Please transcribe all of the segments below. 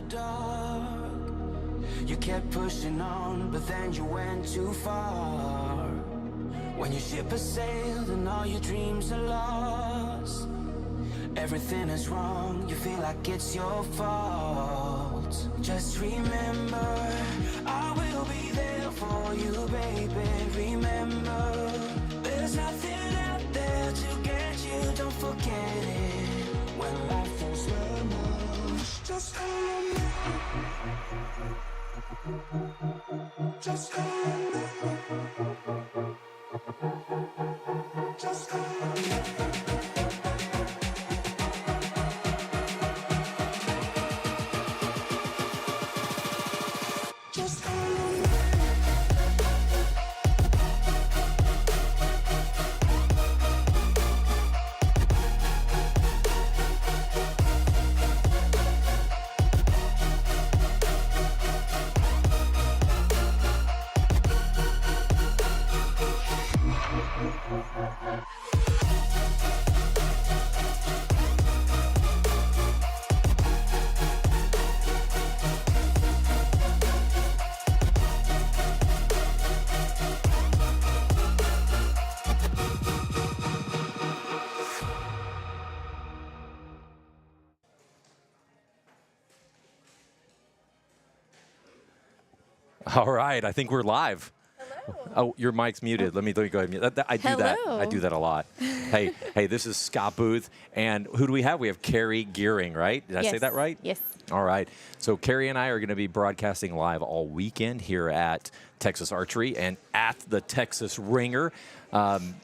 dark. You kept pushing on, but then you went too far. When your ship has sailed and all your dreams are lost, everything is wrong, you feel like it's your fault. Just remember, I will be there for you, baby. Remember, there's nothing out there to get you, don't forget it. When life feels lemons, just hold me. Just hold me. Just hold me. All right, I think we're live. Hello. Oh, your mic's muted. Let me go ahead and mute. I do that. I do that a lot. Hey, this is Scott Booth, and who do we have? We have Carrie Gearing, right? Did I say that right? Yes. All right. So Carrie and I are going to be broadcasting live all weekend here at Texas Archery and at the Texas Ringer.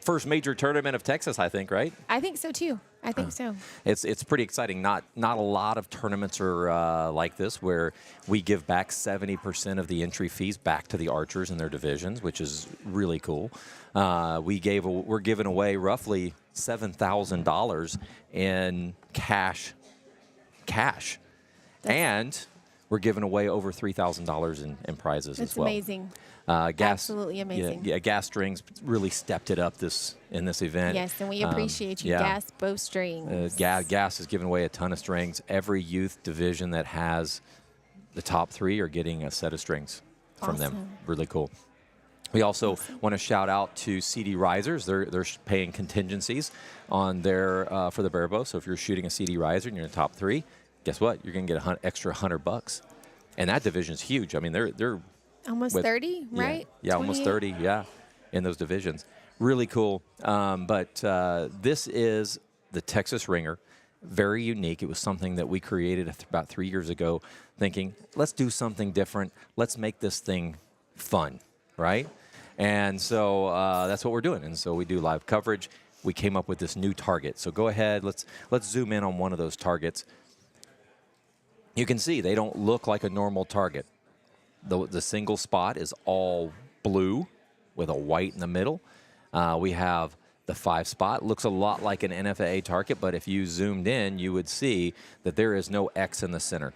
First major tournament of Texas, I think, right? I think so too. I think so. It's pretty exciting. Not a lot of tournaments are like this, where we give back 70% of the entry fees back to the archers in their divisions, which is really cool. We're giving away roughly $7,000 in cash, and we're giving away over $3,000 in prizes as well. That's amazing. Absolutely amazing. Yeah, Gas Strings really stepped it up in this event. Yes, and we appreciate you, Gas Bowstrings. Gas is giving away a ton of strings. Every youth division that has the top 3 are getting a set of strings from them. Really cool. We also want to shout out to CD Risers. They're paying contingencies on their for the bare bow. So if you're shooting a CD Riser and you're in the top 3, guess what? You're going to get an extra $100. And that division's huge. I mean, they're almost 30, right? Yeah, almost 30, yeah, in those divisions. Really cool. But this is the Texas Ringer. Very unique. It was something that we created about 3 years ago, thinking, let's do something different. Let's make this thing fun, right? And so that's what we're doing. And so we do live coverage. We came up with this new target. So go ahead. Let's zoom in on one of those targets. You can see they don't look like a normal target. The single spot is all blue with a white in the middle. We have the 5 spot. Looks a lot like an NFAA target, but if you zoomed in, you would see that there is no X in the center.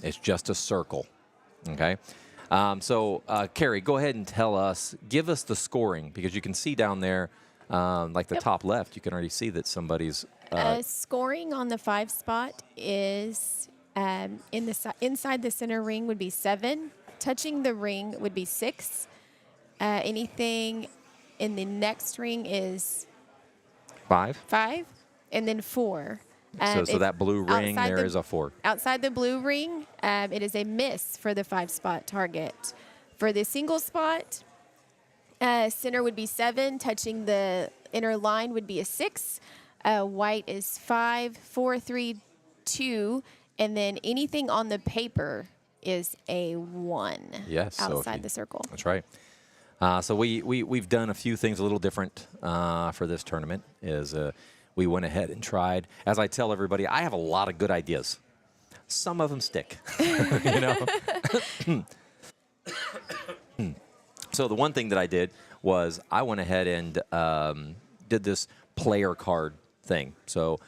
It's just a circle, okay? So, Carrie, go ahead and give us the scoring, because you can see down there, like the top left, you can already see that somebody's... scoring on the 5 spot is inside the center ring would be 7. Touching the ring would be 6. Anything in the next ring is 5. And then 4. So that blue ring there is a 4. Outside the blue ring, it is a miss for the 5 spot target. For the single spot, center would be 7. Touching the inner line would be a 6. White is 5, 4, 3, 2. And then anything on the paper is a 1. Yes, outside the circle. That's right. So we've done a few things a little different for this tournament. We went ahead and tried. As I tell everybody, I have a lot of good ideas. Some of them stick, you know. So the one thing that I did was I went ahead and did this player card thing. So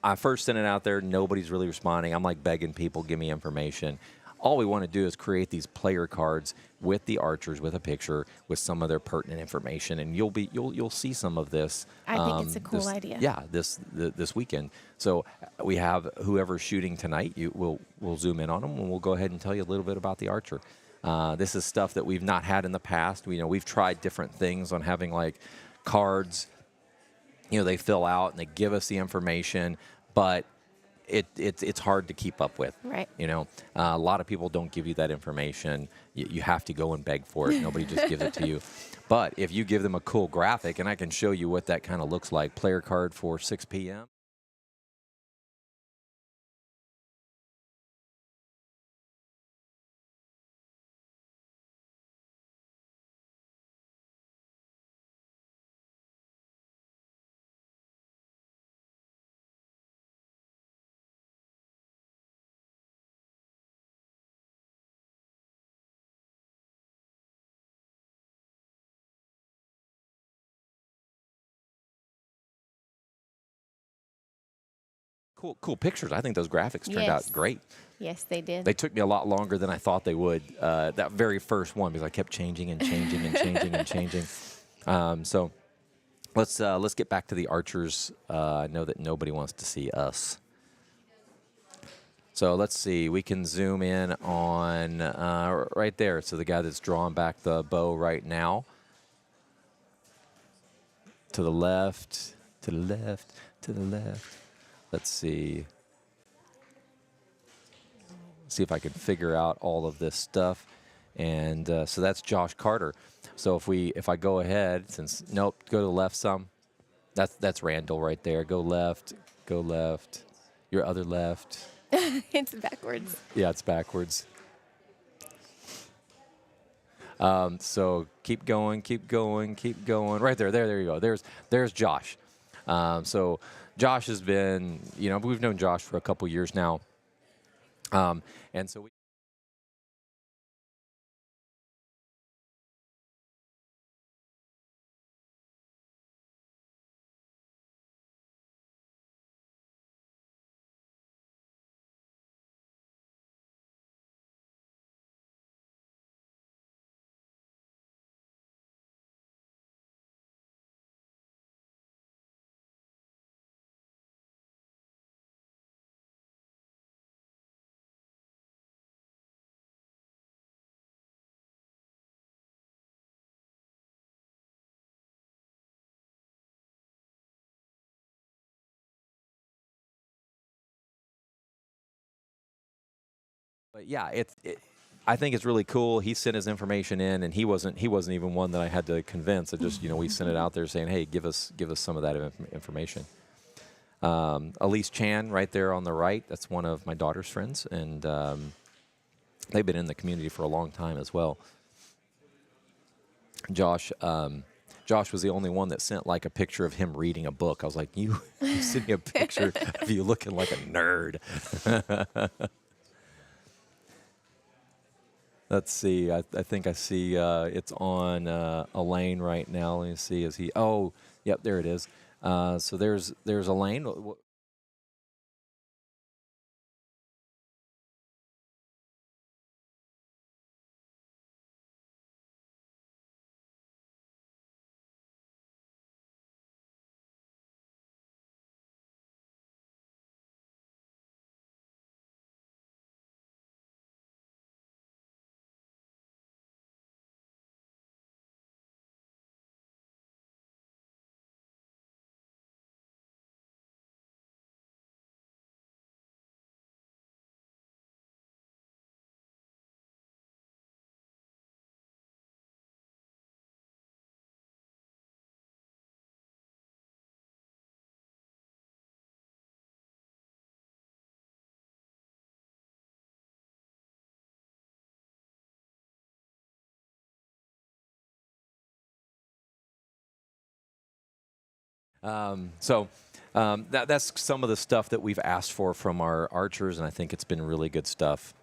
I first sent it out there. Nobody's really responding. I'm like begging people, give me information. all we want to do is create these player cards with the archers, with a picture, with some of their pertinent information, and you'll see some of this. I think it's a cool idea. Yeah, this weekend. So we have whoever's shooting tonight. We'll zoom in on them, and we'll go ahead and tell you a little bit about the archer. This is stuff that we've not had in the past. We've tried different things on having like cards. They fill out and they give us the information, but it's hard to keep up with. Right. A lot of people don't give you that information. You have to go and beg for it. Nobody just gives it to you. But if you give them a cool graphic, and I can show you what that kind of looks like, player card for 6 p.m. Cool pictures. I think those graphics turned out great. Yes, they did. They took me a lot longer than I thought they would. That very first one, because I kept changing and changing and changing and changing. So let's get back to the archers. I know that nobody wants to see us. So let's see. We can zoom in on right there. So the guy that's drawing back the bow right now. To the left, to the left, to the left. Let's see if I can figure out all of this stuff. And so that's Josh Carter. So if I go ahead, go to the left some. That's Randall right there. Go left, your other left. It's backwards. Yeah, it's backwards. So keep going. Right there you go. There's Josh. So Josh has been, we've known Josh for a couple years now. And so But yeah, I think it's really cool. He sent his information in, and he wasn't even one that I had to convince. I just we sent it out there saying, hey, give us some of that information. Elise Chan right there on the right. That's one of my daughter's friends, and they've been in the community for a long time as well. Josh was the only one that sent like a picture of him reading a book. I was like, you sent me a picture of you looking like a nerd. Let's see. I think I see it's on Elaine right now. Let me see. Is he? Oh, yep. There it is. So there's Elaine. That's some of the stuff that we've asked for from our archers, and I think it's been really good stuff.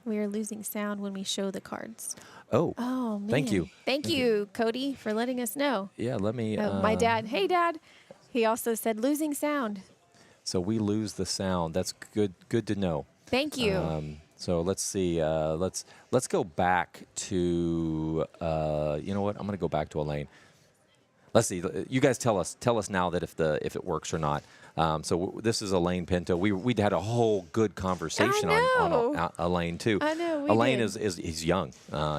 We are losing sound when we show the cards. Oh, man. Thank you. Thank you, Cody, for letting us know. Yeah, let me. My dad. Hey, Dad. He also said losing sound. So we lose the sound. That's good to know. Thank you. So let's see. Let's go back to. You know what? I'm going to go back to Elaine. Let's see. You guys tell us now that if it works or not. This is Elaine Pinto. We had a whole good conversation on Elaine too. I know. Elaine is he's young.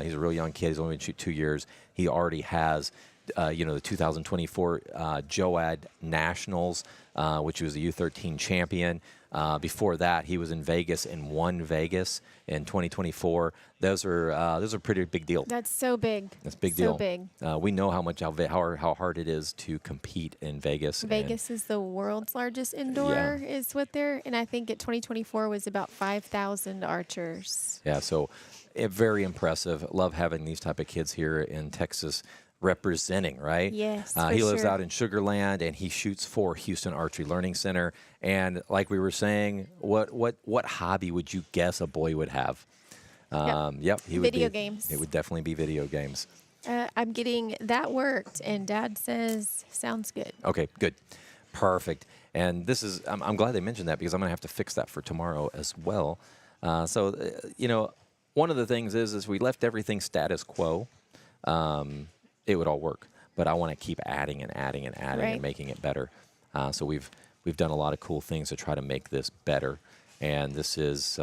He's a real young kid. He's only been 2 years. He already has. The 2024 JOAD Nationals, which he was the U13 champion. Before that, he was in Vegas and won Vegas in 2024. Those are pretty big deal. That's so big. That's a big so deal. So big. We know how hard it is to compete in Vegas. Vegas is the world's largest indoor, is what they're, and I think at 2024 was about 5,000 archers. Yeah, so very impressive. Love having these type of kids here in Texas. Representing, right? Yes, he lives out in Sugar Land, and he shoots for Houston Archery Learning Center. And like we were saying, what hobby would you guess a boy would have? He would video games. It would definitely be video games. I'm getting that worked, and Dad says sounds good. Okay, good, perfect. And this is I'm glad they mentioned that because I'm gonna have to fix that for tomorrow as well. One of the things is we left everything status quo. It would all work, but I want to keep adding and adding and adding and making it better. So we've done a lot of cool things to try to make this better. And this is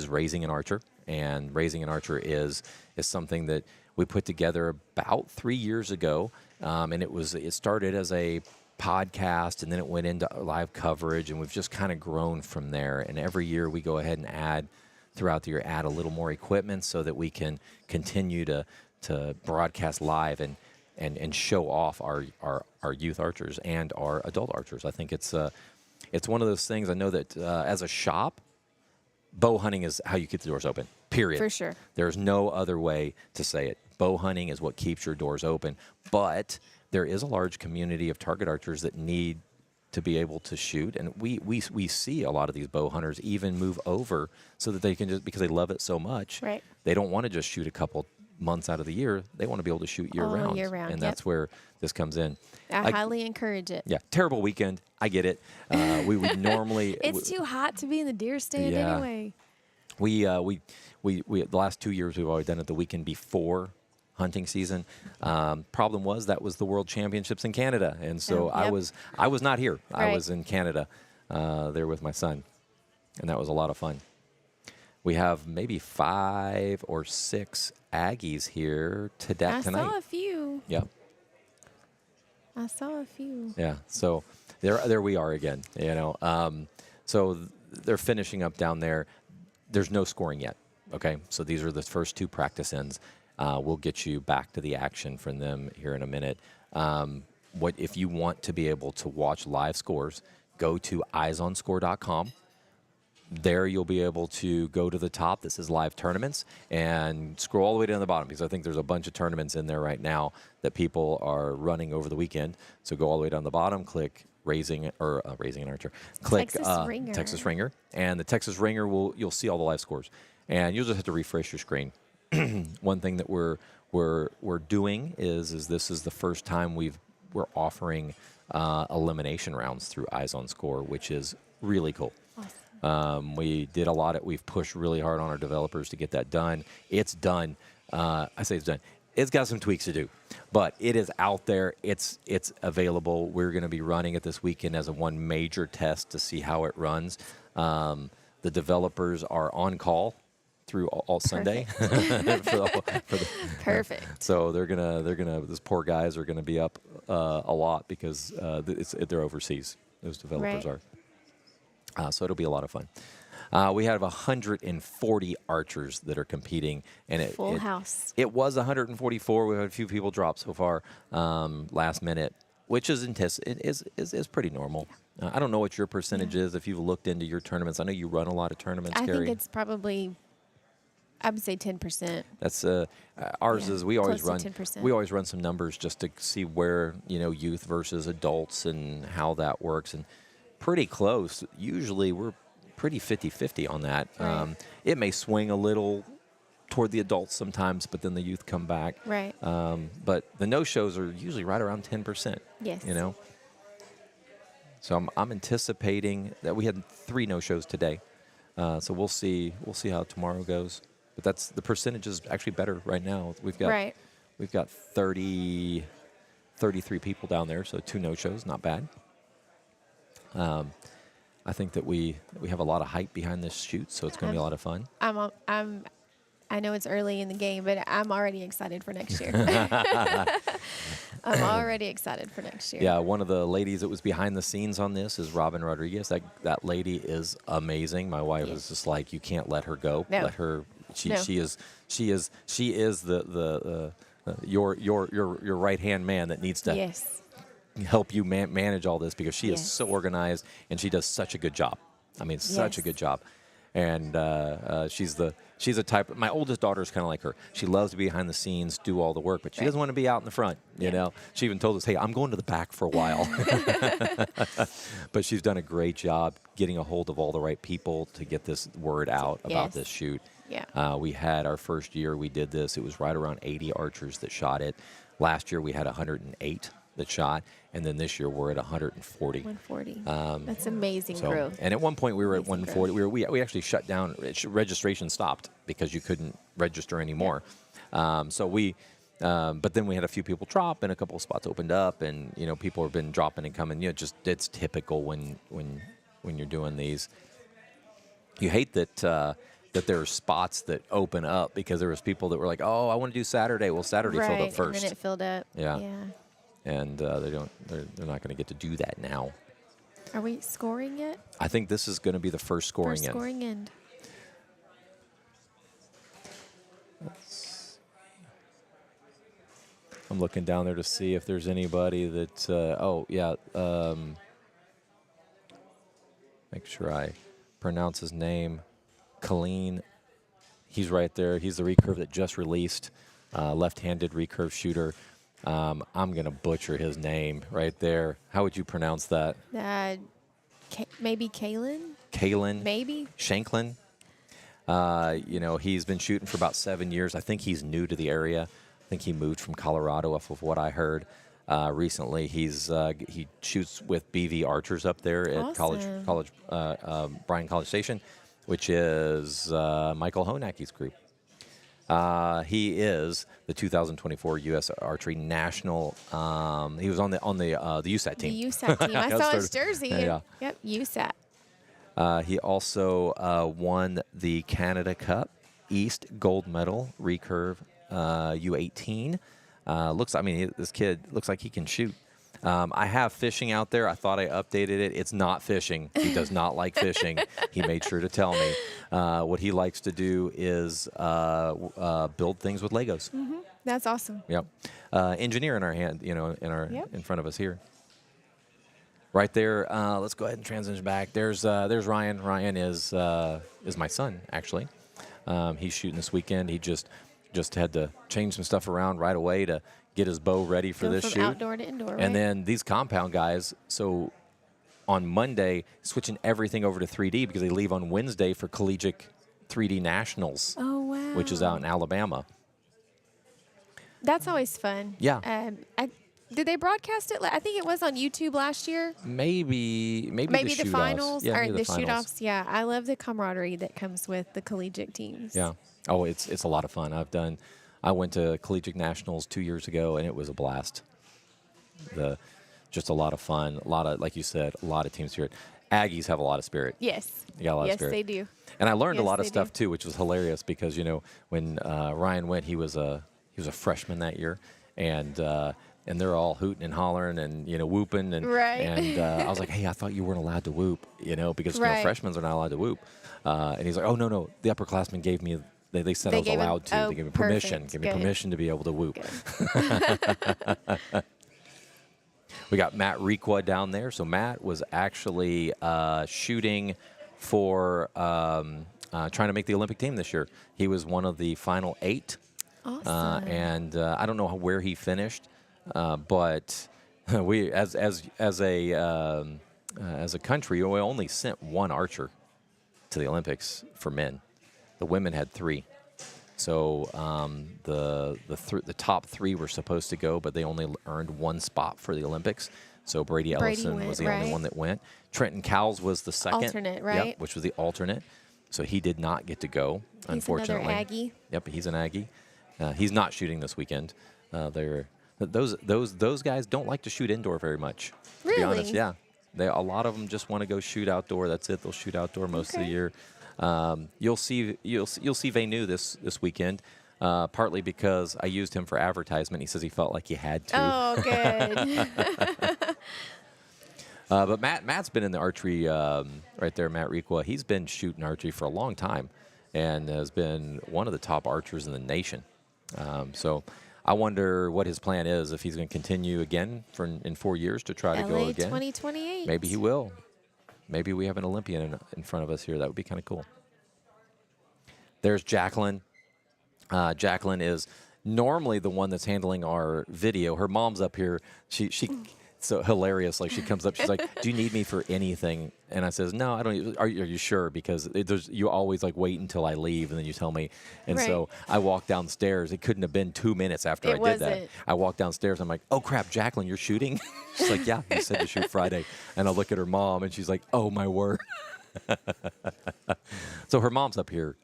Raising an Archer, and Raising an Archer is something that we put together about 3 years ago, and it started as a podcast, and then it went into live coverage, and we've just kind of grown from there. And every year we go ahead and add a little more equipment so that we can continue to broadcast live and show off our youth archers and our adult archers. I think it's one of those things. I know that as a shop, bow hunting is how you keep the doors open, period. For sure. There's no other way to say it. Bow hunting is what keeps your doors open. But there is a large community of target archers that need to be able to shoot. And we see a lot of these bow hunters even move over so that they can just, because they love it so much, right. They don't want to just shoot a couple months out of the year. They want to be able to shoot year round. And that's where this comes in. I highly encourage it. Yeah, terrible weekend. I get it. We would normally. It's too hot to be in the deer stand anyway. We the last 2 years we've always done it the weekend before hunting season. Problem was that was the World Championships in Canada, and so I was not here. I was in Canada there with my son, and that was a lot of fun. We have maybe 5 or 6 Aggies here tonight. I saw a few. Yeah. I saw a few. Yeah. So there we are again. So they're finishing up down there. There's no scoring yet. Okay. So these are the first 2 practice ends. We'll get you back to the action from them here in a minute. If you want to be able to watch live scores, go to eyesonscore.com. There you'll be able to go to the top. This is live tournaments, and scroll all the way down the bottom because I think there's a bunch of tournaments in there right now that people are running over the weekend. So go all the way down the bottom, click Raising an Archer. Click Texas Ringer, and the Texas Ringer you'll see all the live scores, and you'll just have to refresh your screen. One thing that we're doing is this is the first time we're offering elimination rounds through Eyes on Score, which is really cool. Awesome. We did we've pushed really hard on our developers to get that done. It's done. I say it's done. It's got some tweaks to do, but it is out there. It's available. We're going to be running it this weekend as one major test to see how it runs. The developers are on call through all Sunday. Perfect. So they're gonna those poor guys are gonna be up a lot because they're overseas. Those developers are. So it'll be a lot of fun. We have 140 archers that are competing, and full house. It was 144. We've had a few people drop so far last minute, which is pretty normal. I don't know what your percentage is if you've looked into your tournaments. I know you run a lot of tournaments, Carrie. I think it's probably, I would say 10%. That's ours is we always run 10%. We always run some numbers just to see where youth versus adults and how that works, and pretty close. Usually we're pretty 50-50 on that. Right. It may swing a little toward the adults sometimes, but then the youth come back. Right. But the no-shows are usually right around 10%. Yes. So I'm anticipating that we had 3 no-shows today. So we'll see how tomorrow goes. But that's the percentage is actually better right now. We've got 33 people down there, so 2 no-shows, not bad. I think that we have a lot of hype behind this shoot, so it's going to be a lot of fun. I know it's early in the game, but I'm already excited for next year. I'm already excited for next year. Yeah, one of the ladies that was behind the scenes on this is Robin Rodriguez. That lady is amazing. My wife is just like, you can't let her go. No. Let her. She No. is the your right hand man that needs to Yes. help you manage all this, because she is Yes. so organized and she does such a good job. I mean, such a Yes. good job. And she's a type. My oldest daughter is kind of like her. She loves to be behind the scenes, do all the work, but she doesn't want to be out in the front. You know, she even told us, "Hey, I'm going to the back for a while." But she's done a great job getting a hold of all the right people to get this word out about Yes. this shoot. Yeah. We had our first year we did this. It was right around 80 archers that shot it. Last year we had 108 that shot, and then this year we're at 140. 140. That's amazing growth. And at one point we were at Amazing 140. We actually shut down. Registration stopped because you couldn't register anymore. But then we had a few people drop, and a couple of spots opened up, and people have been dropping and coming. It's typical when you're doing these. You hate that there are spots that open up because there was people that were like, "Oh, I want to do Saturday." Well, Saturday filled up first. And then it filled up. Yeah. Yeah. And they're not going to get to do that now. Are we scoring yet? I think this is going to be the first scoring end. Scoring end. I'm looking down there to see if there's anybody that. Make sure I pronounce his name. Colleen. He's right there. He's the recurve that just released. Left-handed recurve shooter. I'm going to butcher his name right there. How would you pronounce that? Maybe Kaylin? Kaylin? Maybe. Shanklin? He's been shooting for about 7 years. I think he's new to the area. I think he moved from Colorado off of what I heard. Recently, he shoots with BV Archers up there at Bryan College Station, which is Michael Honacki's group. He is the 2024 U.S. Archery National. He was on the USAT team. The USAT team. I saw his jersey. Yeah. Yep, USAT. He also won the Canada Cup East gold medal recurve U18. This kid looks like he can shoot. I have fishing out there. I thought I updated it. It's not fishing. He does not like fishing. He made sure to tell me. What he likes to do is build things with Legos. Mm-hmm. That's awesome. Yep. Engineer in our hand, in front of us here. Right there. Let's go ahead and transition back. There's Ryan. Ryan is my son, actually. He's shooting this weekend. He just had to change some stuff around right away to get his bow ready for this shoot. Outdoor to indoor, right? And then these compound guys, so on Monday, switching everything over to 3D because they leave on Wednesday for Collegiate 3D Nationals. Oh, wow. Which is out in Alabama. That's always fun. Yeah. Did they broadcast it? I think it was on YouTube last year. Maybe the finals yeah, or the finals. shoot-offs. Yeah, I love the camaraderie that comes with the collegiate teams. Yeah. Oh, it's a lot of fun. I went to Collegiate Nationals 2 years ago, and it was a blast. Just a lot of fun. A lot of, like you said, a lot of team spirit. Aggies have a lot of spirit. Yes. You got a lot of spirit. Yes, they do. And I learned a Yes, lot of they stuff do. too, which was hilarious because when Ryan went, he was a freshman that year, and they're all hooting and hollering and whooping and Right. And I was like, hey, I thought you weren't allowed to whoop, because Right. freshmen are not allowed to whoop. And he's like, oh no, the upperclassmen gave me. They said I was gave him- allowed to. oh, They gave me permission. perfect. Give me Good. permission to be able to whoop. Good. We got Matt Requa down there. So Matt was actually shooting for trying to make the Olympic team this year. He was one of the final 8. Awesome. And I don't know where he finished, but we, as a country, we only sent 1 archer to the Olympics for men. The women had 3. So the top 3 were supposed to go, but they only earned 1 spot for the Olympics. So Brady Ellison went, was the only right. one that went. Trenton Cowles was the second. Alternate, right? Yep, which was the alternate. So he did not get to go, unfortunately. Another Aggie. Yep, he's an Aggie. He's not shooting this weekend. Those guys don't like to shoot indoor very much. To be honest, Really? yeah. A lot of them just want to go shoot outdoor. That's it. They'll shoot outdoor most of the Okay. year. You'll see Venu this weekend, partly because I used him for advertisement. He says he felt like he had to. Oh, good. But Matt's been in the archery right there. Matt Requa. He's been shooting archery for a long time, and has been one of the top archers in the nation. So I wonder what his plan is, if he's going to continue again in 4 years to try to go LA again. 2028. Maybe he will. Maybe we have an Olympian in front of us here. That would be kind of cool. There's Jacqueline. Jacqueline is normally the one that's handling our video. Her mom's up here. She so hilarious. Like, she comes up, she's like, "Do you need me for anything?" And I says, "No, I don't. Are you sure? Because you always like wait until I leave and then you tell me." And Right. so I walked downstairs. It couldn't have been 2 minutes after It I did that. wasn't. I walked downstairs. I'm like, "Oh crap, Jacqueline, you're shooting?" She's like, "Yeah, you said to shoot Friday." And I look at her mom and she's like, "Oh my word." So her mom's up here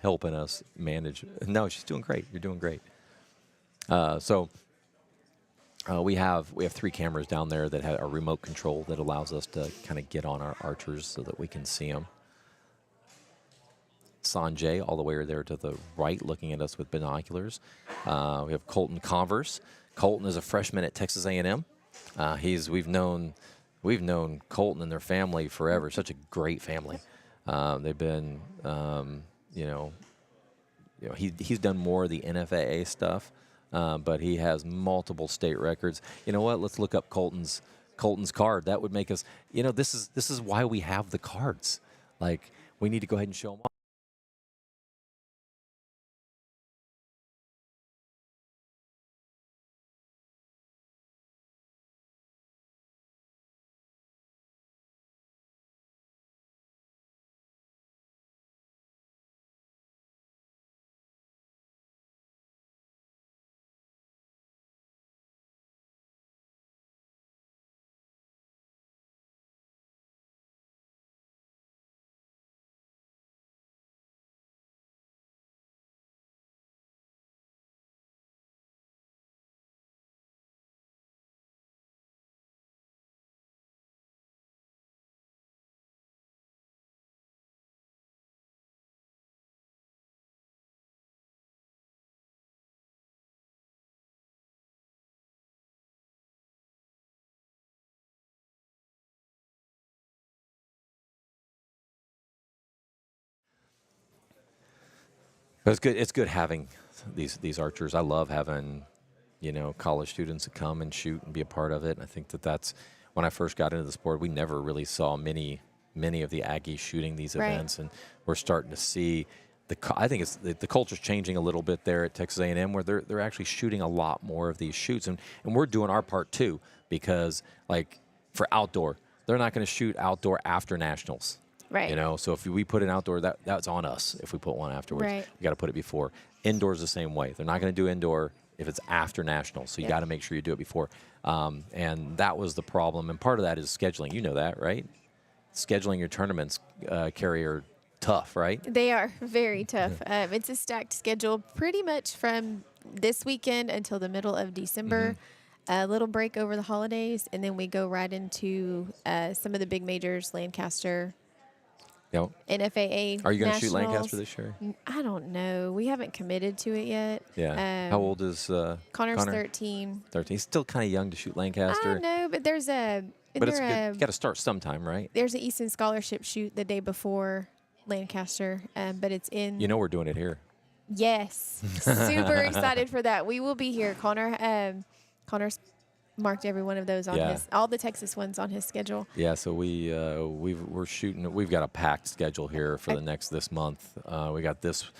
helping us manage. No, she's doing great. You're doing great. We have 3 cameras down there that have a remote control that allows us to kind of get on our archers so that we can see them. Sanjay, all the way there to the right, looking at us with binoculars. We have Colton Converse. Colton is a freshman at Texas A&M. We've known Colton and their family forever. Such a great family. They've been, he's done more of the NFAA stuff. But he has multiple state records. You know what? Let's look up Colton's card. That would make us. This is why we have the cards. Like, we need to go ahead and show them off. But it's good having these archers. I love having, college students that come and shoot and be a part of it. And I think that's when I first got into the sport, we never really saw many of the Aggies shooting these Right. events, and we're starting to see I think it's the culture's changing a little bit there at Texas A&M, where they're actually shooting a lot more of these shoots, and we're doing our part too, because like for outdoor, they're not going to shoot outdoor after nationals. Right. So if we put an outdoor, that's on us. If we put one afterwards, Right. we got to put it before. Indoors the same way. They're not going to do indoor if it's after nationals, so you got to make sure you do it before. And that was the problem, and part of that is scheduling. You know that, right? Scheduling your tournaments, Carrie, are tough, right? They are very tough. It's a stacked schedule pretty much from this weekend until the middle of December. A little break over the holidays, and then we go right into some of the big majors, Lancaster, Yep. NFAA. Are you going to shoot Nationals. Lancaster this year? I don't know. We haven't committed to it yet. Yeah. How old is Connor's Connor? 13. 13. He's still kind of young to shoot I Lancaster. know, but there's a But it's good. You got to start sometime, right? there's an Easton scholarship shoot the day before Lancaster, but it's in. We're doing it here. Yes, super excited for that. We will be here. Connor's marked every one of those on all the Texas ones on his schedule. Yeah, so we're shooting. We've got a packed schedule here for this month. We got this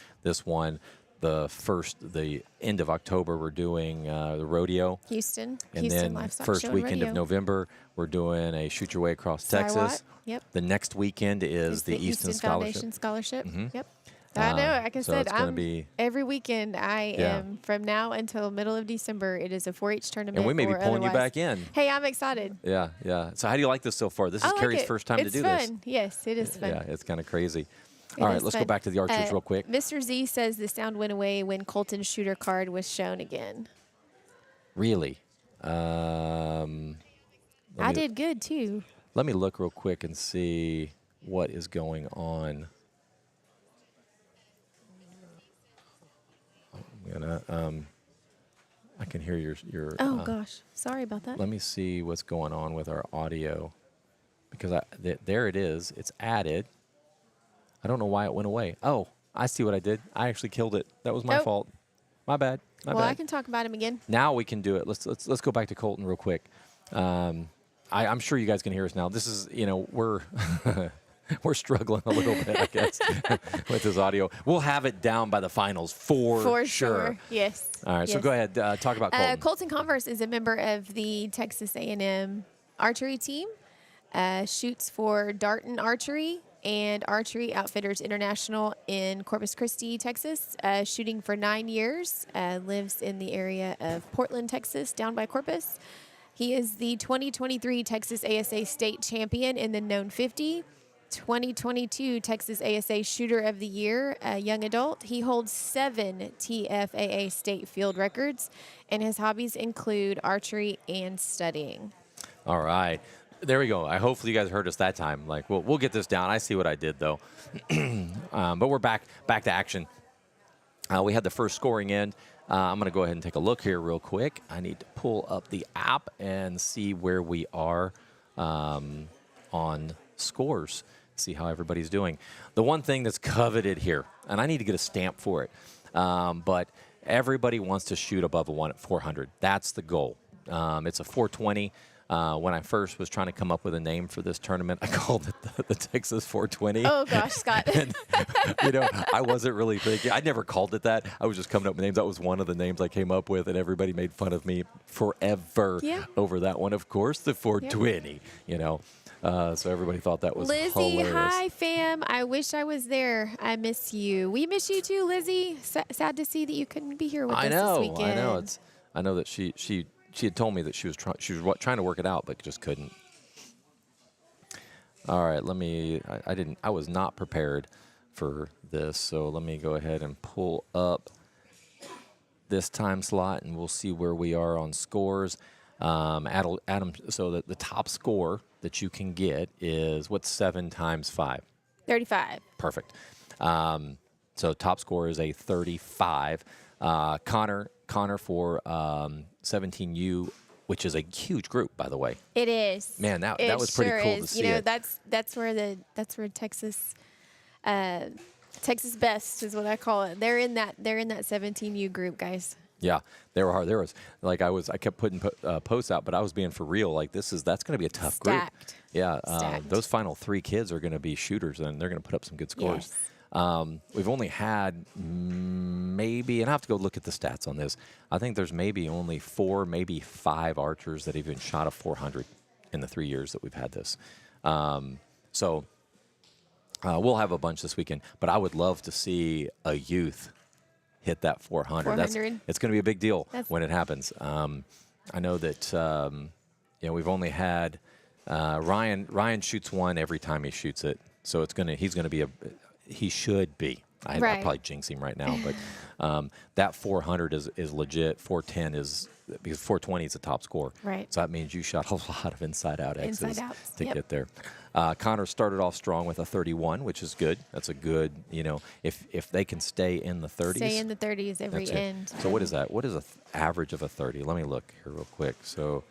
one, the end of October. We're doing the rodeo, Houston and then Livestock first Show and weekend of Rodeo. November we're doing a Shoot Your Way Across Siwat, Texas. Yep. The next weekend is It's the Easton Scholarship. Foundation Scholarship. Yep. I know. Like I so said, it's gonna be every weekend I am from now until middle of December. It is a 4-H tournament. And we may be or pulling you otherwise. back in. Hey, I'm excited. Yeah, yeah. So how do you like this so far? This is I like Carrie's it. first time It's to do fun. this. Yes, it is fun. Yeah, it's kind of crazy. All right, let's go back to the archers real quick. Mr. Z says the sound went away when Colton's shooter card was shown again. Really? I did good, too. Let me look real quick and see what is going on. I'm gonna, I can hear your. Oh, gosh. Sorry about that. Let me see what's going on with our audio, because there it is. It's added. I don't know why it went away. Oh, I see what I did. I actually killed it. That was my fault. My bad. My bad. I can talk about him again. Now we can do it. Let's go back to Colton real quick. I'm sure you guys can hear us now. This is, we're we're struggling a little bit, I guess, with this audio. We'll have it down by the finals for sure. Yes. All right. Yes. So go ahead. Talk about Colton. Colton Converse is a member of the Texas A&M archery team. Shoots for Darton Archery and Archery Outfitters International in Corpus Christi, Texas. Shooting for 9 years. Lives in the area of Portland, Texas, down by Corpus. He is the 2023 Texas ASA State Champion in the Known 50. 2022 Texas ASA Shooter of the Year, young adult. He holds 7 TFAA state field records, and his hobbies include archery and studying. All right. There we go. Hopefully you guys heard us that time. Like, we'll get this down. I see what I did, though. But we're back to action. We had the first scoring end. I'm going to go ahead and take a look here real quick. I need to pull up the app and see where we are on scores, see how everybody's doing. The one thing that's coveted here, and I need to get a stamp for it, but everybody wants to shoot above a 400. That's the goal. It's a 420. When I first was trying to come up with a name for this tournament, I called it the Texas 420. Oh, gosh, Scott. And, I wasn't really thinking. I never called it that. I was just coming up with names. That was one of the names I came up with, and everybody made fun of me forever over that one. Of course, the 420, so everybody thought that was Lizzie, hilarious. hi, fam. I wish I was there. I miss you. We miss you too, Lizzie. Sad to see that you couldn't be here with us this weekend. I know that she had told me that she was trying to work it out, but just couldn't. All right, I was not prepared for this, so let me go ahead and pull up this time slot, and we'll see where we are on scores. Adam, so the top score that you can get is, what's 7 times 5? 35. Perfect. So top score is a 35. Connor for 17U, which is a huge group, by the way. It is. Man, that was pretty cool to see. That's where Texas Texas Best is what I call it. They're in that 17U group, guys. Yeah, they were hard. There was I kept putting posts out, but I was being for real. Like that's going to be a tough group. Yeah, those final 3 kids are going to be shooters, and they're going to put up some good scores. Yes. We've only had maybe, and I have to go look at the stats on this. I think there's maybe only 4, maybe 5 archers that have even shot a 400 in the 3 years that we've had this. So we'll have a bunch this weekend, but I would love to see a youth hit that 400. It's going to be a big deal when it happens. I know that we've only had Ryan shoots one every time he shoots it, so he should be. I'll probably jinx him right now, but that 400 is legit. 410 is, because 420 is the top score. Right. So that means you shot a lot of inside-out X's to get there. Connor started off strong with a 31, which is good. That's a good, if they can stay in the 30s. Stay in the 30s every end. So what is that? What is an average of a 30? Let me look here real quick. So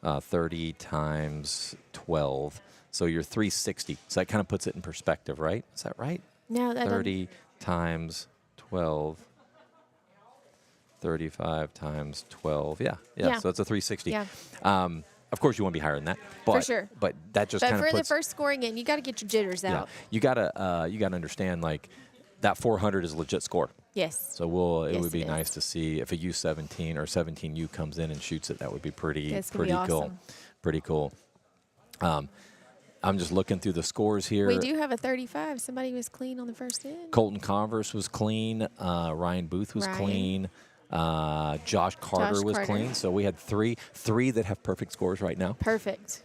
30 times 12. So you're 360. So that kind of puts it in perspective, right? Is that right? No, that 30 times 12. 35 times 12. Yeah. So it's a 360. Yeah. Of course, you want to be higher than that. But, for sure. But that just kind of puts... But for the first scoring in, you got to get your jitters out. You got to understand, like, that 400 is a legit score. Yes. So it would be nice to see if a U17 or 17U comes in and shoots it. That would be pretty awesome. Cool. Pretty cool. I'm just looking through the scores here. We do have a 35. Somebody was clean on the first end. Colton Converse was clean. Ryan Booth was clean. Josh Carter was clean. So we had three that have perfect scores right now. Perfect.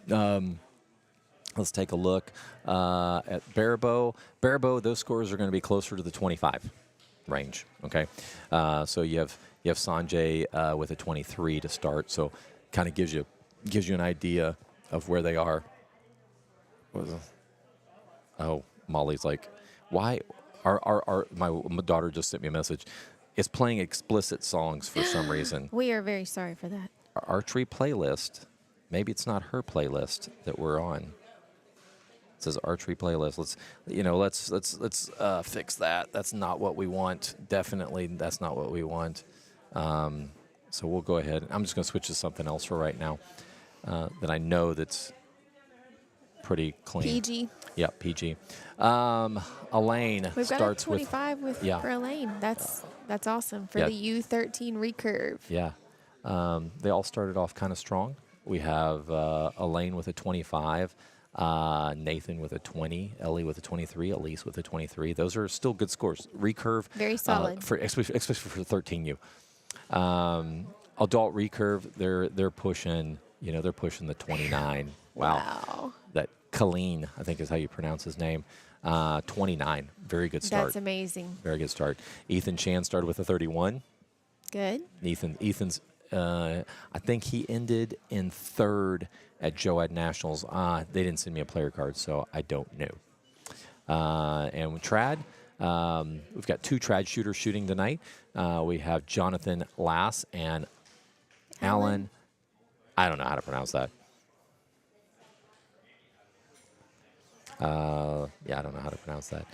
Let's take a look at Barabo. Barabo, those scores are going to be closer to the 25 range. Okay, so you have Sanjay with a 23 to start. So kind of gives you an idea of where they are. Oh, Molly's like, why? My daughter just sent me a message. It's playing explicit songs for some reason. We are very sorry for that. Our archery playlist. Maybe it's not her playlist that we're on. It says archery playlist. Let's fix that. That's not what we want. Definitely, that's not what we want. So we'll go ahead. I'm just going to switch to something else for right now that I know that's pretty clean. PG. Yep, PG. Elaine We've got starts a 25 for Elaine. That's awesome for the U13 recurve. Yeah. They all started off kind of strong. We have Elaine with a 25, Nathan with a 20, Ellie with a 23, Elise with a 23. Those are still good scores. Recurve. Very solid. Especially for 13U. Adult recurve, they're pushing, they're pushing the 29. Wow. That Colleen, I think is how you pronounce his name. 29. Very good start. That's amazing. Very good start. Ethan Chan started with a 31. Good. Ethan's I think he ended in third at Joad Nationals. They didn't send me a player card, so I don't know. And with trad, we've got 2 trad shooters shooting tonight. We have Jonathan Lass and Alan. I don't know how to pronounce that. I don't know how to pronounce that.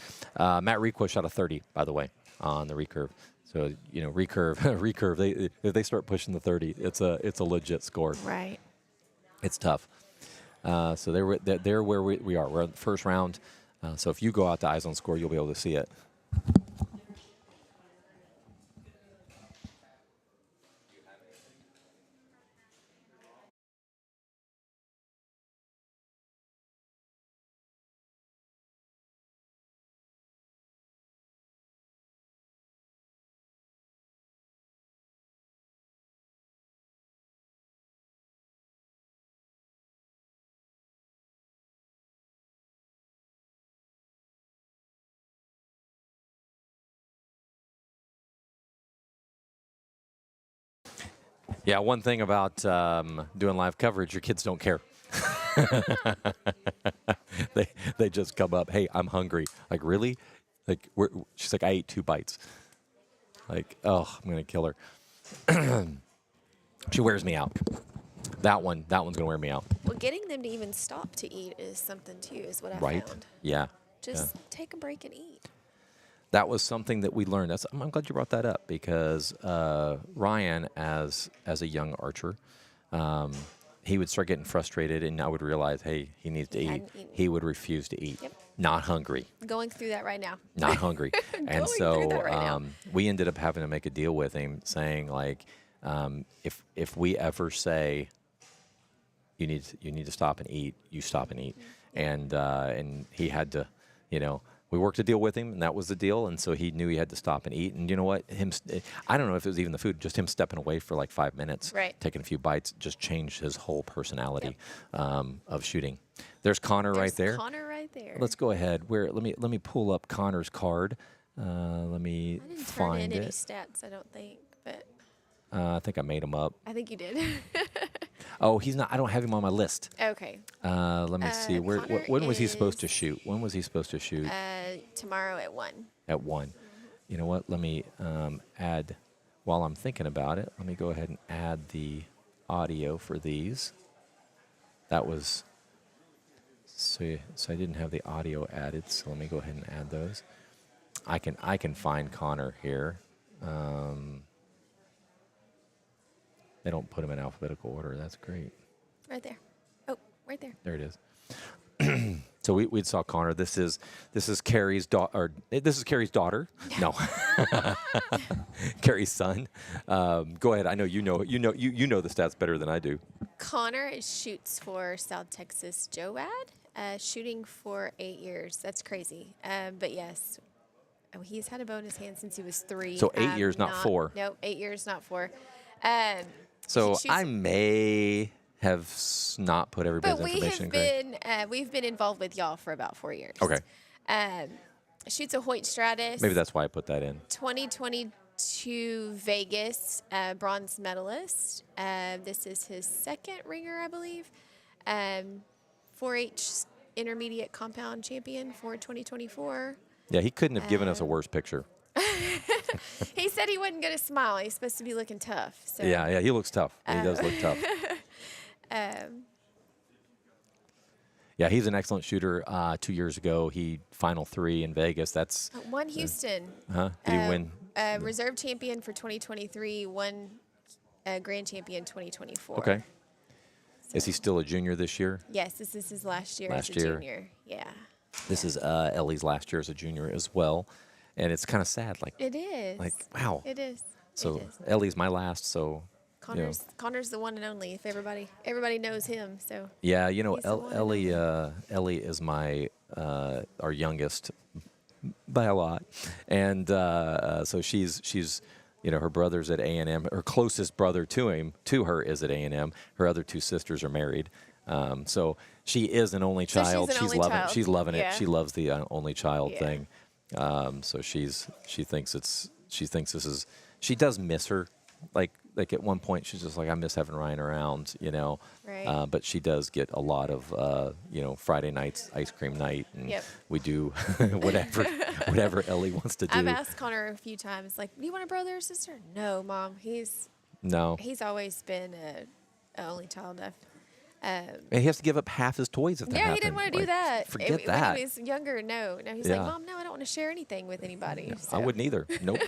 Matt Requa shot a 30, by the way, on the recurve. So, recurve, if they start pushing the 30, it's a legit score. Right. It's tough. So they're where we are. We're in the first round. So if you go out to Eyes on Score, you'll be able to see it. Yeah, one thing about doing live coverage, your kids don't care. they just come up, hey, I'm hungry. Like, really? Like, she's like, I ate 2 bites. Like, oh, I'm going to kill her. She wears me out. That one's going to wear me out. Well, getting them to even stop to eat is something, too, is what I found. Yeah. Just take a break and eat. That was something that we learned. I'm glad you brought that up because Ryan, as a young archer, he would start getting frustrated, and I would realize, hey, he needs to eat. He would refuse to eat. Yep. Not hungry. Going through that right now. Not hungry. And so we ended up having to make a deal with him, saying like, if we ever say you need to stop and eat, you stop and eat, and he had to, we worked a deal with him, and that was the deal. And so he knew he had to stop and eat. And you know what? I don't know if it was even the food, just him stepping away for like 5 minutes, taking a few bites, just changed his whole personality of shooting. There's Connor right there. Connor right there. Let's go ahead. Let me pull up Connor's card. Let me I didn't find turn in it. any stats, I don't think, but I think I made him up. I think you did. Oh, he's not. I don't have him on my list. Okay. Let me see. When was he supposed to shoot? When was he supposed to shoot? Tomorrow at 1. At 1. Mm-hmm. You know what? Let me add, while I'm thinking about it, let me go ahead and add the audio for these. That was, so I didn't have the audio added, so let me go ahead and add those. I can find Connor here. They don't put them in alphabetical order. That's great. Right there. Oh, right there. There it is. So we saw Connor. This is Carrie's daughter. This is Carrie's daughter. No, Carrie's son. Go ahead. I know you know the stats better than I do. Connor shoots for South Texas Joad, shooting for 8 years. That's crazy. But yes, he's had a bow in his hand since he was 3. So 8 years, not 4. Nope, 8 years, not 4. So I may have not put everybody's But information in grade. we've been involved with y'all for about 4 years. Okay. Shoots a Hoyt Stratus. Maybe that's why I put that in. 2022 Vegas bronze medalist. This is his second ringer, I believe. 4-H intermediate compound champion for 2024. Yeah, he couldn't have given us a worse picture. He said he wasn't going to smile. He's supposed to be looking tough. So. Yeah, he looks tough. He does look tough. Yeah, he's an excellent shooter. 2 years ago, he Final 3 in Vegas. That's won Houston. Did he win? Reserve champion for 2023. Won grand champion 2024. Okay. Is he still a junior this year? Yes, this is his last year Last as a year. junior. Yeah. This is Ellie's last year as a junior as well, and it's kind of sad. Like It is. wow. It is. So it is. Ellie's my last. So Connor's the one and only. If everybody knows him. So yeah, He's the one and Ellie is my our youngest by a lot, and so she's her brother's at A&M. Her closest brother to her is at A&M. Her other two sisters are married. So she is an only child. she's an only child. She's loving Yeah. it. She loves the only child Yeah. thing. So she thinks this is. She does miss her. Like at one point she's just like, I miss having Ryan around, Right. but she does get a lot of Friday nights ice cream night, and Yep. we do whatever Ellie wants to do. I've asked Connor a few times, like, do you want a brother or sister? No, Mom. He's always been a only child. And he has to give up half his toys if that Yeah, happens. he didn't want to do that. Forget that. When he was younger, no. No, he's Yeah. like, Mom, no, I don't want to share anything with anybody. I wouldn't either. Nope.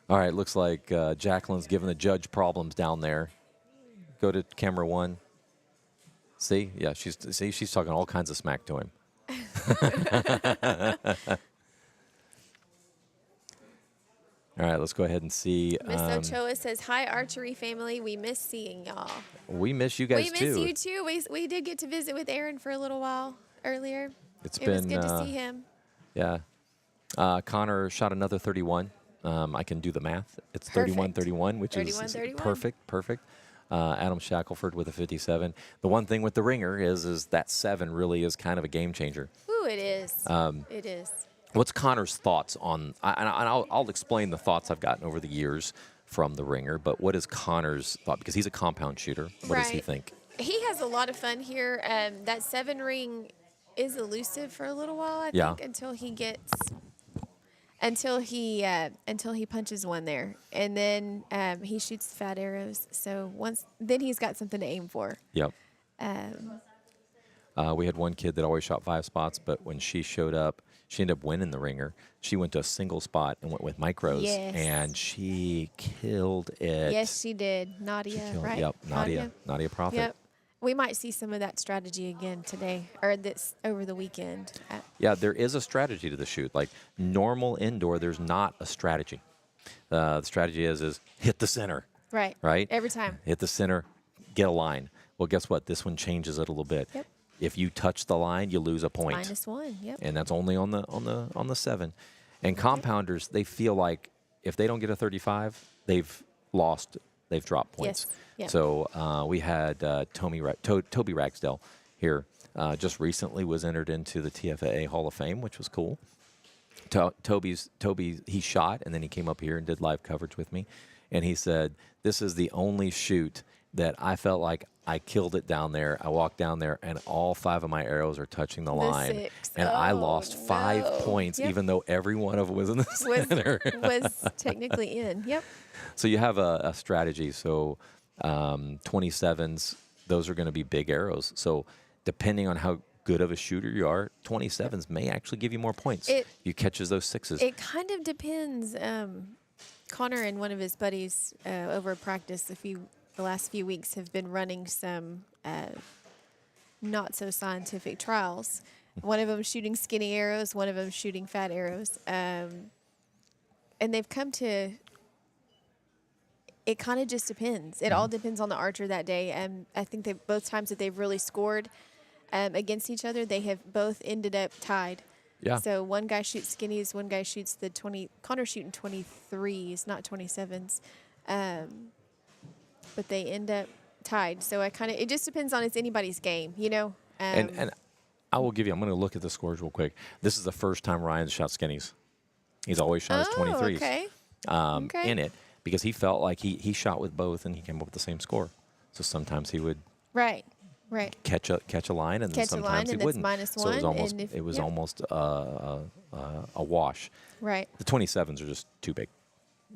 All right, looks like Jacqueline's giving the judge problems down there. Go to camera 1. See? Yeah, she's talking all kinds of smack to him. All right, let's go ahead and see. Miss Ochoa says, hi, archery family. We miss seeing y'all. We miss you guys We miss too. you too. We did get to visit with Aaron for a little while earlier. It was been, good to see him. Yeah. Connor shot another 31. I can do the math. It's Perfect. 31-31, which 31-31. is perfect. Adam Shackelford with a 57. The one thing with the ringer is that 7 really is kind of a game changer. Ooh, it is. It is. What's Connor's thoughts on? And I'll explain the thoughts I've gotten over the years from the ringer. But what is Connor's thought? Because he's a compound shooter. What does he Right. think? He has a lot of fun here. That 7 ring is elusive for a little while, I Yeah. think, until he punches one there, and then he shoots fat arrows. So then he's got something to aim for. Yep. We had one kid that always shot 5 spots, but when she showed up, she ended up winning the ringer. She went to a single spot and went with micros, Yes. and she killed it. Yes, she did. Nadia, Killed- right? Yep, Nadia Prophet. Yep. We might see some of that strategy again today or this over the weekend. Yeah, there is a strategy to the shoot. Like normal indoor, there's not a strategy. The strategy is hit the center. Right. Right. Every time. Hit the center, get a line. Well, guess what? This one changes it a little bit. Yep. If you touch the line, you lose a point. -1. Yep. And that's only on the 7. And compounders, they feel like if they don't get a 35, they've lost. They've dropped points. Yes. Yep. So we had Toby Ragsdale here. Just recently was entered into the TFAA Hall of Fame, which was cool. Toby, he shot, and then he came up here and did live coverage with me. And he said, this is the only shoot that I felt like I killed it down there. I walked down there, and all 5 of my arrows are touching the line. 6. And I Oh, lost 5 no. points, Yep. even though every one of them was in the center. was technically in. Yep. So you have a strategy. So 27s, those are going to be big arrows. So depending on how good of a shooter you are, 27s may actually give you more points. You catches those 6s. It kind of depends. Connor and one of his buddies over practice the last few weeks have been running some not so scientific trials. One of them shooting skinny arrows, one of them shooting fat arrows, and they've come to. It kind of just depends. It all depends on the archer that day. And I think that both times that they've really scored against each other, they have both ended up tied. Yeah. So one guy shoots skinnies, one guy shoots the 20. Connor's shooting 23s, not 27s. But but they end up tied. So it just depends on it's anybody's game, you know. And I will give you. I'm going to look at the scores real quick. This is the first time Ryan's shot skinnies. He's always shot his 23s Okay. in it because he felt like he shot with both and he came up with the same score. So sometimes he would Right. catch a line and then Catch a line sometimes he and it's wouldn't. minus So it was one, almost and if- it was yeah. almost a wash. Right. The 27s are just too big.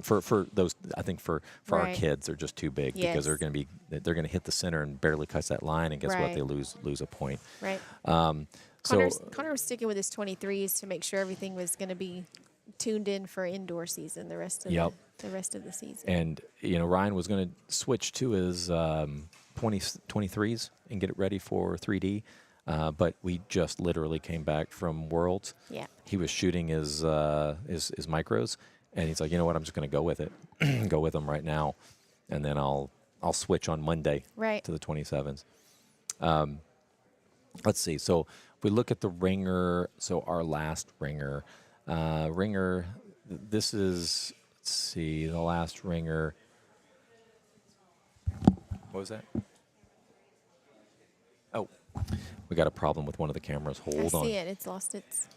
For those, I think for our Right. kids, they're just too big Yes. because they're going to hit the center and barely cuts that line, and guess what? Right. They lose a point. Right. So Connor was sticking with his 23s to make sure everything was going to be tuned in for indoor season the rest of Yep. the rest of the season. and Ryan was going to switch to his 23s and get it ready for 3D, but we just literally came back from Worlds. Yeah. He was shooting his micros, and he's like, you know what? I'm just going to go with it, go with them right now, and then I'll switch on Monday Right. to the 27s. Let's see. So if we look at the ringer, so our last ringer, this is, let's see, the last ringer. What was that? Oh, we got a problem with one of the cameras. I Hold on. see it. It's lost its.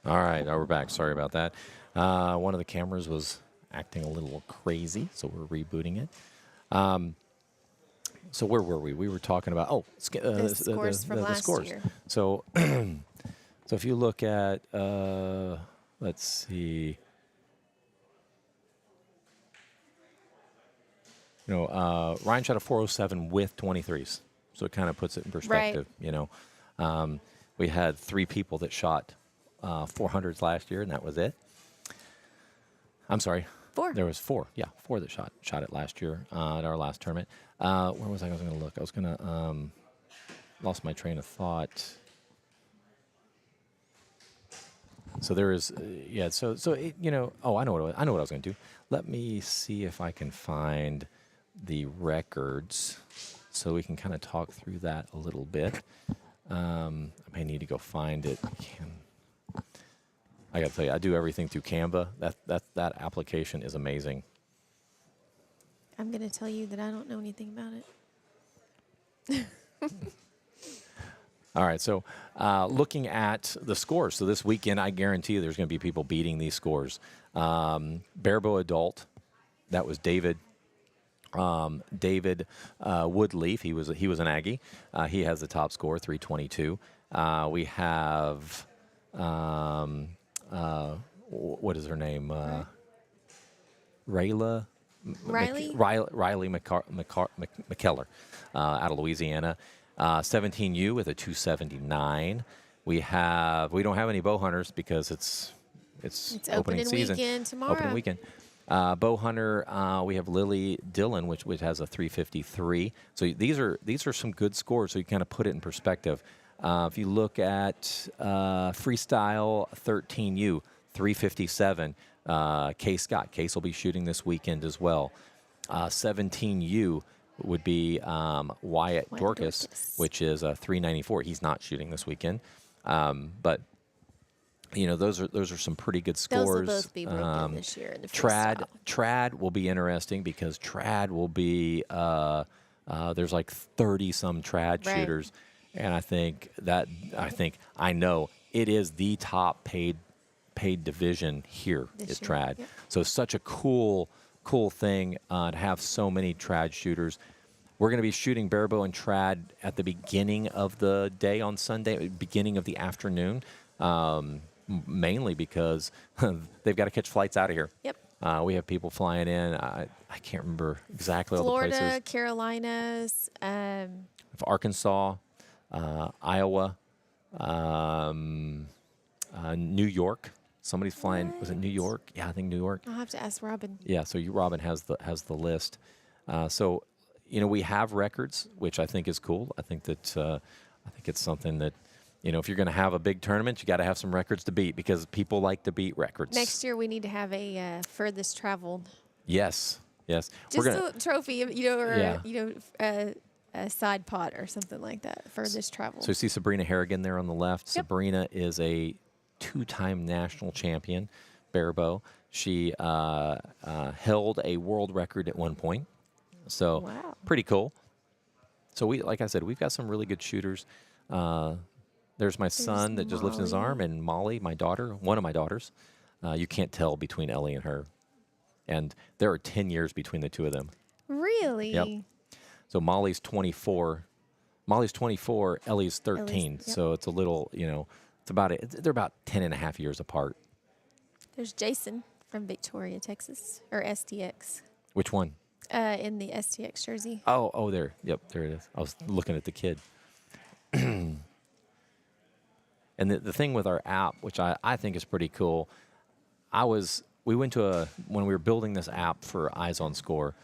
All right, now we're back. Sorry about that. One of the cameras was acting a little crazy, so we're rebooting it. So where were we? We were talking about The scores from last scores. year. So, so if you look at, let's see, Ryan shot a 407 with 23s, so it kind of puts it in perspective. We had 3 people that shot 400s last year, and that was it. I'm sorry. 4. There was 4. Yeah, 4 that shot it last year at our last tournament. Where was I? I was going to look. I was going to lost my train of thought. So there is, yeah. So it, Oh, I know what I know what I was going to do. Let me see if I can find the records, so we can kind of talk through that a little bit. I may need to go find it. I got to tell you, I do everything through Canva. That application is amazing. I'm going to tell you that I don't know anything about it. All right, so looking at the scores. So this weekend, I guarantee you there's going to be people beating these scores. Barebow Adult, that was David. David Woodleaf, he was an Aggie. He has the top score, 322. We have, what is her name? Riley? Riley McKellar out of Louisiana. 17U with a 279. We don't have any bow hunters because it's opening season. Weekend tomorrow. Opening weekend. Bow hunter, we have Lily Dillon, which has a 353. So these are some good scores. So you kind of put it in perspective. If you look at freestyle 13U, 357. Case Scott. Case will be shooting this weekend as well. 17U would be Wyatt Dorcas, which is 394. He's not shooting this weekend, but those are some pretty good scores. Those will both be real good this year in the freestyle. Trad will be interesting because Trad will be there's like 30 some Trad shooters, and I know it is the top paid division here is Trad. Yep. So such a cool thing to have so many Trad shooters. We're going to be shooting barebow and trad at the beginning of the day on Sunday, beginning of the afternoon, mainly because they've got to catch flights out of here. Yep. We have people flying in. I can't remember exactly all the Florida, places. Carolinas, Arkansas, Iowa, New York. Somebody's flying. Was it New York? Yeah, I think New York. I'll have to ask Robin. Yeah, so Robin has the list. So, we have records, which I think is cool. I think that I think it's something that, if you're going to have a big tournament, you got to have some records to beat because people like to beat records. Next year we need to have a furthest traveled. Yes. Just a trophy, or a side pot or something like that. Furthest traveled. So you see Sabrina Harrigan there on the left. Yep. Sabrina is a 2-time national champion barebow. She held a world record at one point. So Wow. pretty cool. So like I said, we've got some really good shooters. There's my son that just lifts his Molly. arm, and Molly, my daughter, one of my daughters. You can't tell between Ellie and her. And there are 10 years between the two of them. Really? Yep. So Molly's 24. Ellie's 13. Yep. So it's a little, they're about 10 and a half years apart. There's Jason from Victoria, Texas, or STX, Which one? in the STX jersey. Oh, there. Yep, there it is. I was looking at the kid. And the thing with our app, which I think is pretty cool, we went to when we were building this app for Eyes on Score,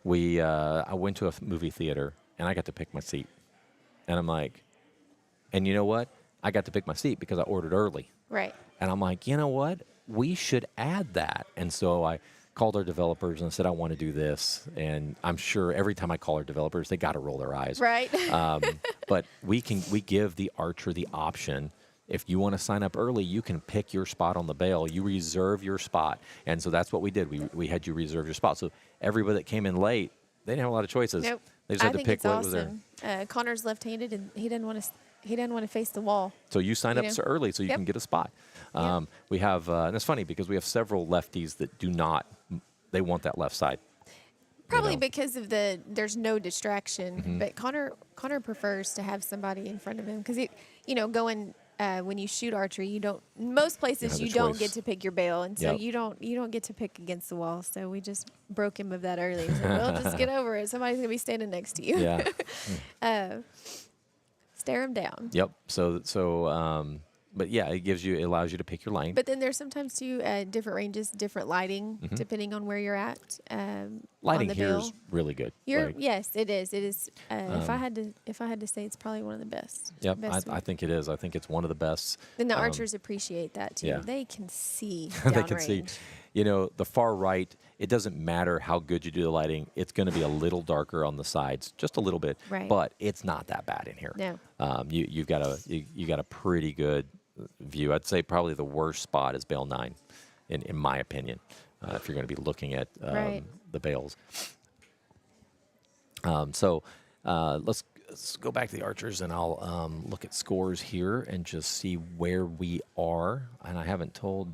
I went to a movie theater and I got to pick my seat. And I'm like, and you know what? I got to pick my seat because I ordered early. Right. And I'm like, you know what? We should add that. And so I called our developers and said, I want to do this. And I'm sure every time I call our developers, they got to roll their eyes. Right. But we give the archer the option. If you want to sign up early, you can pick your spot on the bail. You reserve your spot. And so that's what we did. We had you reserve your spot. So everybody that came in late, they didn't have a lot of choices. Nope. They just had to pick it's what was there. awesome. Connor's left-handed, and he didn't want to face the wall. So you sign up so early so you Yep. can get a spot. We have, and it's funny because we have several lefties that do not, they want that left side. Probably because of there's no distraction. Mm-hmm. But Connor prefers to have somebody in front of him because going. When you shoot archery, most places you don't get to pick your bail, and so Yep. you don't get to pick against the wall. So we just broke him of that early. Said, well, just get over it. Somebody's gonna be standing next to you. Yeah. Stare him down. Yep. But yeah, it allows you to pick your lane. But then there's sometimes too different ranges, different lighting, depending on where you're at. Lighting on the here bill. is really good. Yes, it is. It is. If I had to say, it's probably one of the best. Yep, Best I think it is. I think it's one of the best. Then the archers appreciate that too. yeah. They can see They can see. downrange. The far right, it doesn't matter how good you do the lighting. It's going to be a little darker on the sides, just a little bit. Right. But it's not that bad in here. No. You've got a pretty good view. I'd say probably the worst spot is bail 9, in my opinion, if you're going to be looking at the bails. Let's go back to the archers, and I'll look at scores here and just see where we are. And I haven't told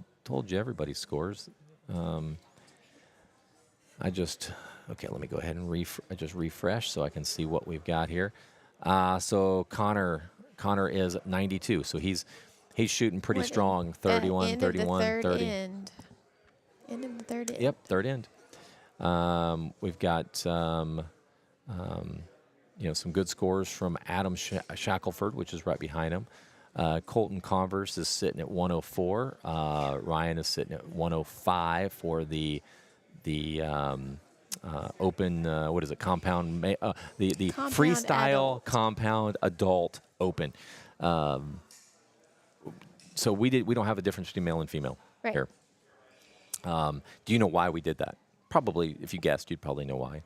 you everybody's scores. Okay, let me go ahead and refresh so I can see what we've got here. So Connor is at 92, so he's shooting pretty strong. 31, end 31, of the third 30. End of the third end. Yep, third end. We've got some good scores from Adam Shackelford, which is right behind him. Colton Converse is sitting at 104. Ryan is sitting at 105 for the open. What is it? Compound. The Compound freestyle adult. compound adult open. So we don't have a difference between male and female Right. here. Do you know why we did that? Probably, if you guessed, you'd probably know why.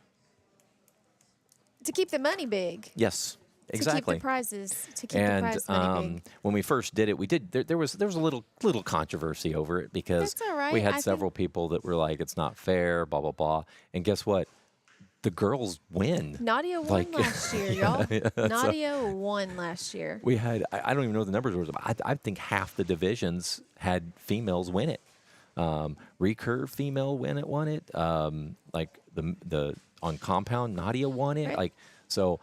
To keep the money big. Yes, exactly. To keep the prizes. To keep the prize money big. When we first did it, there was a little controversy over it because That's all right. we had I several people that were like, it's not fair, blah blah blah. And guess what? The girls win. Nadia won last year, y'all. Nadia won last year. We had, I don't even know what the numbers were. I think half the divisions had females win it. Recurve female won it. Like the on compound, Nadia won it. Right. Like So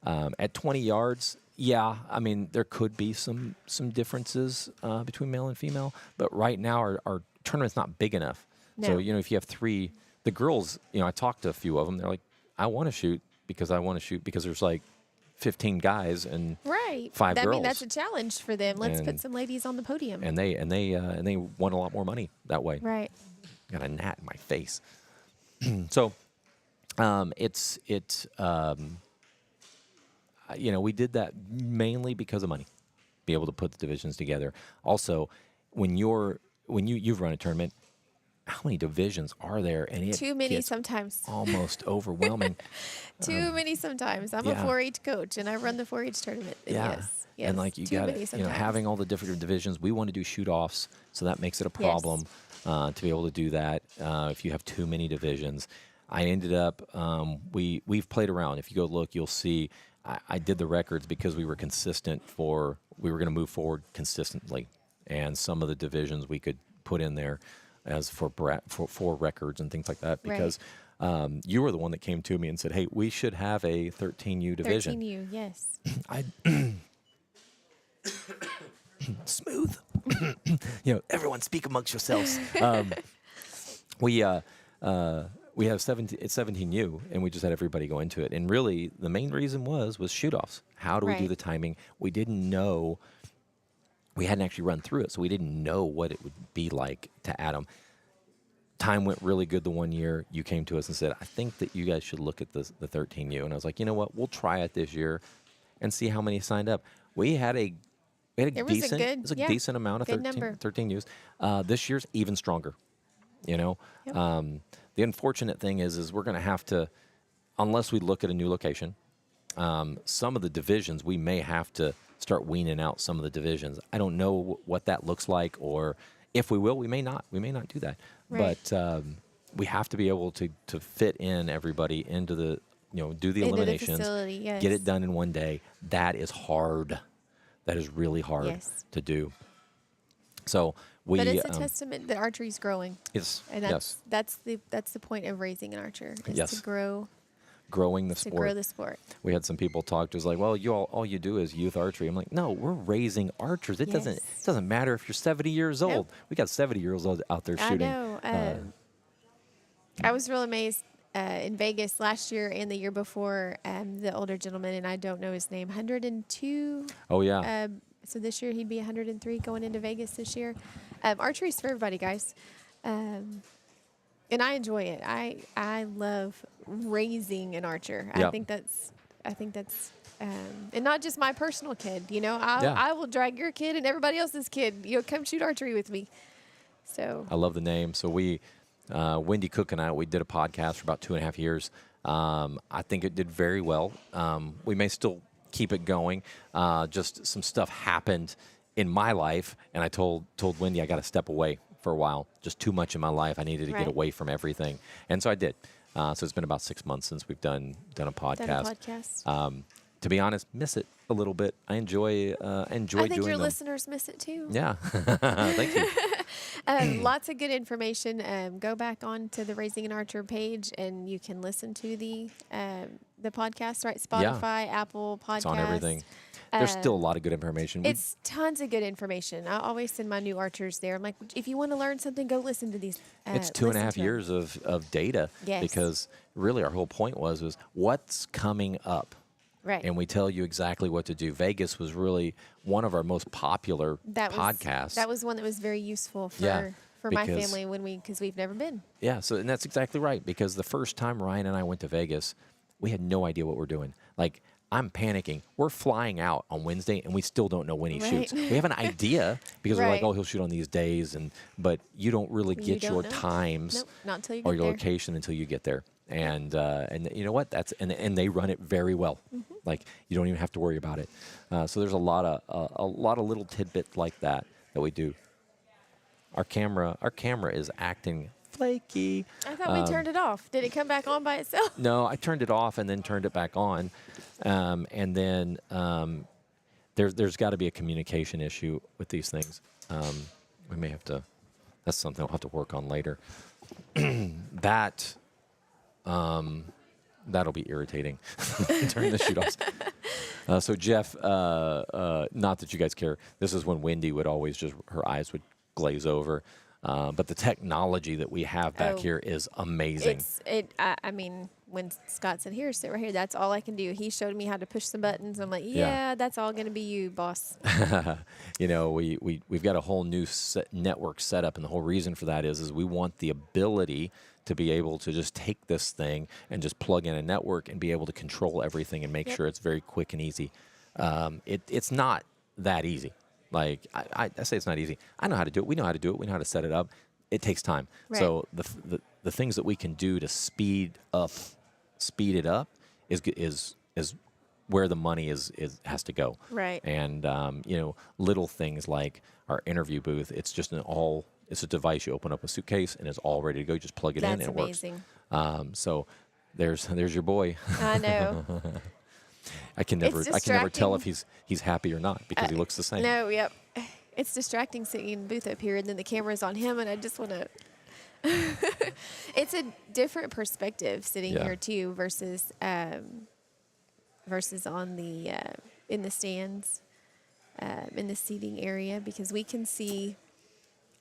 at 20 yards, yeah, I mean, there could be some differences between male and female, but right now our tournament's not big enough. So, No. you know, if you have 3, the girls, you know, I talked to a few of them. They're like, I want to shoot because there's like 15 guys and Right. 5 I girls. mean, that's a challenge for them. Let's put And- some ladies on the podium. and they won a lot more money that way. Right. Got a gnat in my face. So, you know, we did that mainly because of money, be able to put the divisions together. Also, when you've run a tournament, how many divisions are there? And it Too many gets sometimes. almost overwhelming. Too many sometimes. I'm yeah. a 4-H coach, and I run the 4-H tournament. And Yeah. Yes. And like you too got many it, you know, sometimes. having all the different divisions, we want to do shoot-offs, so that makes it a problem to be able to do that. If you have too many divisions, I ended up we've played around. If you go look, you'll see I did the records because we were consistent we were going to move forward consistently, and some of the divisions we could put in there as for records and things like that because. You were the one that came to me and said, "Hey, we should have a 13U division." 13U, yes. I smooth. You know, everyone speak amongst yourselves. We have 17U, and we just had everybody go into it. And really, the main reason was shoot-offs. How do we do Right. the timing? We didn't know. We hadn't actually run through it, so we didn't know what it would be like to add them. Time went really good the one year. You came to us and said, I think that you guys should look at the 13U. And I was like, you know what? We'll try it this year and see how many signed up. We had a It was a decent, good- it was a yeah, decent amount of good number. 13Us. This year's even stronger. You know, Yep. the unfortunate thing is we're going to have to, unless we look at a new location, some of the divisions we may have to start weaning out some of the divisions. I don't know what that looks like, or if we will, we may not. We may not do that. Right. But we have to be able to fit in everybody into the, you know, do the Into the eliminations, facility, yes. get it done in one day. That is hard. That is really hard Yes. to do. So we. But it's a testament that archery's growing. Yes. And Yes. that's the point of raising an archer is Yes. to grow Growing the to sport. grow the sport. We had some people talk to us like, well, all you do is youth archery. I'm like, no, we're raising archers. It Yes. doesn't matter if you're 70 years old. Nope. We got 70-year-olds out there shooting. I know. I was real amazed in Vegas last year and the year before. The older gentleman, and I don't know his name, 102. Oh yeah. So this year he'd be 103 going into Vegas this year. Archery's for everybody, guys. And I enjoy it. I love raising an archer. Yep. I think that's and not just my personal kid. You know, Yeah. I will drag your kid and everybody else's kid. You know, come shoot archery with me. So I love the name. So we, Wendy Cook and I, we did a podcast for about 2.5 years. I think it did very well. We may still keep it going. Just some stuff happened in my life, and I told Wendy I got to step away for a while. Just too much in my life. I needed to Right. get away from everything, and so I did. So it's been about 6 months since we've done a podcast. done a podcast. To be honest, miss it a little bit. I enjoy I think doing your them. listeners miss it too. Yeah, thank you. Lots of good information. Go back on to the Raising an Archer page, and you can listen to the podcast. Right, Spotify, Apple Podcasts. It's on everything. There's still a lot of good information. It's tons of good information. I always send my new archers there. I'm like, if you want to learn something, go listen to these. It's 2.5 listen to 'em. years of data. Yes. Because really our whole point was what's coming up. Right. And we tell you exactly what to do. Vegas was really one of our most popular that podcasts. That was one that was very useful for, Yeah, for my because- family because we've never been. Yeah, so and that's exactly right. Because the first time Ryan and I went to Vegas, we had no idea what we're doing. Like, I'm panicking. We're flying out on Wednesday, and we still don't know when he Right. shoots. We have an idea because we're like, Right. oh, he'll shoot on these days, but you don't really You get don't your know. times Nope, not until you or get your there. location until you get there. And you know what? And they run it very well. Mm-hmm. Like, you don't even have to worry about it. So there's a lot of little tidbits like that we do. Our camera is acting flaky. I thought we turned it off. Did it come back on by itself? No, I turned it off and then turned it back on, and then there's got to be a communication issue with these things. We may have to. That's something I'll have to work on later. That That'll be irritating during the shoot-offs. So Jeff, not that you guys care, this is when Wendy would always just, her eyes would glaze over. But the technology that we have back here is amazing. I mean, when Scott said, here, sit right here, that's all I can do. He showed me how to push some buttons. I'm like, yeah. That's all going to be you, boss. You know, we've got a whole new network set up, and the whole reason for that is we want the ability to be able to just take this thing and just plug in a network and be able to control everything and make sure it's very quick and easy. It's not that easy. Like, I say it's not easy. I know how to do it. We know how to do it. We know how to set it up. It takes time. Right. So the things that we can do to speed it up is where the money has to go. Right. And you know, little things like our interview booth. It's just it's a device. You open up a suitcase and it's all ready to go. You just plug it in and it amazing. works. So there's your boy. I know. I can never tell if he's happy or not because he looks the same. No, yep. It's distracting sitting in the booth up here, and then the camera's on him, and I just want to. It's a different perspective sitting here too versus on the in the stands, in the seating area, because we can see.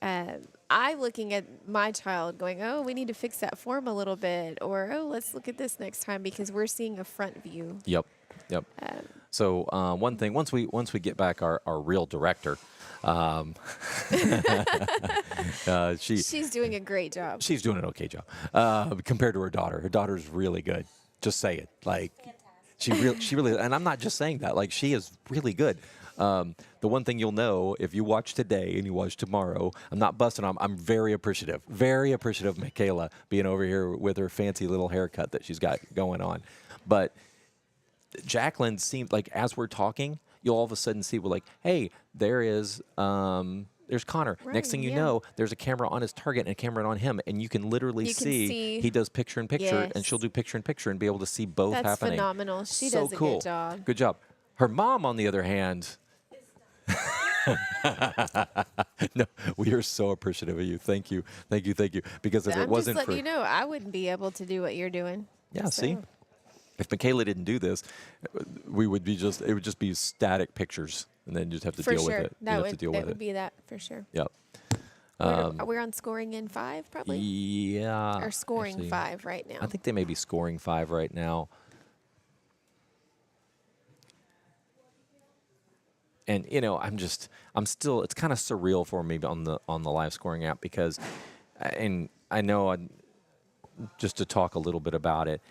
I looking at my child going, oh, we need to fix that form a little bit, or oh, let's look at this next time, because we're seeing a front view. Yep. So one thing, once we get back our real director, she's doing a great job. She's doing an okay job compared to her daughter. Her daughter's really good. Just say it. Like she really, and I'm not just saying that. Like she is really good. The one thing you'll know if you watch today and you watch tomorrow, I'm not busting on. I'm very appreciative of Michaela being over here with her fancy little haircut that she's got going on. But Jacqueline seemed like as we're talking, you'll all of a sudden see we're like, hey, there's Connor. Right, Next thing you know, there's a camera on his target and a camera on him, and you can literally see he does picture in picture, and she'll do picture in picture and be able to see both That's happening. That's phenomenal. She so does a cool. good job. Good job. Her mom, on the other hand. No, we are so appreciative of you. Thank you. Because if it wasn't just for letting you know, I wouldn't be able to do what you're doing. Yeah, so. see? If Michaela didn't do this, it would just be static pictures, and then you just have to deal with it. That would be that for sure. Yep. We're on scoring in 5, probably? Yeah. Or scoring actually, 5 right now. I think they may be scoring 5 right now. And you know, I'm still. It's kind of surreal for me on the live scoring app because, and I know, just to talk a little bit about it.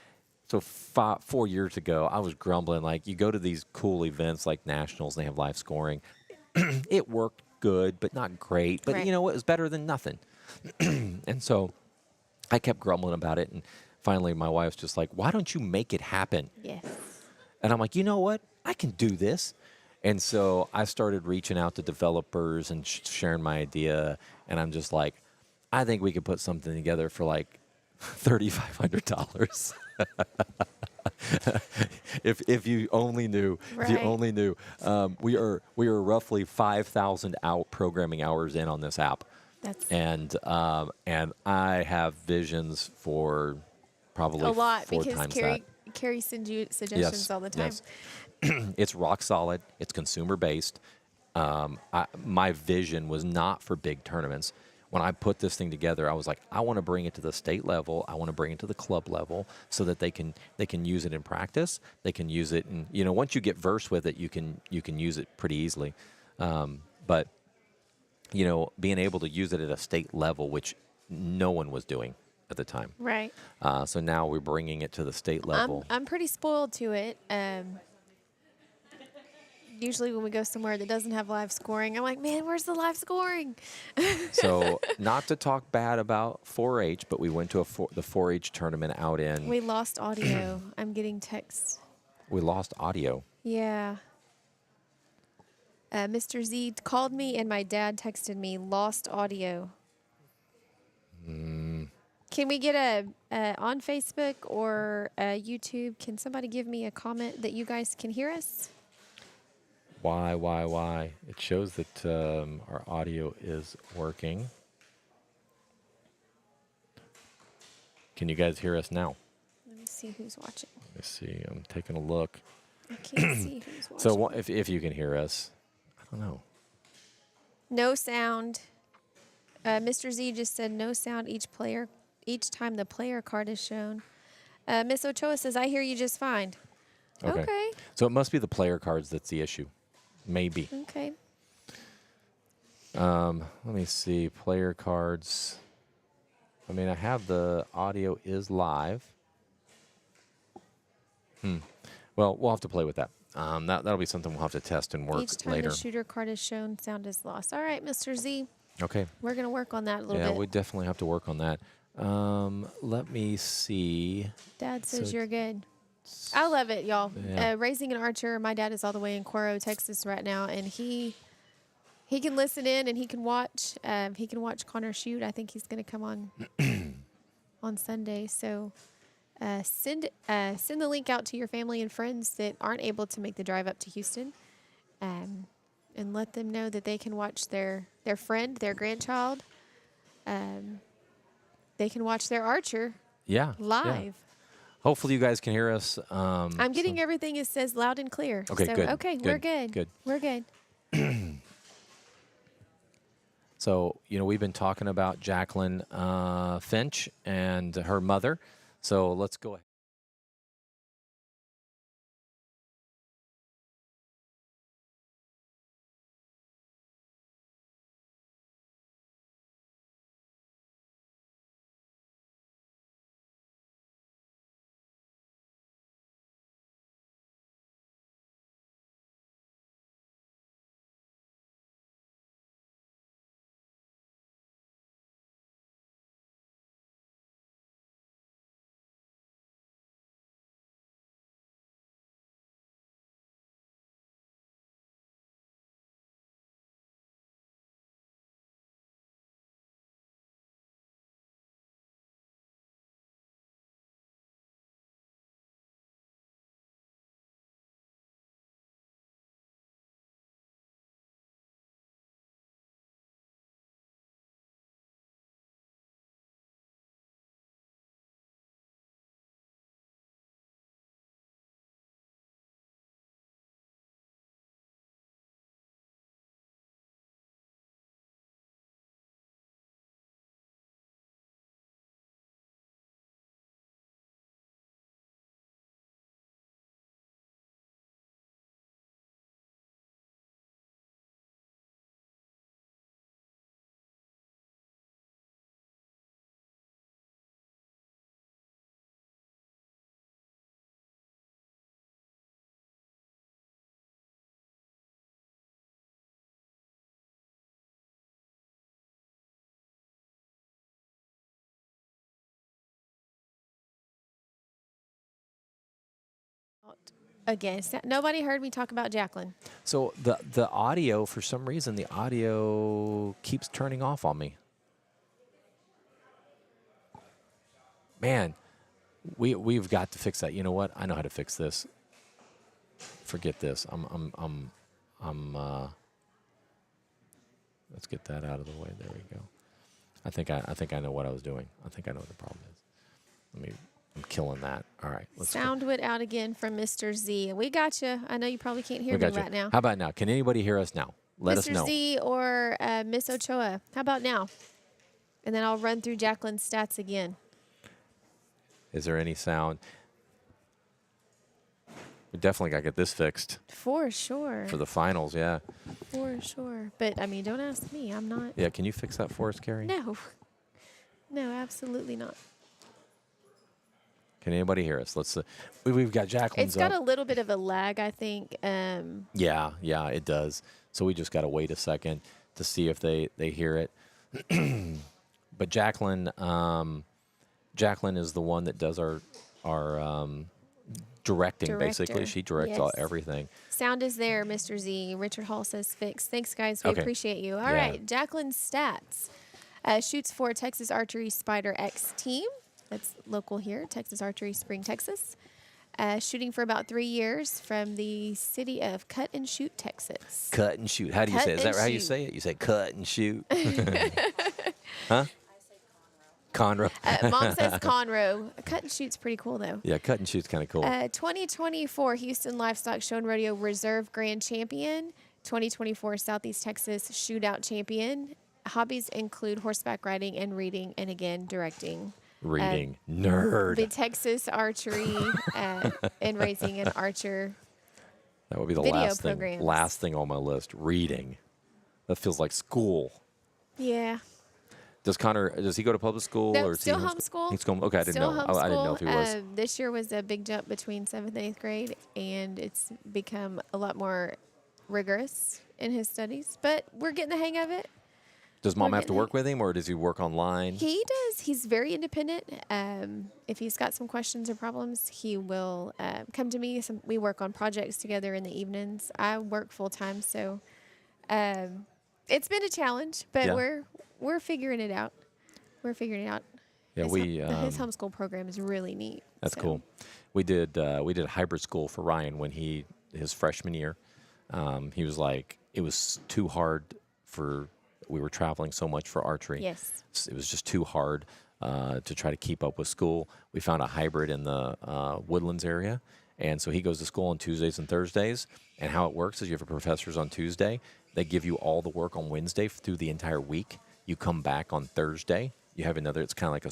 So 4 years ago, I was grumbling like, you go to these cool events like nationals, and they have live scoring. It worked good, but not great. But you know what? It was better than nothing. And so, I kept grumbling about it, and finally, my wife's just like, "Why don't you make it happen?" Yes. And I'm like, you know what? I can do this. And so I started reaching out to developers and sharing my idea. And I'm just like, I think we could put something together for like $3,500. If you only knew, we are roughly 5,000 programming hours in on this app. And I have visions for probably a lot 4 because times that. Carrie sends you suggestions all the time. Yes. It's rock solid. It's consumer based. My vision was not for big tournaments. When I put this thing together, I was like, I want to bring it to the state level. I want to bring it to the club level so that they can use it in practice. They can use it, and once you get versed with it, you can use it pretty easily. But being able to use it at a state level, which no one was doing at the time. Right. So now we're bringing it to the state level. I'm pretty spoiled to it. Usually when we go somewhere that doesn't have live scoring, I'm like, man, where's the live scoring? So not to talk bad about 4-H, but we went to the 4-H tournament out in. We lost audio. I'm getting texts. We lost audio. Yeah. Mr. Z called me and my dad texted me, lost audio. Can we get on Facebook or YouTube? Can somebody give me a comment that you guys can hear us? Why? It shows that our audio is working. Can you guys hear us now? Let me see who's watching. Let me see. I'm taking a look. I can't see who's watching. So if you can hear us, I don't know. No sound. Mr. Z just said no sound each time the player card is shown. Miss Ochoa says, I hear you just fine. Okay. So it must be the player cards that's the issue. Maybe. Okay. Let me see. Player cards. I mean, I have the audio is live. Well, we'll have to play with that. That'll be something we'll have to test and work Each time later. the shooter card is shown, sound is lost. All right, Mr. Z. Okay. We're going to work on that a little bit. Yeah, we definitely have to work on that. Let me see. Dad says So you're good. I love it, y'all. Yeah. Raising an archer, my dad is all the way in Cuero, Texas right now, and he can listen in and he can watch. He can watch Connor shoot. I think he's going to come on on Sunday. So send the link out to your family and friends that aren't able to make the drive up to Houston, and let them know that they can watch their friend, their grandchild. They can watch their archer Yeah. live. Yeah. Hopefully you guys can hear us. I'm getting everything it says loud and clear. Okay, so, good. Okay, we're good. Good. We're good. So, we've been talking about Jacqueline Finch and her mother. So let's go ahead. Again, nobody heard me talk about Jacqueline. So the audio, for some reason, the audio keeps turning off on me. Man, we've got to fix that. You know what? I know how to fix this. Forget this. Let's get that out of the way. There we go. I think I know what I was doing. I think I know what the problem is. I'm killing that. All right. Sound went out again from Mr. Z. We got you. I know you probably can't hear me right now. How about now? Can anybody hear us now? Let us know. Mr. Z or Miss Ochoa. How about now? And then I'll run through Jacqueline's stats again. Is there any sound? We definitely got to get this fixed. For sure. For the finals, yeah. For sure. But, don't ask me. I'm not. Yeah, can you fix that for us, Carrie? No. No, absolutely not. Can anybody hear us? Let's. We've got Jacqueline's It's got a little bit of a lag, I think. Yeah, it does. So we just got to wait a second to see if they hear it. But Jacqueline is the one that does our directing, basically. She directs everything. Sound is there, Mr. Z. Richard Hall says fixed. Thanks, guys. We appreciate you. All right, Jacqueline's stats. Shoots for Texas Archery Spider X team. That's local here, Texas Archery, Spring, Texas. Shooting for about 3 years from the city of Cut and Shoot, Texas. Cut and shoot. How do you say it? Is that how you say it? You say cut and shoot. Huh? Conroe. Mom says Conroe. Cut and shoot's pretty cool, though. Yeah, cut and shoot's kind of cool. 2024 Houston Livestock Show and Rodeo Reserve Grand Champion. 2024 Southeast Texas Shootout Champion. Hobbies include horseback riding and reading, and again, directing. Reading. Nerd. The Texas Archery and Raising an Archer. That would be the video last programs. thing. Last thing on my list. Reading. That feels like school. Yeah. Does he go to public school No, or is still he homeschool. He's going. Okay, I didn't Still know. I didn't know if he was. This year was a big jump between 7th and 8th grade, and it's become a lot more rigorous in his studies. But we're getting the hang of it. Does mom we're have to getting work with him, or does he work online? He does. He's very independent. If he's got some questions or problems, he will come to me. We work on projects together in the evenings. I work full time, so it's been a challenge, but Yeah. we're figuring it out. We're figuring it out. Yeah, His homeschool program is really neat. That's so. cool. We did a hybrid school for Ryan when his freshman year. He was like, it was too hard we were traveling so much for archery. Yes. It was just too hard to try to keep up with school. We found a hybrid in the Woodlands area. And so he goes to school on Tuesdays and Thursdays. And how it works is you have professors on Tuesday. They give you all the work on Wednesday through the entire week. You come back on Thursday. You have another, it's kind of like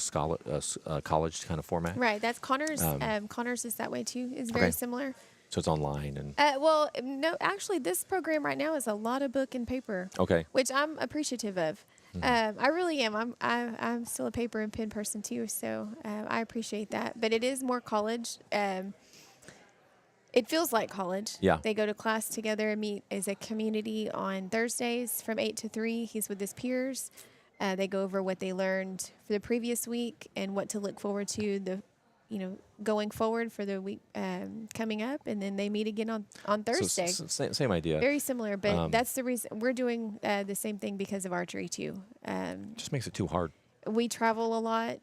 a college kind of format. Right. That's Connor's. Connor's is that way too. It's very Okay. similar. So it's online and Well, no, actually, this program right now is a lot of book and paper. okay. Which I'm appreciative of. I really am. I'm still a paper and pen person too, so I appreciate that. But it is more college. It feels like college. Yeah. They go to class together and meet as a community on Thursdays from 8 to 3. He's with his peers. They go over what they learned for the previous week and what to look forward to going forward for the week coming up, and then they meet again on Thursday. So same idea. Very similar, but that's the reason we're doing the same thing because of archery too. Just makes it too hard. We travel a lot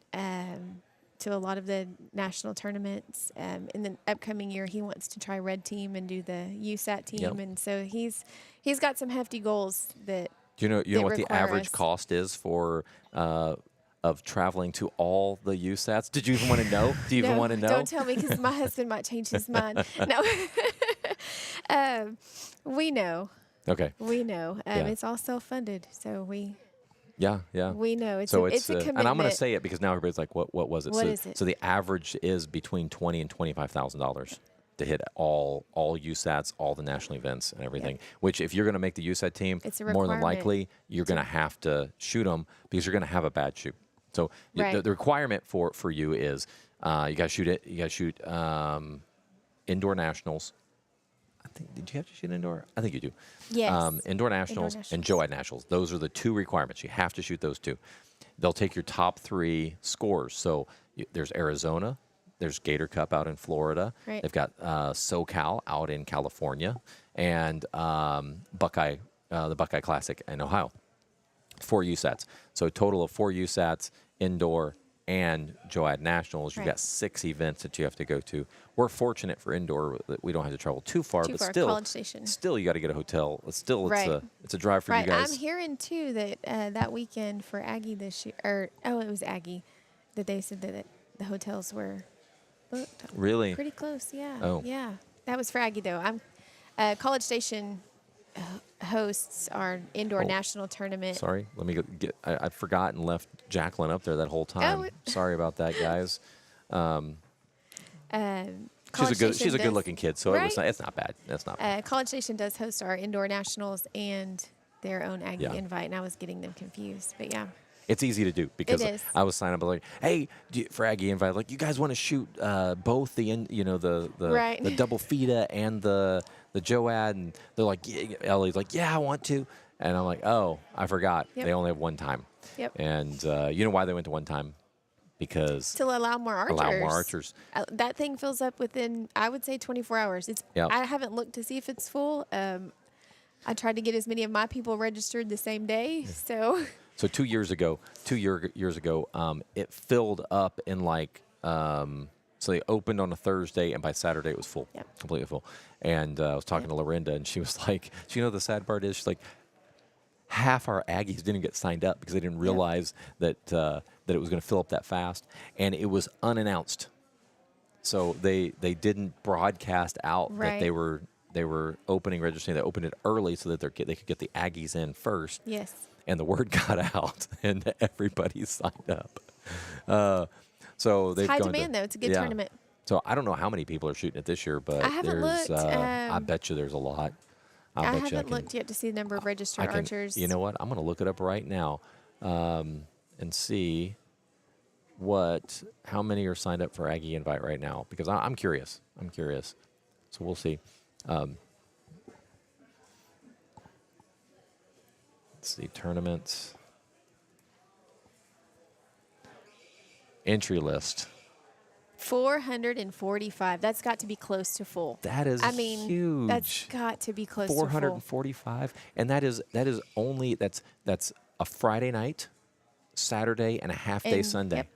to a lot of the national tournaments. In the upcoming year, he wants to try red team and do the USAT team, Yep. and so he's got some hefty goals that. Do you know that what the require average us. cost is for of traveling to all the USATs? Did you even want to know? Do you even No, want to know? Don't tell me because my husband might change his mind. No, we know. Okay. We know. Yeah. It's all self-funded, so we Yeah. we know it's So a commitment. and I'm going to say it because now everybody's like, what was it? What so, is it? So the average is between $20,000 and $25,000 to hit all USATs, all the national events and everything. Which if you're going to make the USAT team, It's a more than requirement. likely you're going to have to shoot them because you're going to have a bad shoot. So Right. the requirement for you is you got to shoot it. You got to shoot indoor nationals. I think did you have to shoot indoor? I think you do. Yes. Indoor nationals and JOAD nationals. Those are the two requirements. You have to shoot those two. They'll take your top 3 scores. So there's Arizona. There's Gator Cup out in Florida. Right. They've got SoCal out in California, and the Buckeye Classic in Ohio. 4 USATs. So a total of 4 USATs, indoor, and JOAD Nationals. You've Right. got 6 events that you have to go to. We're fortunate for indoor that we don't have to travel too far, but still, College Station. still you got to get a hotel. Right. It's a drive for Right. you guys. I'm hearing too that that weekend for Aggie this year, it was Aggie, that they said that the hotels were booked. Really? Pretty close. Yeah. Oh. Yeah. That was for Aggie though. College Station hosts our indoor Oh. national tournament. Sorry, let me get. I forgot and left Jacqueline up there that whole time. Sorry about that, guys. She's a good looking kid, so Right? it's not bad. That's not bad. College Station does host our indoor nationals and their own Aggie Yeah. invite, and I was getting them confused. But yeah. It's easy to do because It is. I was signing up like, hey, for Aggie invite, like you guys want to shoot both the Right. the double FIDA and the JOAD, and they're like, Ellie's like, yeah, I want to, and I'm like, oh, I forgot. Yep. They only have one time. Yep. And you know why they went to one time? Because To allow more archers. allow more archers. That thing fills up within, I would say, 24 hours. Yep. I haven't looked to see if it's full. I tried to get as many of my people registered the same day. So So 2 years ago, it filled up in like, so they opened on a Thursday, and by Saturday it was full, Yep. completely full. And I was talking to Lorinda, and she was like, "Do you know the sad part is?" She's like, half our Aggies didn't get signed up because they didn't realize that that it was going to fill up that fast, and it was unannounced. So they didn't broadcast out that Right. they were opening registering. They opened it early so that they could get the Aggies in first. Yes. And the word got out, and everybody signed up. So they've High gone demand, though. It's a good tournament. So I don't know how many people are shooting it this year, but I haven't there's, looked, I bet you there's a lot. I bet you haven't looked yet to see the number of registered archers. You know what? I'm going to look it up right now and see how many are signed up for Aggie Invite right now, because I'm curious. I'm curious. So we'll see. Let's see, tournaments. Entry list. 445. That's got to be close to full. That is huge. That's got to be close to full. 445, and that is only that's a Friday night, Saturday, and a half day Sunday.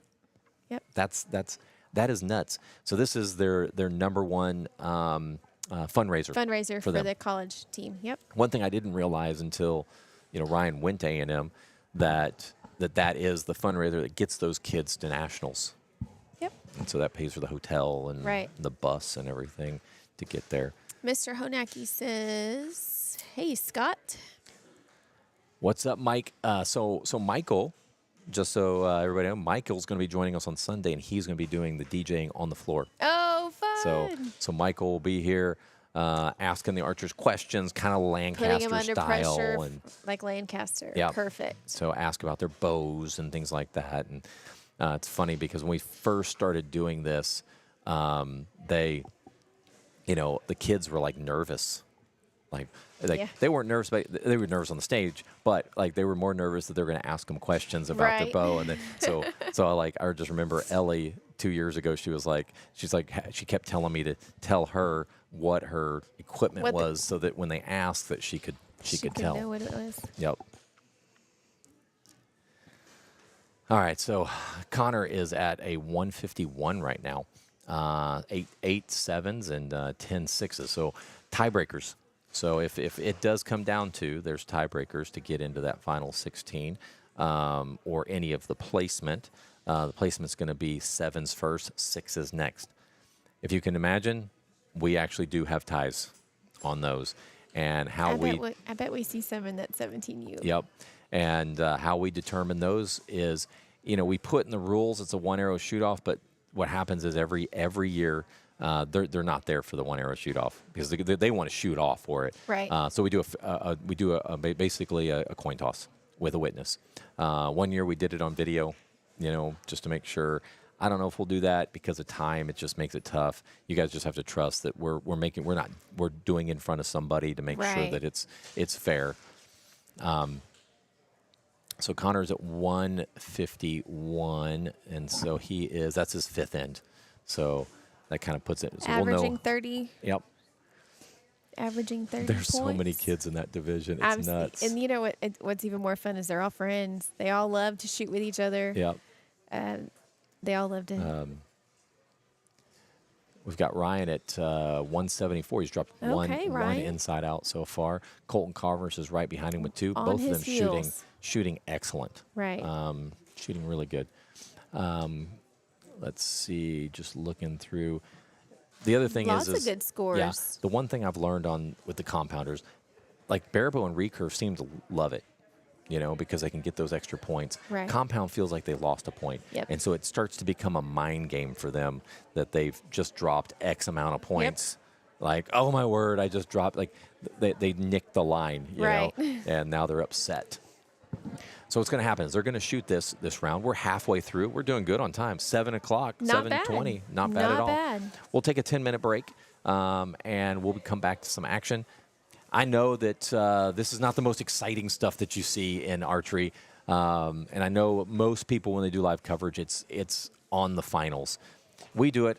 Yep. That is nuts. So this is their number one fundraiser For them. the college team. Yep. One thing I didn't realize until Ryan went to A&M that is the fundraiser that gets those kids to nationals. Yep. And so that pays for the hotel and the bus and everything to get there. Mr. Honaki says, "Hey, Scott." What's up, Mike? So Michael, just so everybody knows, Michael's going to be joining us on Sunday, and he's going to be doing the DJing on the floor. Oh, fun. So Michael will be here asking the archers questions, kind of Lancaster Putting him under style. pressure, And like Lancaster. yeah, Perfect. So ask about their bows and things like that. And it's funny because when we first started doing this, the kids were like nervous. They weren't nervous, but they were nervous on the stage. But like they were more nervous that they were going to ask them questions about their bow. And then, so I just remember Ellie 2 years ago. She kept telling me to tell her what her equipment was, so that when they asked, that she could tell. Know what it was. Yep. All right, so Connor is at a 151 right now, 8 sevens and 10 sixes. So tiebreakers. So if it does come down to, there's tiebreakers to get into that final 16, or any of the placement. The placement's going to be sevens first, sixes next. If you can imagine, we actually do have ties on those, and how I bet we see some in that 17U. Yep. And how we determine those is, we put in the rules it's a one arrow shoot off, but what happens is every year they're not there for the one arrow shoot off because they want to shoot off for it. Right. So we do basically a coin toss with a witness. 1 year we did it on video, just to make sure. I don't know if we'll do that because of time. It just makes it tough. You guys just have to trust that we're doing in front of somebody to make sure that it's fair. So Connor's at 151, and so that's his fifth end. So that kind of puts it. So Averaging we'll know. 30. Yep. Averaging 30 There's points. so many kids in that division. It's nuts. And you know what's even more fun is they're all friends. They all love to shoot with each other. Yep. They all love to. We've got Ryan at 174. He's dropped one inside out so far. Colton Carvers is right behind him with 2. On Both of his them heels. shooting excellent. Right. Shooting really good. Let's see. Just looking through. The other thing Lots is of good scores. Yeah, the one thing I've learned with the compounders, like Barabo and Recurve seem to love it. Because they can get those extra points. Right. Compound feels like they lost a point. Yep. And so it starts to become a mind game for them that they've just dropped X amount of points. Yep. Like, oh my word, I just dropped. Like, they nicked the line, you know, and now they're upset. So what's going to happen is they're going to shoot this round. We're halfway through. We're doing good on time. 7 o'clock, 7:20. Not bad at all. Bad. We'll take a 10-minute break, and we'll come back to some action. I know that this is not the most exciting stuff that you see in archery, and I know most people, when they do live coverage, it's on the finals. We do it.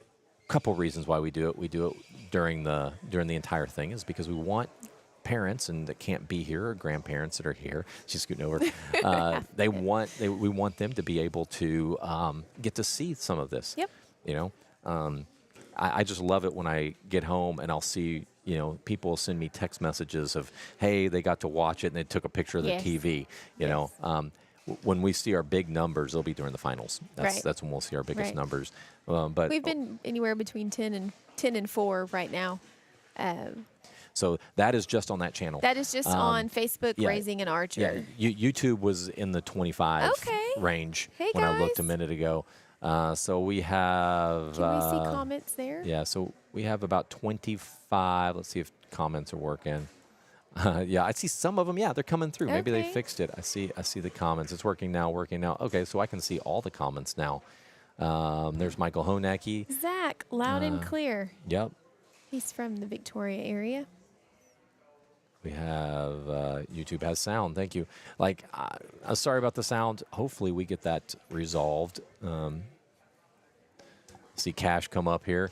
A couple reasons why we do it. We do it during the entire thing is because we want parents and that can't be here, or grandparents that are here. She's scooting over. We want them to be able to get to see some of this. Yep. I just love it when I get home and I'll see. People send me text messages of, hey, they got to watch it and they took a picture of the TV. when we see our big numbers, it'll be during the finals. Right. That's when we'll see our biggest Right. numbers. But We've been anywhere between 10 and 4 right now. so that is just on that channel. That is just on Facebook, yeah, Raising an Archer. Yeah, YouTube was in the 25 Okay. range Hey, when I looked a guys. minute ago. So we have. Can we see comments there? Yeah, so we have about 25. Let's see if comments are working. Yeah, I see some of them. Yeah, they're coming through. Maybe they Okay. fixed it. I see the comments. It's working now. Okay, so I can see all the comments now. There's Michael Honecki. Zach, loud and clear. Yep. He's from the Victoria area. We have YouTube has sound. Thank you. Like, I'm sorry about the sound. Hopefully, we get that resolved. See Cash come up here.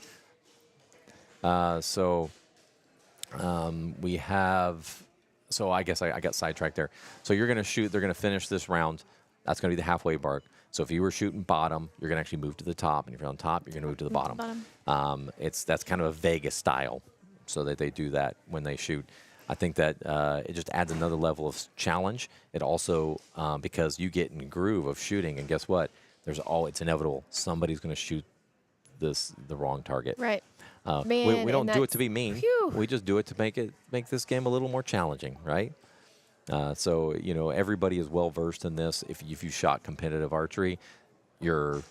We have. So I guess I got sidetracked there. So you're going to shoot. They're going to finish this round. That's going to be the halfway mark. So if you were shooting bottom, you're going to actually move to the top, and if you're on top, you're going to move to the bottom. That's kind of a Vegas style, so that they do that when they shoot. I think that it just adds another level of challenge. It also because you get in the groove of shooting, and guess what? It's inevitable. Somebody's going to shoot the wrong target. Right. We don't and do it to that's- be mean. Phew. We just do it to make this game a little more challenging, right? So everybody is well versed in this. If you shot competitive archery, you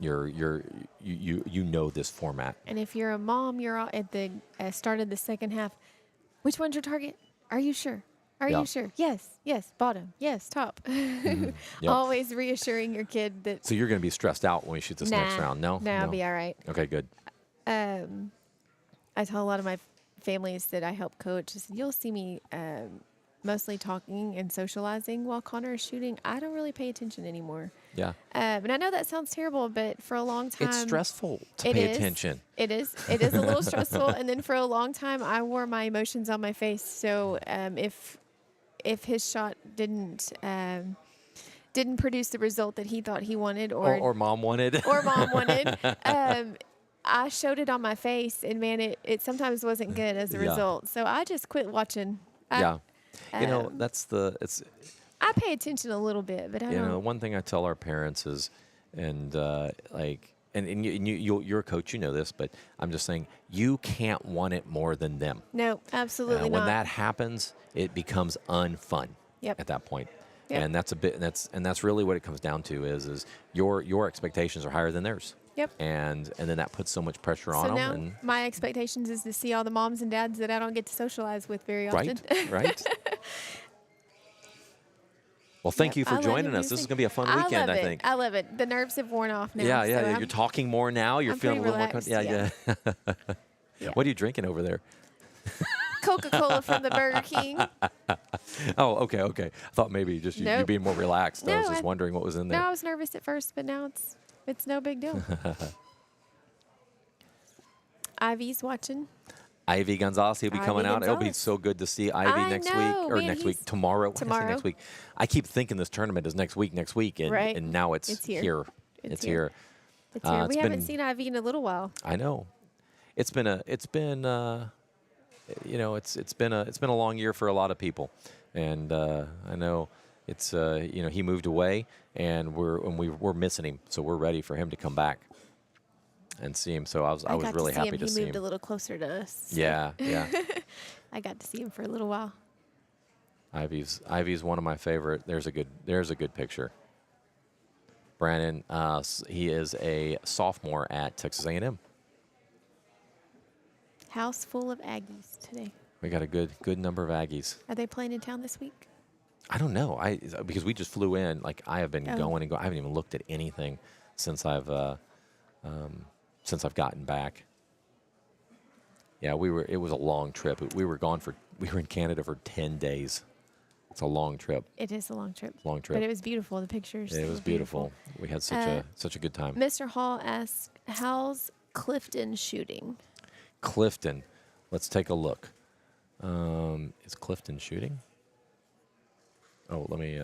know this format. And if you're a mom, you're at the start of the second half. Which one's your target? Are you sure? Are Yeah. you sure? Yes, bottom. Yes, top. Yep. Always reassuring your kid that. So you're going to be stressed out when we shoot this next Nah, round? No, I'll be all right. Okay, good. I tell a lot of my families that I help coach, I said, you'll see me mostly talking and socializing while Connor is shooting. I don't really pay attention anymore. Yeah, And I know that sounds terrible, but for a long time. it's stressful to It pay is. attention. It is. It is a little stressful. And then for a long time, I wore my emotions on my face. So if his shot didn't produce the result that he thought he wanted, Or mom wanted. or mom wanted, I showed it on my face, and man, it sometimes wasn't good as a Yeah. result. So I just quit watching. Yeah, it's. I pay attention a little bit, but I don't. One thing I tell our parents is, and you're a coach, you know this, but I'm just saying you can't want it more than them. No, absolutely When not. that happens, it becomes unfun. Yep. At that point. Yep. And that's really what it comes down to is your expectations are higher than theirs. Yep. And then that puts so much pressure on So now them. my expectations is to see all the moms and dads that I don't get to socialize with very often. Right. Well, thank you I for let joining him us. do This is his going to be a fun weekend, love I it. think. I love it. The nerves have worn off now. Yeah, so yeah. I'm- You're talking more now. You're I'm feeling a pretty little more. relaxed, Yeah. yeah. What are you drinking over there? Coca-Cola from the Burger King. Oh, okay. I thought maybe just you Nope. being more relaxed. I was No, just wondering what was in there. No, I was nervous at first, but now it's no big deal. Ivy's watching. Ivy Gonzalez, he'll be Ivy coming out. It'll be Gonzalez. so good to see Ivy I next know, week or man, next week, he's- tomorrow. Why did I say tomorrow. next week. I keep thinking this tournament is next week, and, Right. and now it's It's here. here. It's It's here. here. It's here. It's We haven't been- seen Ivy in a little while. I know. It's been a long year for a lot of people, and I know it's he moved away, and we're missing him, so we're ready for him to come back and see him. So I was got really to see happy him. to He see moved a him. little closer to us. so Yeah. I got to see him for a little while. Ivy's one of my favorite. There's a good picture. Brandon, he is a sophomore at Texas A&M. House full of Aggies today. We got a good number of Aggies. Are they playing in town this week? I don't know. Because we just flew in. Like I have been Oh. going and going. I haven't even looked at anything since I've gotten back. Yeah, it was a long trip. We were in Canada for 10 days. It's a long trip. It is a long trip. Long trip. But it was beautiful. The pictures. It were was beautiful. We had such a good time. Mr. Hall asked, "How's Clifton shooting?" Clifton. Let's take a look. Is Clifton shooting? Oh, let me.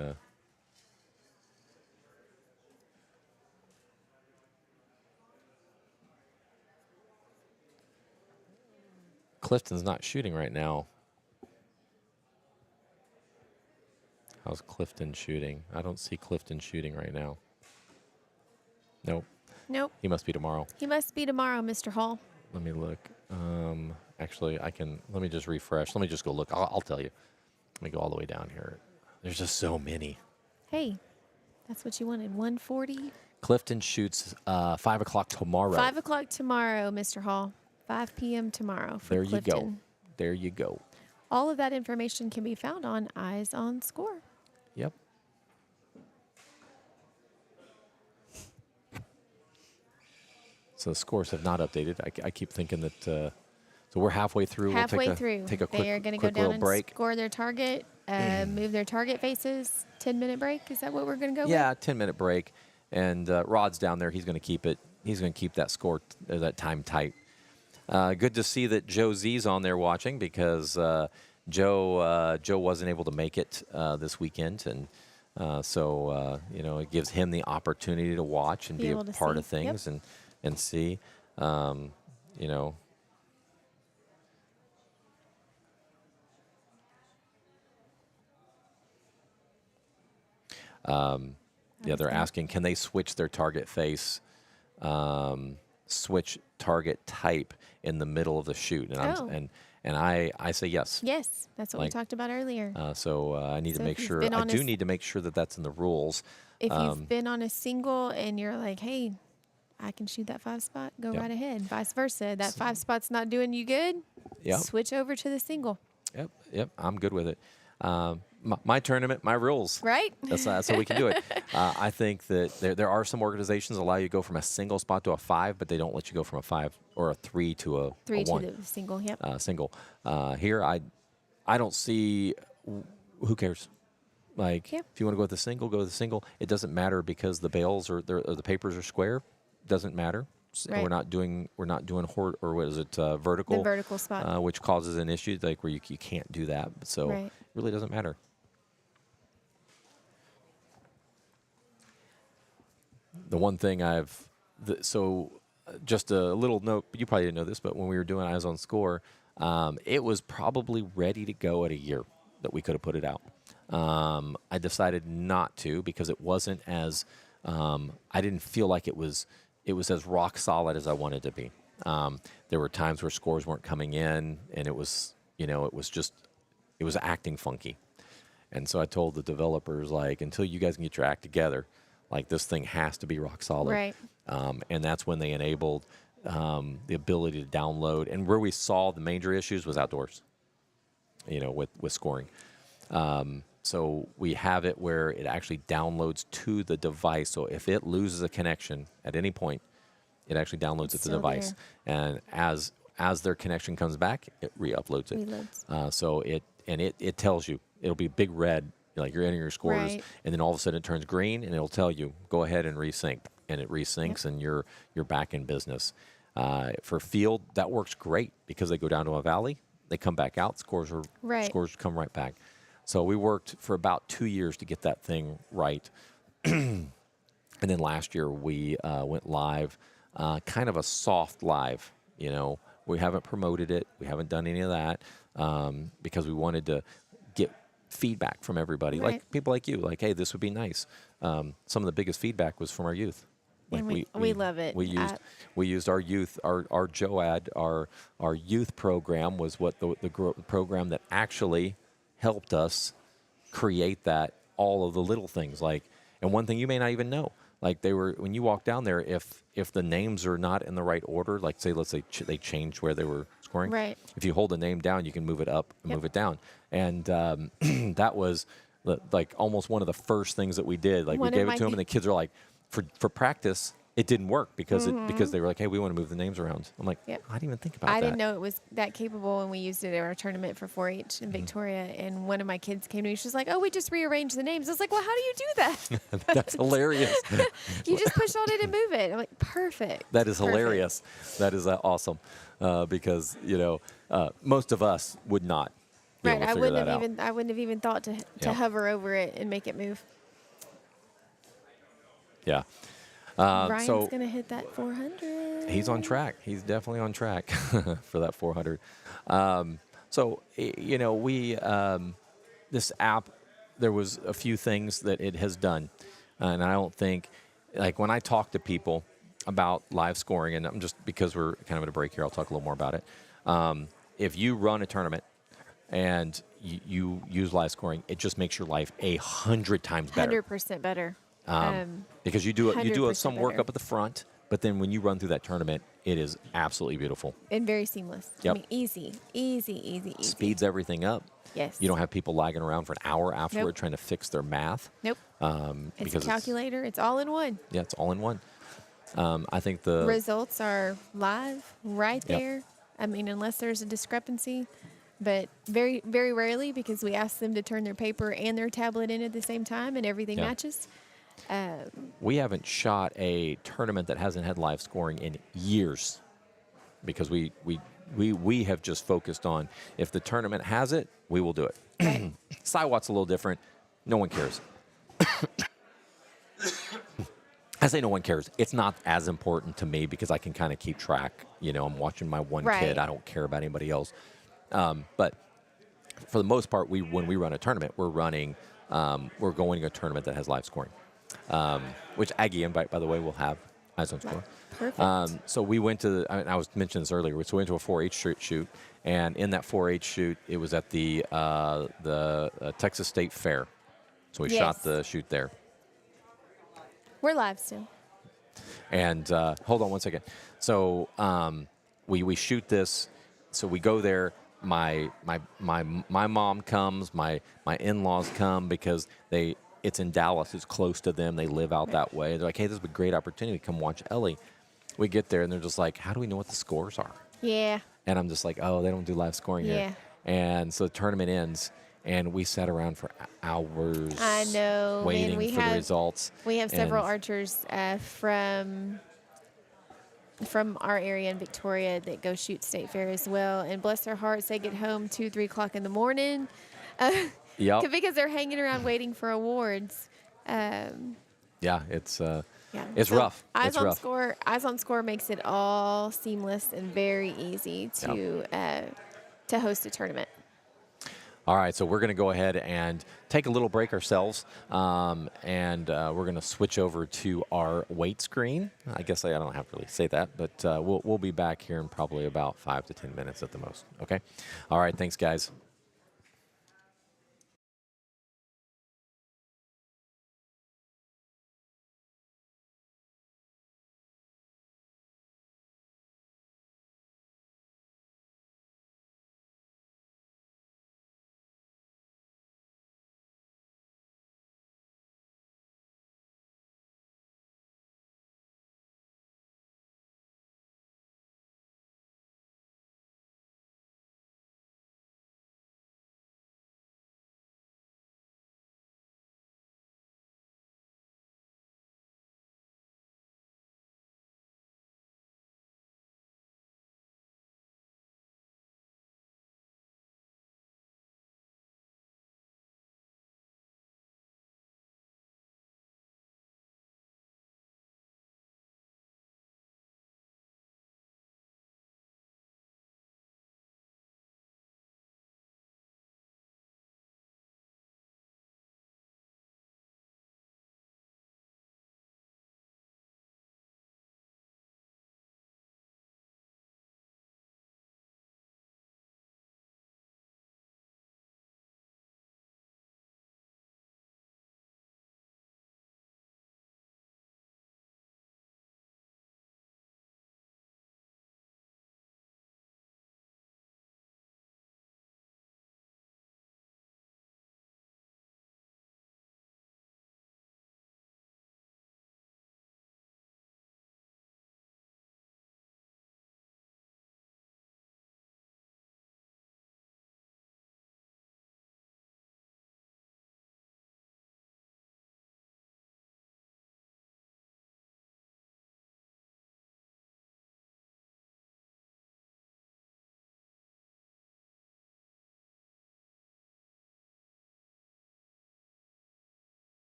Clifton's not shooting right now. How's Clifton shooting? I don't see Clifton shooting right now. Nope. Nope. He must be tomorrow. He must be tomorrow, Mr. Hall. Let me look. Actually, let me just refresh. Let me just go look. I'll tell you. Let me go all the way down here. There's just so many. Hey, that's what you wanted. 140. Clifton shoots 5 o'clock tomorrow. 5 o'clock tomorrow, Mr. Hall. 5 p.m. tomorrow for There Clifton. you go. There you go. All of that information can be found on Eyes on Score. Yep. So the scores have not updated. I keep thinking that. So we're halfway through. Halfway we'll through. Take a quick, they are going to go quick down little and break. score their target, move their target faces. 10-minute break. Is that what we're going to go Yeah, with? 10-minute break. And Rod's down there. He's going to keep it. He's going to keep that score, that time tight. Good to see that Joe Z's on there watching because Joe wasn't able to make it this weekend, and so it gives him the opportunity to watch and be a able to part see. of things Yep. and see. Yeah, they're asking, can they switch their target face, switch target type in the middle of the shoot? And I say yes. Yes, that's what we talked about earlier. So I need to make sure. I do need to make sure that that's in the rules. If you've been on a single and you're like, hey, I can shoot that 5 spot, go Yep. right ahead. Vice versa. That 5 spot's not doing you good, Yep. switch over to the single. Yep. I'm good with it. My tournament, my rules. Right? That's how we can do it. I think that there are some organizations that allow you to go from a single spot to a 5, but they don't let you go from a 5 or a 3 to a 3 1. to the single, yep. Single. Here, I don't see. Who cares? Like, Yeah. if you want to go with the single, go with the single. It doesn't matter because the bales or the papers are square. Doesn't matter. Right. We're not doing or what is it, vertical? The vertical spot. Which causes an issue, like where you can't do that. So Right. it really doesn't matter. The one thing just a little note, you probably didn't know this, but when we were doing Eyes on Score, it was probably ready to go at a year that we could have put it out. I decided not to because it wasn't as, I didn't feel like it was as rock solid as I wanted to be. There were times where scores weren't coming in, and it was acting funky. And so I told the developers, like, until you guys can get your act together, like, this thing has to be rock solid. Right. And that's when they enabled the ability to download. And where we saw the major issues was outdoors, with scoring. So we have it where it actually downloads to the device. So if it loses a connection at any point, it actually downloads it to the device. And as their connection comes back, it re-uploads it. Reloads. So it tells you. It'll be big red, like you're entering your scores, Right. and then all of a sudden it turns green, and it'll tell you, go ahead and resync. And it resyncs, and you're back in business. For field, that works great because they go down to a valley, they come back out, scores come right back. So we worked for about 2 years to get that thing right. And then last year we went live, kind of a soft live. We haven't promoted it, we haven't done any of that because we wanted to get feedback from everybody, Right. like people like you, like, hey, this would be nice. Some of the biggest feedback was from our youth. Like And we love it. We used our youth, our JOAD, our youth program was what the program that actually helped us create that, all of the little things, like, and one thing you may not even know, like, when you walk down there, if the names are not in the right order, like, let's say they changed where they were scoring. Right. If you hold the name down, you can move it up and Yep. move it down. And that was like almost one of the first things that we did. Like, One we of gave it to them, and the kids are like, for practice, it didn't work because they were like, hey, we want to move the names around. I'm like, Yep. I didn't even think about I that. didn't know it was that capable when we used it at our tournament for 4-H in Victoria. And one of my kids came to me. She's like, oh, we just rearranged the names. I was like, well, how do you do that? That's hilarious. You just push on it and move it. I'm like, perfect. That is Perfect. hilarious. That is awesome because most of us would not be Right. able to I figure wouldn't that have out. even I wouldn't have even thought to Yeah. hover over it and make it move. Yeah. Ryan's so gonna hit that 400. he's on track. He's definitely on track for that 400. We this app there was a few things that it has done, and I don't think, like when I talk to people about live scoring, and I'm just because we're kind of at a break here, I'll talk a little more about it. If you run a tournament and you use live scoring, it just makes your life 100 times better. 100% better. Because you do 100% some work better. up at the front, but then when you run through that tournament, it is absolutely beautiful. And very seamless. Yep. I mean, easy, easy, easy, easy. Speeds everything up. Yes. You don't have people lagging around for an hour afterward Nope. trying to fix their math. Nope. It's Because a calculator. It's all in one. Yeah, it's all in one. I think the Results are live right Yep. there. I mean, unless there's a discrepancy, but very, very rarely, because we ask them to turn their paper and their tablet in at the same time and everything Yeah. matches. we haven't shot a tournament that hasn't had live scoring in years because we have just focused on if the tournament has it, we will do it. Siwatt's a little different. No one cares. I say no one cares. It's not as important to me because I can kind of keep track. You know, I'm watching my one Right. kid. I don't care about anybody else. But for the most part, when we run a tournament, we're going to a tournament that has live scoring, which Aggie Invite, by the way, will have Eyes on Score. Perfect. So we went to, I was mentioning this earlier, so we went to a 4-H shoot, and in that 4-H shoot, it was at the Texas State Fair. So we shot Yes. the shoot there. We're live still. And hold on one second. So we shoot this. So we go there. My mom comes. My in-laws come because it's in Dallas. It's close to them. They live out that way. They're like, hey, this is a great opportunity. Come watch Ellie. We get there and they're just like, how do we know what the scores are? Yeah. And I'm just like, oh, they don't do live scoring Yeah. here. And so the tournament ends. And we sat around for hours. I know. Waiting Man, for the results. We have several And- archers from our area in Victoria that go shoot State Fair as well. And bless their hearts, they get home 2, 3 o'clock in the morning Yep. because they're hanging around waiting for awards. Yeah, it's Yeah. it's So rough. Eyes It's on rough. Score. Eyes on Score makes it all seamless and very easy to host a tournament. All right, so we're going to go ahead and take a little break ourselves, and we're going to switch over to our weight screen. I guess I don't have to really say that, but we'll be back here in probably about 5 to 10 minutes at the most. Okay. All right. Thanks, guys.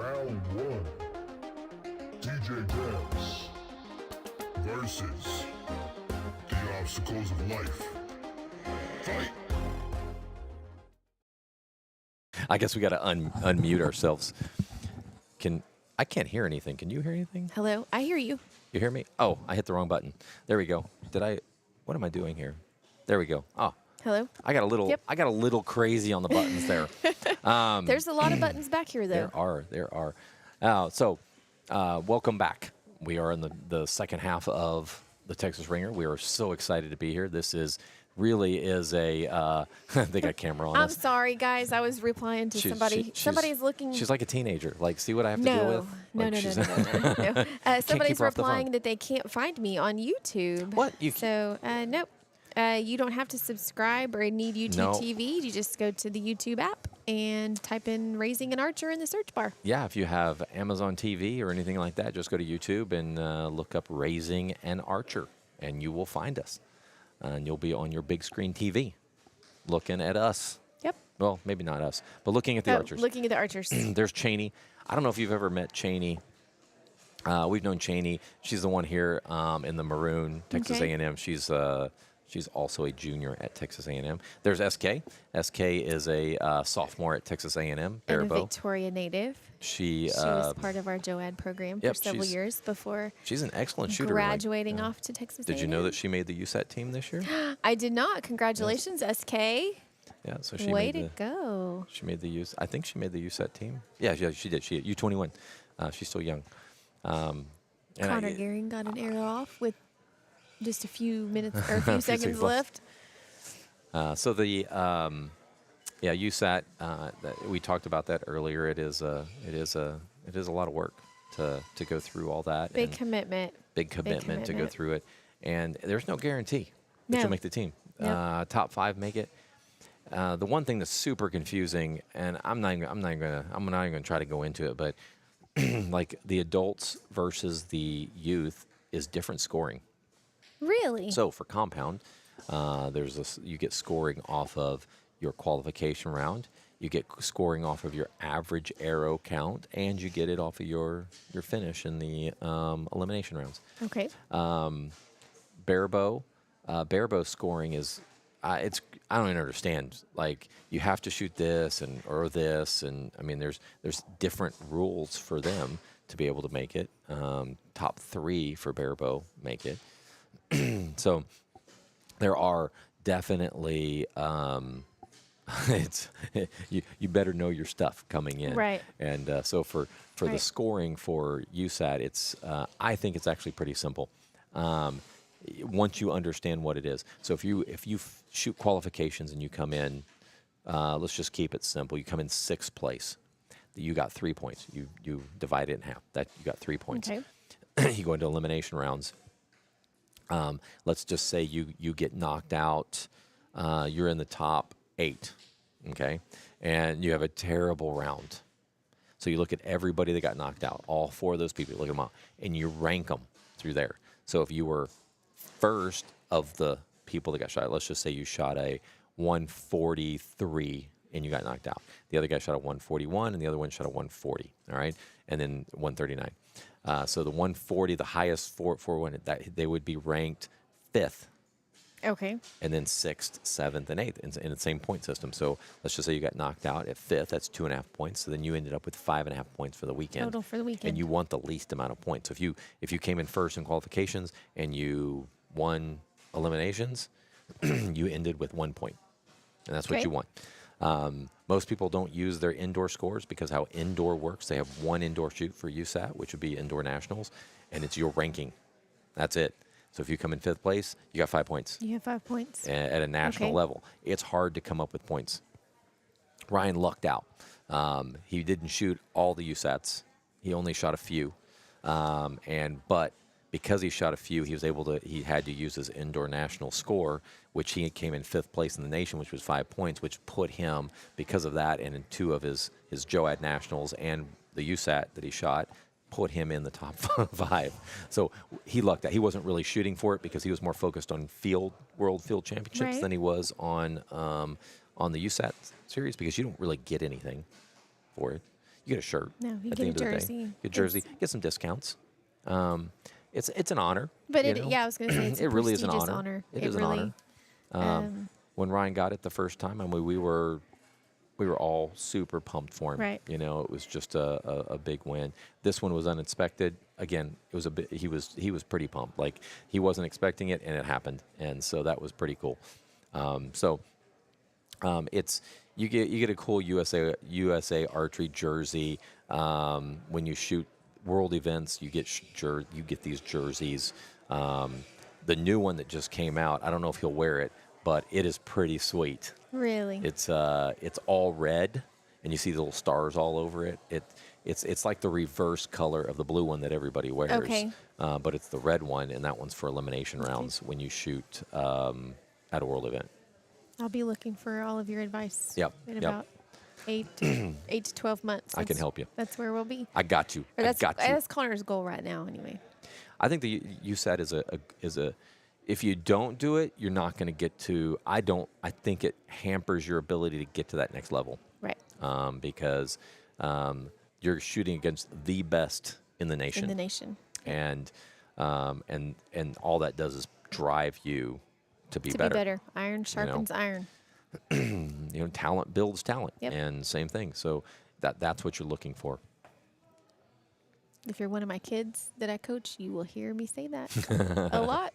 Round one. DJ Debs versus the obstacles of life. Fight! I guess we got to unmute ourselves. I can't hear anything. Can you hear anything? Hello, I hear you. You hear me? Oh, I hit the wrong button. There we go. What am I doing here? There we go. Oh, Hello. I got a little. Yep. I got a little crazy on the buttons there. There's a lot of buttons back here, though. There are. Welcome back. We are in the second half of the Texas Ringer. We are so excited to be here. This really is a. They got camera on I'm us. sorry, guys. I was replying to somebody. Somebody's looking. She's like a teenager. Like, see what I have to deal with? No, Like, no. Somebody's keep her off the phone. replying that they can't find me on YouTube. What? Nope. You don't have to subscribe or need YouTube No. TV. You just go to the YouTube app and type in Raising an Archer in the search bar. Yeah, if you have Amazon TV or anything like that, just go to YouTube and look up Raising an Archer, and you will find us. And you'll be on your big screen TV looking at us. Yep. Well, maybe not us, but looking at the archers. Looking at the archers. There's Cheney. I don't know if you've ever met Cheney. We've known Cheney. She's the one here in the maroon, Texas Okay. A&M. She's also a junior at Texas A&M. There's SK. SK is a sophomore at Texas A&M, And a Barabo. Victoria native. She was part of our JOAD program yep, for several she's- years before She's an excellent shooter. graduating off to Texas Did you know A&M. that she made the USAT team this year? I did not. Congratulations, SK. Yeah, so she Way made to go. She made the I think she made the USAT team. Yeah, she did. She U21. She's still young. And Connor Gehring got an arrow off with just a few minutes or a few seconds seconds left. So the USAT. We talked about that earlier. It is a lot of work to go through all that. Big and commitment. big commitment to go commitment. through it, and there's no guarantee that No. you'll make the team. Nope. Top 5 make it. The one thing that's super confusing, and I'm not even gonna try to go into it, but like the adults versus the youth is different scoring. Really? So for compound, you get scoring off of your qualification round, you get scoring off of your average arrow count, and you get it off of your finish in the elimination rounds. Okay. Barabo scoring is I don't even understand. Like, you have to shoot this or this, and I mean there's different rules for them to be able to make it. Top 3 for Barabo make it. So there are definitely you better know your stuff coming in. Right. And so for the Right. scoring for USAT, it's I think it's actually pretty simple. Once you understand what it is. So if you shoot qualifications and you come in, let's just keep it simple. You come in 6th place. You got 3 points. You divide it in half. That you got 3 points. Okay. You go into elimination rounds. Let's just say you get knocked out. You're in the top 8, okay, and you have a terrible round. So you look at everybody that got knocked out, all 4 of those people, look at them all, and you rank them through there. So if you were first of the people that got shot, let's just say you shot a 143 and you got knocked out. The other guy shot a 141 and the other one shot a 140, all right, and then 139. So the 140, the highest for one, they would be ranked 5th, Okay. and then 6th, 7th, and 8th in the same point system. So let's just say you got knocked out at 5th. That's 2.5 points. So then you ended up with 5.5 points for the weekend. Total for the weekend. And you want the least amount of points. So if you came in first in qualifications and you won eliminations, you ended with 1 point, and that's what Okay. you want. Most people don't use their indoor scores because how indoor works, they have one indoor shoot for USAT, which would be indoor nationals, and it's your ranking. That's it. So if you come in 5th place, you got 5 points. You have 5 points. At a national Okay. level. It's hard to come up with points. Ryan lucked out. He didn't shoot all the USATs. He only shot a few. But because he shot a few, he had to use his indoor national score, which he came in 5th place in the nation, which was 5 points, which put him, because of that, and in 2 of his JOAD nationals and the USAT that he shot, put him in the top 5. So he lucked out. He wasn't really shooting for it because he was more focused on world field championships Right. than he was on the USAT series, because you don't really get anything for it. You get a shirt. No, you at get the a end of the day. jersey. Get a jersey. Get some discounts. It's an honor. But you know? I was going to say it's a it really is an prestigious honor. It It is really, an honor. When Ryan got it the first time, I mean, we were all super pumped for him. Right. You know, it was just a big win. This one was unexpected. Again, it was a bit. He was pretty pumped. Like he wasn't expecting it, and it happened. And so that was pretty cool. It's you get a cool USA archery jersey. When you shoot world events, you get these jerseys. The new one that just came out, I don't know if he'll wear it, but it is pretty sweet. really. It's all red, and you see the little stars all over it. It's like the reverse color of the blue one that everybody wears. Okay. But it's the red one, and that one's for elimination rounds when you shoot at a world event. I'll be looking for all of your advice. Yep, In yep. about 8 to 12 months. I can help you. That's where we'll be. I got you. Or I got you. that's Connor's goal right now, anyway. I think the USAT is a if you don't do it, you're not going to get to. I think it hampers your ability to get to that next level. Right. Because you're shooting against the best in the nation. In the nation. And all that does is drive you to be To better. be better. Iron sharpens iron. You know, talent builds talent, Yep. and same thing. So that's what you're looking for. If you're one of my kids that I coach, you will hear me say that a lot.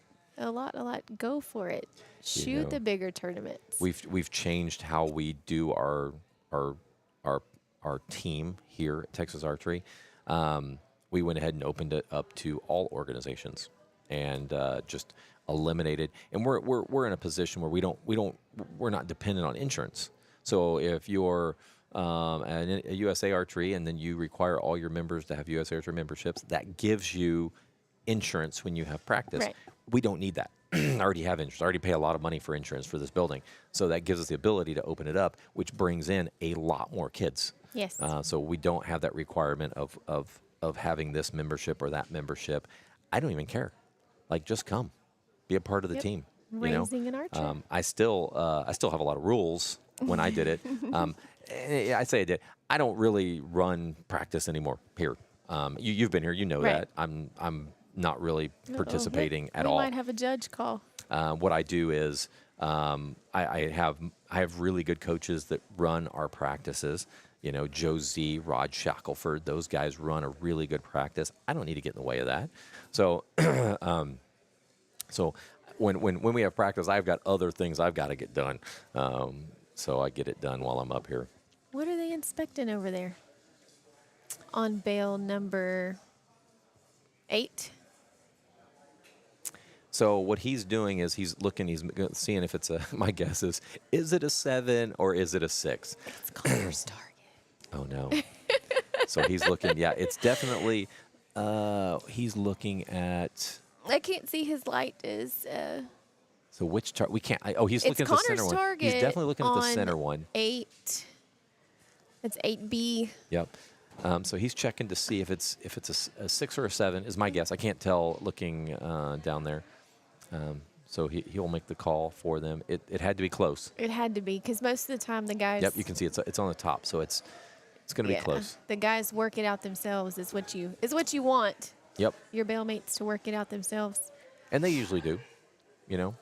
Go for it. Shoot know, the bigger tournaments. We've changed how we do our team here at Texas Archery. We went ahead and opened it up to all organizations, and just eliminated. And we're in a position where we're not dependent on insurance. So if you're a USA Archery, and then you require all your members to have USA Archery memberships, that gives you insurance when you have practice. Right. We don't need that. I already have insurance. I already pay a lot of money for insurance for this building. So that gives us the ability to open it up, which brings in a lot more kids. Yes. So we don't have that requirement of having this membership or that membership. I don't even care. Like, just come. Be a part of the Yep. team. Raising an archer. I still have a lot of rules when I did it. I say I did. I don't really run practice anymore here. You've been here. You know Right. that. I'm not really participating at we all. might have a judge call. What I do is I have really good coaches that run our practices. You know, Joe Z, Rod Shackelford, those guys run a really good practice. I don't need to get in the way of that. So, so when we have practice, I've got other things I've got to get done. So I get it done while I'm up here. What are they inspecting over there? On bale number 8? So what he's doing is he's seeing if it's my guess is it a 7 or is it a 6? It's Connor's target. Oh no. So he's looking, yeah, it's definitely, he's looking at, I can't see his light is so which target, we can't, he's it's looking at the center Connor's one. target. He's definitely looking at the on center one. 8. It's 8B. Yep. So he's checking to see if it's a 6 or a 7 is my guess. I can't tell looking down there. So he'll make the call for them. It had to be close. It had to be because most of the time the guys. Yep, you can see it's on the top, so it's going to be close. The guys work it out themselves. Is what you want. Yep, Your bailmates to work it out themselves. and they usually do. You know.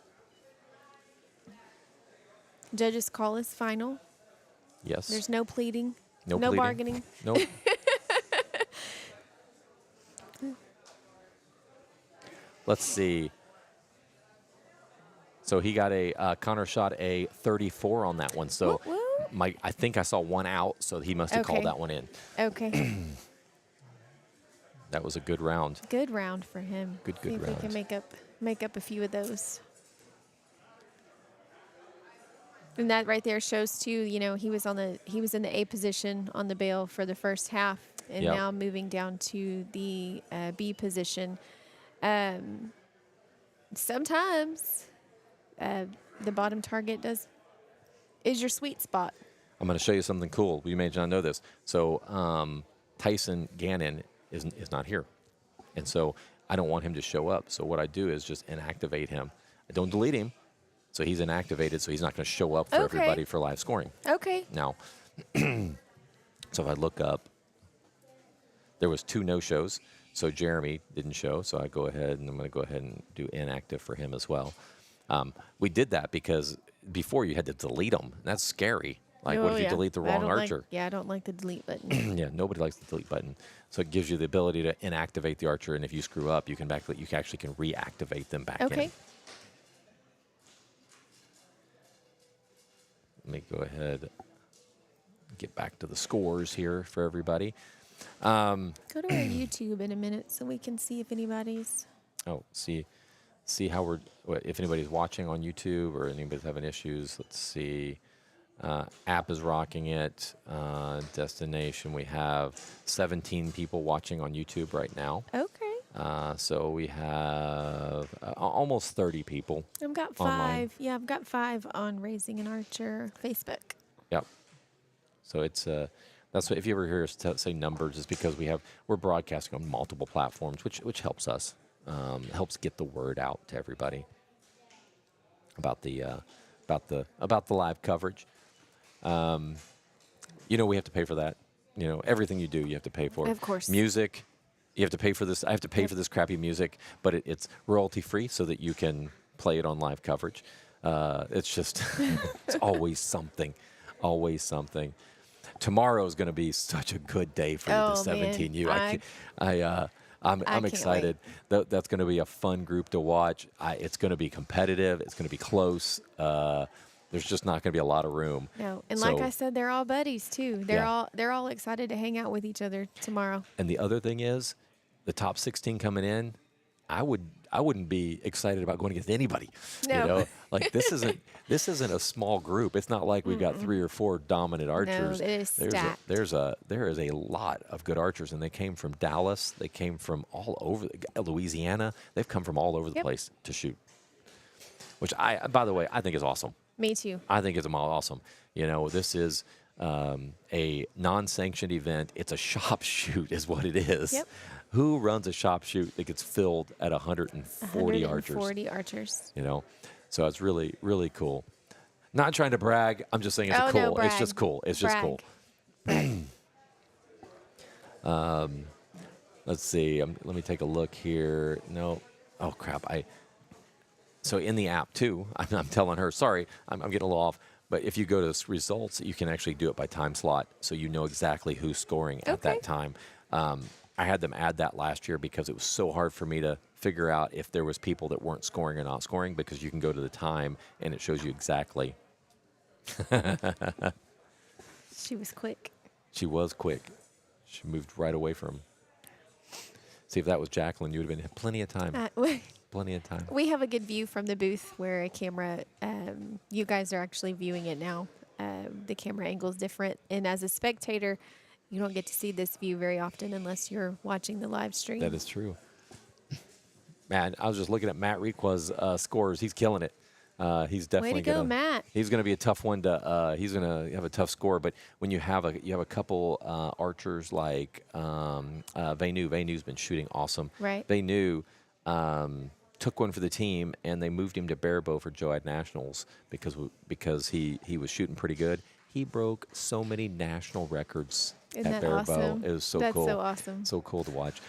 Judges call is final. Yes. There's no pleading. no no pleading. bargaining. Nope. Let's see. So he got Connor shot a 34 on that one. So Woo, woo. I think I saw one out, so he must have called Okay. that one in. Okay. That was a good round. Good round for him. Good See if he round. can make up a few of those. And that right there shows too. You know, he was in the A position on the bail for the first half, and Yep. now moving down to the B position. Sometimes the bottom target is your sweet spot. I'm going to show you something cool. You may not know this. So Tyson Gannon is not here, and so I don't want him to show up. So what I do is just inactivate him. I don't delete him, so he's inactivated. So he's not going to show up for Okay. everybody for live scoring. Okay. Now, so if I look up There was 2 no-shows, so Jeremy didn't show. So I go ahead and I'm going to go ahead and do inactive for him as well. We did that because before you had to delete them. That's scary. Like, what if you delete the wrong archer? I don't like the delete button. Yeah, nobody likes the delete button. So it gives you the ability to inactivate the archer, and if you screw up, you actually can reactivate them back in. Okay. Let me go ahead and get back to the scores here for everybody. Go to our YouTube in a minute so we can see if anybody's. Oh, see how if anybody's watching on YouTube or anybody's having issues. Let's see. App is rocking it. Destination, we have 17 people watching on YouTube right now. Okay. So we have almost 30 people. I've got 5. online. Yeah, I've got 5 on Raising an Archer Facebook. Yep. So it's that's what, if you ever hear us say numbers, it's because we're broadcasting on multiple platforms, which helps us, helps get the word out to everybody about the live coverage. We have to pay for that. Everything you do, you have to pay for. Of course. Music, you have to pay for this. I have to pay for this crappy music, but it's royalty free so that you can play it on live coverage. It's just, it's always something, always something. Tomorrow is going to be such a good day for the 17U. I'm excited. That's going to be a fun group to watch. It's going to be competitive. It's going to be close. There's just not going to be a lot of room. No, and like I said, they're all buddies too. They're all excited to hang out with each other tomorrow. And the other thing is, the top 16 coming in, I wouldn't be excited about going against anybody. No. Like this isn't a small group. It's not like we've got 3 or 4 dominant archers. No, it is stacked. There is a lot of good archers, and they came from Dallas. They came from all over Louisiana. They've come from all over the place to shoot. Which by the way, I think is awesome. Me too. I think it's awesome. This is a non-sanctioned event. It's a shop shoot is what it is. Yep. Who runs a shop shoot that gets filled at 140 archers? 140 archers. So it's really, really cool. Not trying to brag. I'm just saying it's cool. No, brag. It's just cool. It's just cool. Let's see. Let me take a look here. No. Oh, crap. So in the app, too, I'm telling her, sorry, I'm getting a little off. But if you go to results, you can actually do it by time slot. So you know exactly who's scoring at that time. I had them add that last year because it was so hard for me to figure out if there was people that weren't scoring or not scoring, because you can go to the time and it shows you exactly. She was quick. She was quick. She moved right away from him. See, if that was Jacqueline, you would have been plenty of time. Plenty of time. We have a good view from the booth where a camera, you guys are actually viewing it now. The camera angle is different. And as a spectator, you don't get to see this view very often unless you're watching the live stream. That is true. Man, I was just looking at Matt Requa's scores. He's killing it. He's definitely Way to go, Matt. He's going to be a tough one to. He's going to have a tough score. But when you have a couple archers like Vanu. Vanu's been shooting awesome. Right. Vanu took one for the team, and they moved him to Barebow for Joad Nationals because he was shooting pretty good. He broke so many national records Isn't at that Barebow. awesome? It was so That's cool. so awesome. So cool to watch.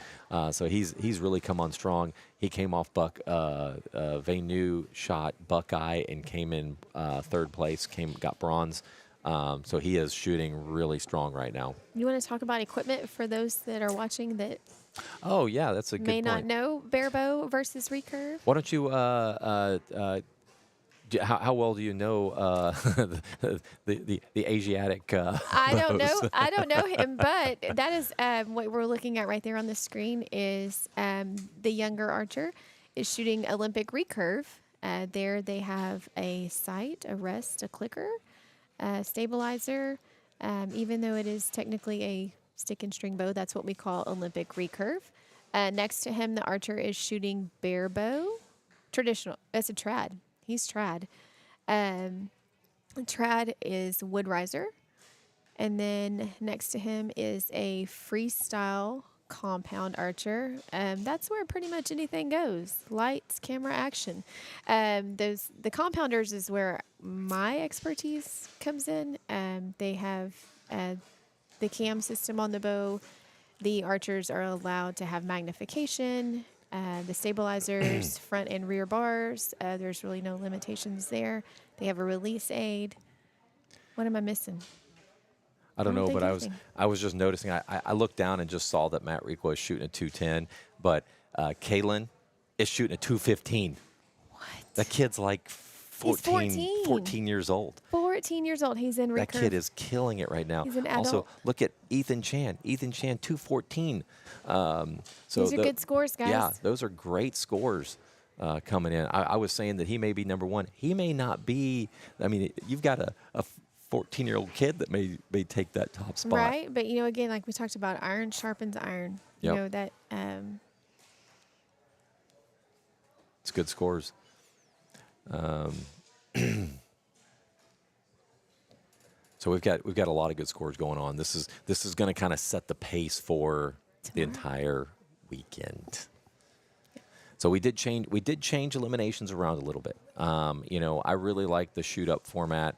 So he's really come on strong. He came off Vanu shot Buckeye and came in 3rd place. Got bronze. So he is shooting really strong right now. You want to talk about equipment for those that are watching that Oh yeah, that's a good may point. not know barebow versus recurve? Why don't you? How well do you know the Asiatic? I don't know. bows? I don't know him, but that is what we're looking at right there on the screen is the younger archer is shooting Olympic recurve. There they have a sight, a rest, a clicker, a stabilizer. Even though it is technically a stick and string bow, that's what we call Olympic recurve. Next to him, the archer is shooting bare bow, traditional. It's a trad. He's trad. Trad is wood riser. And then next to him is a freestyle compound archer. That's where pretty much anything goes. Lights, camera, action. The compounders is where my expertise comes in. They have the cam system on the bow. The archers are allowed to have magnification, the stabilizers, front and rear bars. There's really no limitations there. They have a release aid. What am I missing? I don't I don't know, think but anything. I was just noticing. I looked down and just saw that Matt Rico is shooting a 210, but Kaylin is shooting a 215. What? That kid's like 14 years old. 14 years old. He's in recurve. That kid is killing it right now. He's an Also, adult. look at Ethan Chan. Ethan Chan, 214. So These are good scores, guys. Yeah, those are great scores coming in. I was saying that he may be number one. He may not be. I mean, you've got a 14-year-old kid that may take that top spot. Right, but again, like we talked about, iron sharpens iron. Yep. You know that. It's good scores. So we've got a lot of good scores going on. This is going to kind of set the pace for the entire weekend. So we did change eliminations around a little bit. I really like the shoot up format,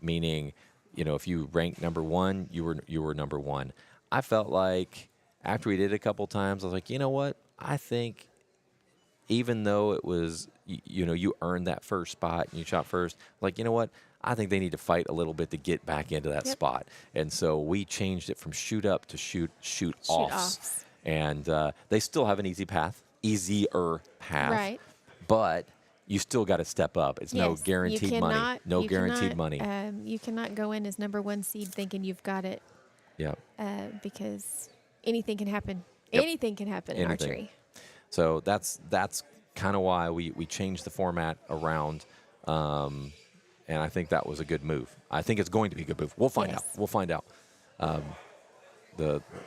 meaning, if you rank number one, you were number one. I felt like after we did it a couple times, I was like, you know what? I think even though it was, you earned that first spot and you shot first, like, you know what? I think they need to fight a little bit to get back into that spot. And so we changed it from shoot up to shoot offs. And they still have an easier path. Right. But you still got to step up. It's no guaranteed money. No guaranteed money. You cannot go in as number one seed thinking you've got it. Yeah. Because anything can happen. Yep. Anything can happen in archery. So that's kind of why we changed the format around, and I think that was a good move. I think it's going to be a good move. We'll find out. We'll find out.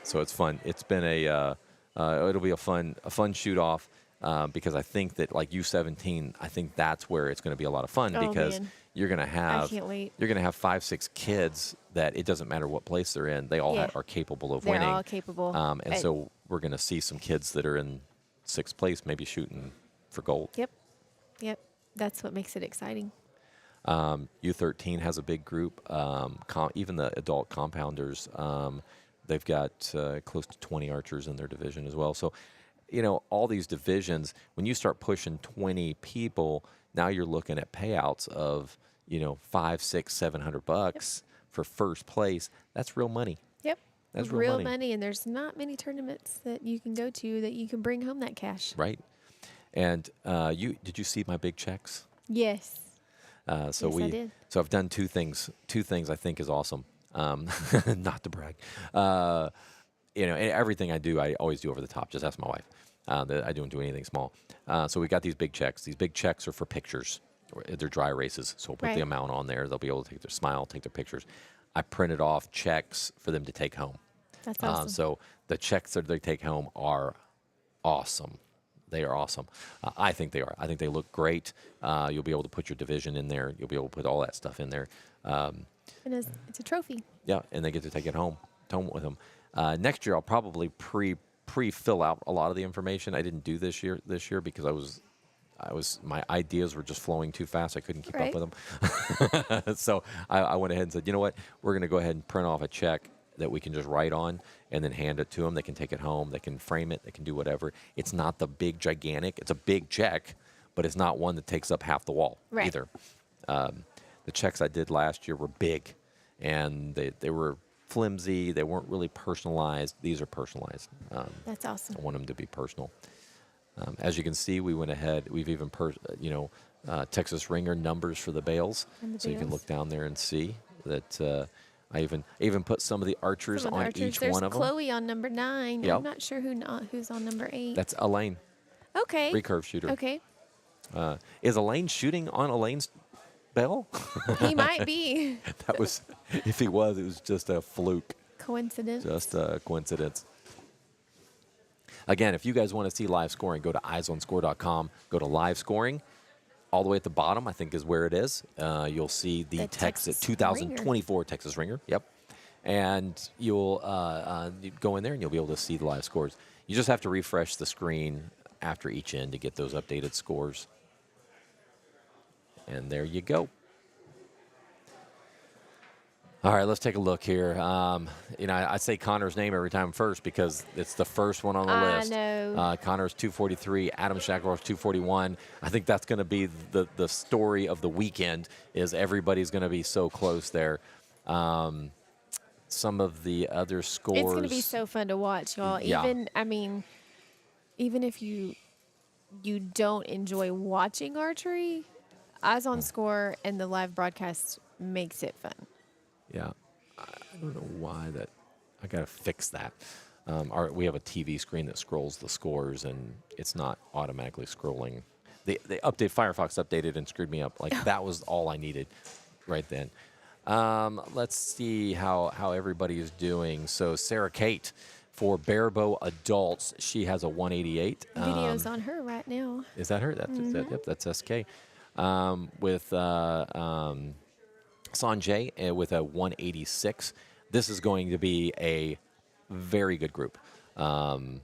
So it's fun. It's been it'll be a fun shoot off because I think that like U17, I think that's where it's going to be a lot of fun because man. you're going to have I can't wait. You're going to have 5-6 kids that it doesn't matter what place they're in. They all are capable of winning. They're all capable. And so we're going to see some kids that are in 6th place, maybe shooting for gold. Yep. That's what makes it exciting. U13 has a big group. Even the adult compounders, they've got close to 20 archers in their division as well. So, all these divisions, when you start pushing 20 people, now you're looking at payouts of, $500, $600, $700 for first place. That's real money. Yep. That's real money. And there's not many tournaments that you can go to that you can bring home that cash. Right. And did you see my big checks? Yes. I did. So I've done two things. Two things I think is awesome. Not to brag. Everything I do, I always do over the top. Just ask my wife. I don't do anything small. So we got these big checks. These big checks are for pictures. They're dry races. So we'll put the amount on there. They'll be able to take their smile, take their pictures. I printed off checks for them to take home. That's awesome. So the checks that they take home are awesome. They are awesome. I think they are. I think they look great. You'll be able to put your division in there. You'll be able to put all that stuff in there. And it's a trophy. Yeah, and they get to take it home with them. Next year, I'll probably pre-fill out a lot of the information. I didn't do this year because my ideas were just flowing too fast. I couldn't keep up with them. So I went ahead and said, you know what? We're going to go ahead and print off a check that we can just write on and then hand it to them. They can take it home. They can frame it. They can do whatever. It's not the big, gigantic. It's a big check, but it's not one that takes up half the wall either. The checks I did last year were big, and they were flimsy. They weren't really personalized. These are personalized. That's awesome. I want them to be personal. As you can see, we went ahead. We've even Texas Ringer numbers for the bales, so you can look down there and see that. I even put some of the archers on each one of them. There's Chloe on number 9. Yep. I'm not sure who's on number 8. That's Elaine. Okay. Recurve shooter. Okay. Is Elaine shooting on Elaine's bell? He might be. If he was, it was just a fluke. Coincidence. Just a coincidence. Again, if you guys want to see live scoring, go to eyesonscore.com. Go to live scoring. All the way at the bottom, I think, is where it is. You'll see the Texas 2024 Ringer. Texas Ringer. Yep. And you'll go in there and you'll be able to see the live scores. You just have to refresh the screen after each end to get those updated scores. And there you go. All right, let's take a look here. I say Connor's name every time first because it's the first one on the I list. know. Connor's 243, Adam Shackle's 241. I think that's going to be the story of the weekend is everybody's going to be so close there. Some of the other scores. It's going to be so fun to watch, y'all. Yeah. Even if you don't enjoy watching archery, eyes on score and the live broadcast makes it fun. Yeah, I don't know why that. I got to fix that. We have a TV screen that scrolls the scores, and it's not automatically scrolling. They Firefox updated and screwed me up. Like that was all I needed right then. Let's see how everybody is doing. So Sarah Kate for barebow adults, she has a 188. Videos on her right now. Is that her? Yep, that's SK. With Sanjay with a 186. This is going to be a very good group. We've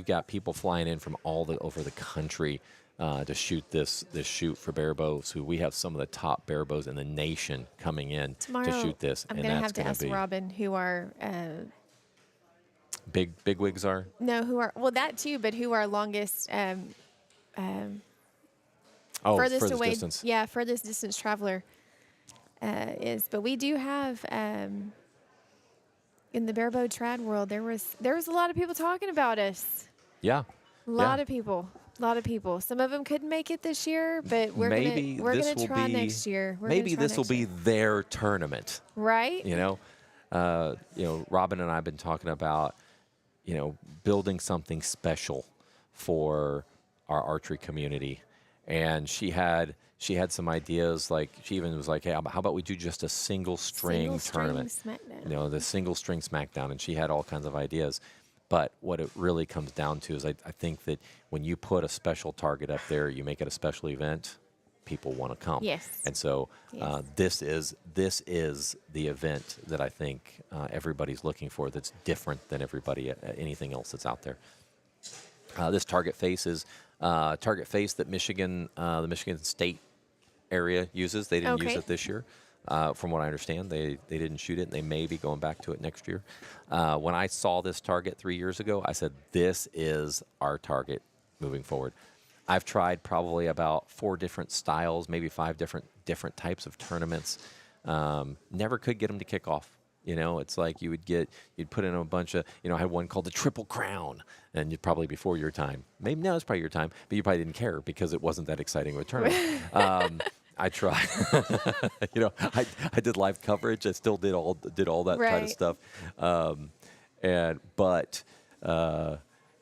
got people flying in from all over the country to shoot this shoot for barebows. So we have some of the top barebows in the nation coming in Tomorrow, to shoot this. I'm going to have to ask Robin who our big wigs are. No, that too, but who our longest furthest away distance. Yeah, furthest distance traveler is. But we do have in the barebow trad world there was a lot of people talking about us. Yeah. A lot of people. Some of them couldn't make it this year, but we're gonna try next year. Maybe this will be their tournament, right? Robin and I have been talking about, building something special for our archery community, and she had some ideas. Like she even was like, "Hey, how about we do just a single string tournament? Smackdown. The single string smackdown." And she had all kinds of ideas. But what it really comes down to is I think that when you put a special target up there, you make it a special event, people want to come. Yes. And so Yes. this is the event that I think everybody's looking for that's different than anything else that's out there. This target face is target face that the Michigan State area uses. They didn't use it this year. From what I understand, they didn't shoot it, and they may be going back to it next year. When I saw this target 3 years ago, I said, this is our target moving forward. I've tried probably about 4 different styles, maybe 5 different types of tournaments. Never could get them to kick off. It's like you'd put in a bunch of, I had one called the Triple Crown, and you'd probably before your time. Maybe now it's probably your time, but you probably didn't care because it wasn't that exciting of a tournament. I tried. I did live coverage. I still did all that kind of stuff.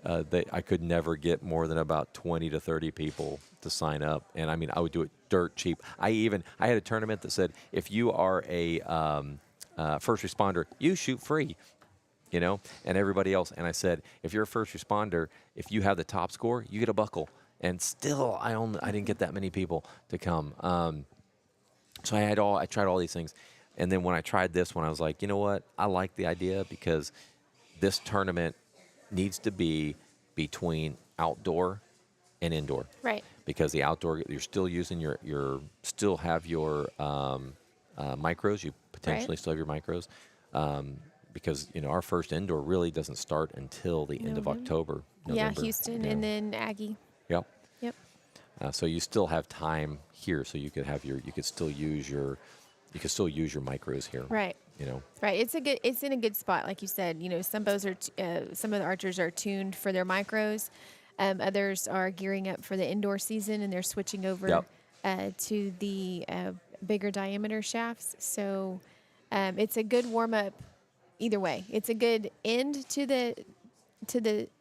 I could never get more than about 20 to 30 people to sign up, and I would do it dirt cheap. I had a tournament that said if you are a first responder, you shoot free. And everybody else. And I said, if you're a first responder, if you have the top score, you get a buckle. And still, I didn't get that many people to come. So I tried all these things, and then when I tried this one, I was like, you know what? I like the idea because this tournament needs to be between outdoor and indoor. Right. Because the outdoor, you're still using still have your micros. You potentially still have your micros. Because our first indoor really doesn't start until the end of October. November, Houston and then Aggie. Yep. Yep. So you still have time here, so you could still use your micros here. Right. Right. It's in a good spot, like you said. Some bows are some of the archers are tuned for their micros. Others are gearing up for the indoor season, and they're switching over to the bigger diameter shafts. So it's a good warm up. Either way, it's a good end to the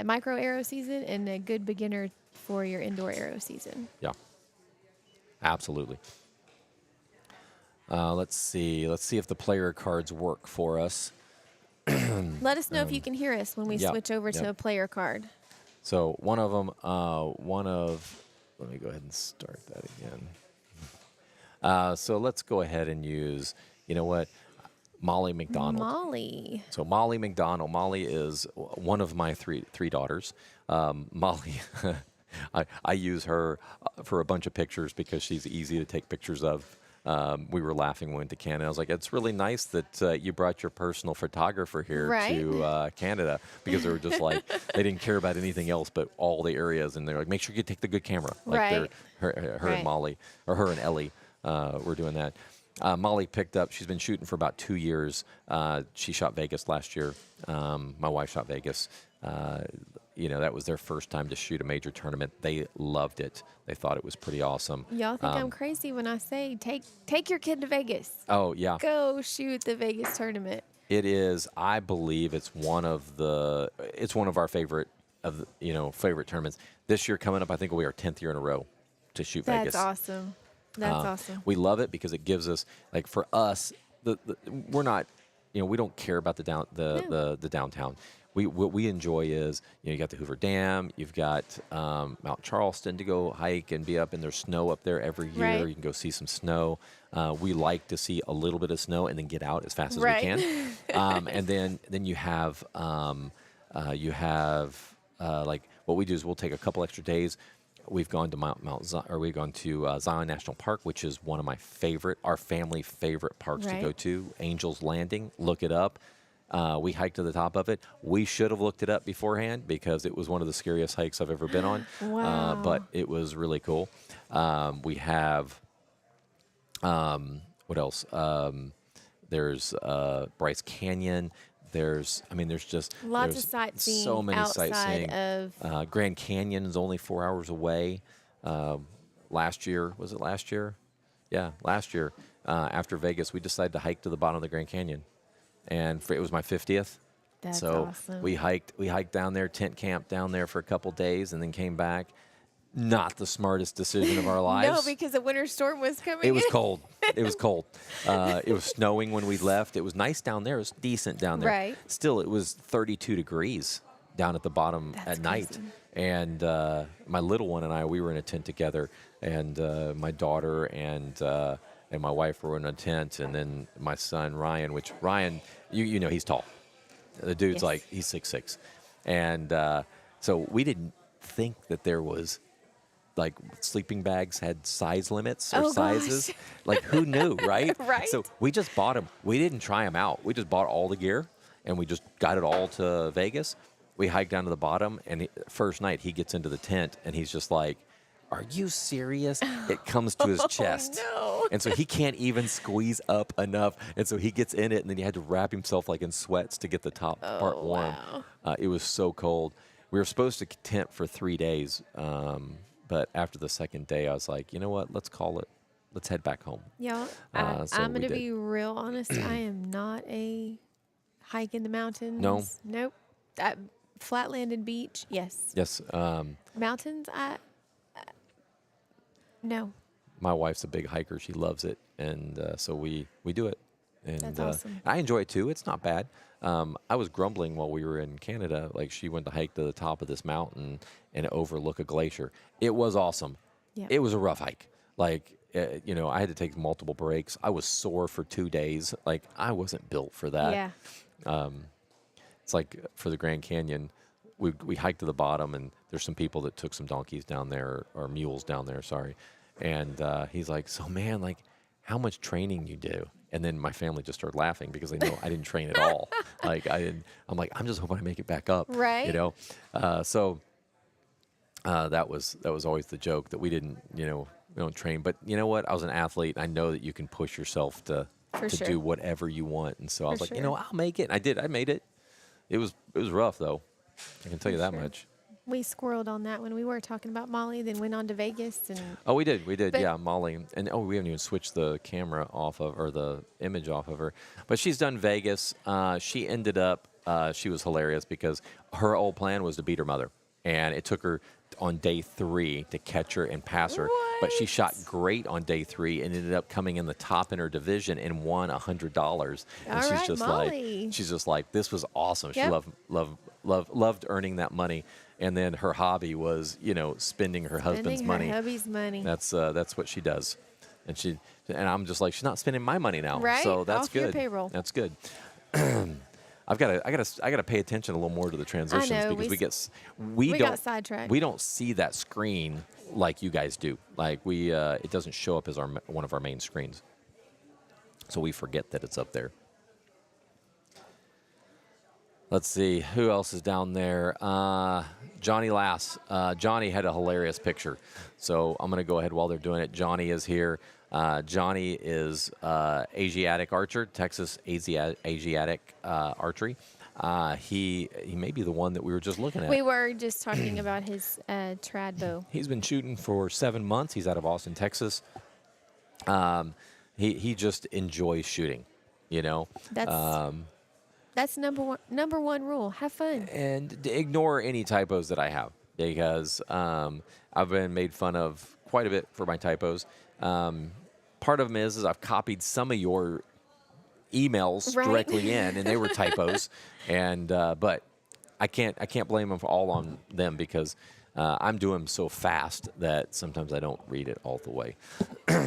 micro arrow season and a good beginner for your indoor arrow season. Yeah, absolutely. Let's see if the player cards work for us. Let us know if you can hear us when we switch over to a player card. So one of them, let me go ahead and start that again. So let's go ahead and use, Molly McDonald. Molly. So Molly McDonald. Molly is one of my three daughters. Molly, I use her for a bunch of pictures because she's easy to take pictures of. we were laughing when we went to Canada. I was like, it's really nice that you brought your personal photographer here Right. to Canada, because they were just like, they didn't care about anything else but all the areas. And they're like, make sure you take the good camera. Like Right. her Right. and Molly, or her and Ellie were doing that. Molly picked up, she's been shooting for about 2 years. She shot Vegas last year. My wife shot Vegas. That was their first time to shoot a major tournament. They loved it. They thought it was pretty awesome. Y'all think I'm crazy when I say take your kid to Vegas. Oh, yeah. Go shoot the Vegas tournament. It is, I believe it's one of our favorite favorite tournaments. This year coming up, I think we are 10th year in a row to shoot Vegas. That's awesome. That's awesome. We love it because it gives us, like, for us, we're not, we don't care about the downtown. What we enjoy is, you got the Hoover Dam, you've got Mount Charleston to go hike and be up, and there's snow up there every year. Right. You can go see some snow. We like to see a little bit of snow and then get out as fast as Right. we can. And then you have like, what we do is we'll take a couple extra days. We've gone to Zion National Park, which is one of our family favorite parks to go Right. to. Angel's Landing, look it up. We hiked to the top of it. We should have looked it up beforehand because it was one of the scariest hikes I've ever been on. Wow. But it was really cool. We have, what else? There's Bryce Canyon. There's just Lots there's of sightseeing so many outside sightseeing. of Grand Canyon is only 4 hours away. Last year, was it last year? Yeah, last year after Vegas, we decided to hike to the bottom of the Grand Canyon, and it was my 50th. That's So awesome. we hiked down there, tent camped down there for a couple days, and then came back. Not the smartest decision of our lives. No, because a winter storm was coming. It was in. cold. It was cold. It was snowing when we left. It was nice down there. It was decent down there. Right. Still, it was 32 degrees down at the bottom That's at night. crazy. And my little one and I, we were in a tent together. And my daughter and my wife were in a tent. And then my son, Ryan, you know he's tall. The dude's Yes. like, he's 6'6". And so we didn't think that there was, like, sleeping bags had size limits or Oh, gosh. sizes. Like, who knew, right? Right. So we just bought them. We didn't try them out. We just bought all the gear, and we just got it all to Vegas. We hiked down to the bottom, and first night he gets into the tent, and he's just like, "Are you serious?" It comes to his chest. no. And so he can't even squeeze up enough. And so he gets in it, and then he had to wrap himself, like, in sweats to get the top part warm. Wow. It was so cold. We were supposed to tent for 3 days, but after the second day, I was like, you know what? Let's call it. Let's head back home. Y'all, So I'm we going to did. be real honest. I am not a hike in the mountains. No? Nope. Flatland and beach, yes. Yes, Mountains, no. my wife's a big hiker. She loves it, and so we do it. And That's awesome. I enjoy it too. It's not bad. I was grumbling while we were in Canada. Like, she went to hike to the top of this mountain and overlook a glacier. It was awesome. Yeah. It was a rough hike. Like, I had to take multiple breaks. I was sore for 2 days. Like, I wasn't built for that. Yeah. It's like for the Grand Canyon, we hiked to the bottom, and there's some people that took some donkeys down there, or mules down there, sorry. And he's like, so, man, like, how much training you do? And then my family just started laughing because they know I didn't train at all. Like, I'm like, I'm just hoping I make it back up. Right. So that was always the joke that we didn't, we don't train. But you know what? I was an athlete. And I know that you can push yourself to sure. do whatever you want. And so I was For like, sure. I'll make it. And I did. I made it. It was rough, though. I can tell you that sure. much. We squirreled on that when we were talking about Molly, then went on to Vegas. And Oh, we did, But- yeah, Molly. And we haven't even switched the camera off of, or the image off of her. But she's done Vegas. She ended up, she was hilarious because her old plan was to beat her mother. And it took her on day 3 to catch her and pass her. But she shot great on day 3 and ended up coming in the top in her division and won $100. And All she's right, just Molly. like, this was awesome. She Yep. loved earning that money. And then her hobby was, spending her husband's spending money. her hubby's money. That's what she does, and I'm just like, she's not spending my money now, Right, so that's off your good. payroll. That's good. I gotta pay attention a little more to the transitions know, because we got sidetracked. We don't see that screen like you guys do. Like it doesn't show up as one of our main screens. So we forget that it's up there. Let's see, who else is down there? Johnny Lass. Johnny had a hilarious picture. So I'm going to go ahead while they're doing it. Johnny is here. Johnny is Asiatic archer, Texas Asiatic archery. He may be the one that we were just looking at. We were just talking about his trad bow. He's been shooting for 7 months. He's out of Austin, Texas. He just enjoys shooting, you know. That's number one rule. Have fun. And ignore any typos that I have, because I've been made fun of quite a bit for my typos. Part of them is I've copied some of your emails directly in, and they were typos. And but I can't blame them for all on them, because I'm doing them so fast that sometimes I don't read it all the way.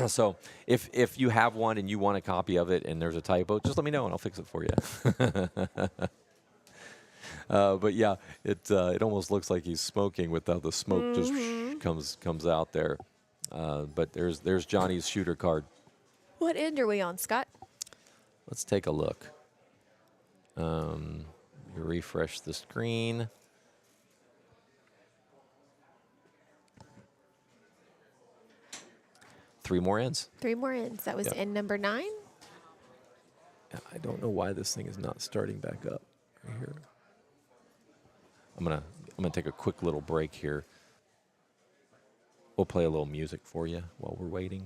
So if you have one and you want a copy of it and there's a typo, just let me know and I'll fix it for you. But yeah, it almost looks like he's smoking without the smoke just comes out there. But there's Johnny's shooter card. What end are we on, Scott? Let's take a look. You refresh the screen. Three more ends. That was end number 9. I don't know why this thing is not starting back up right here. I'm gonna take a quick little break here. We'll play a little music for you while we're waiting.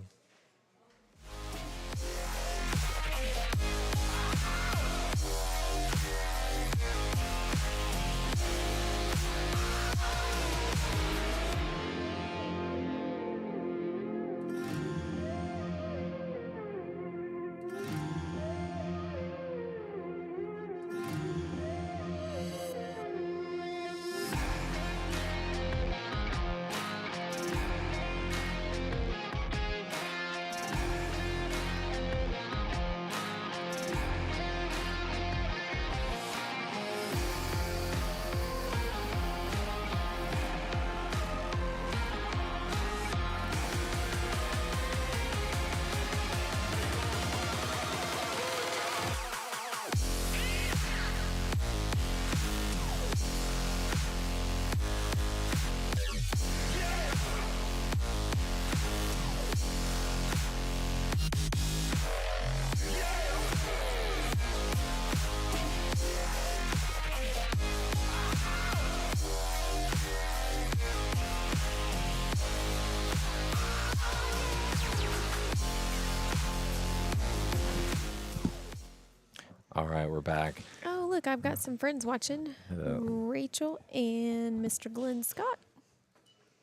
All right, we're back. Oh, look, I've got some friends watching. Hello. Rachel and Mr. Glenn Scott.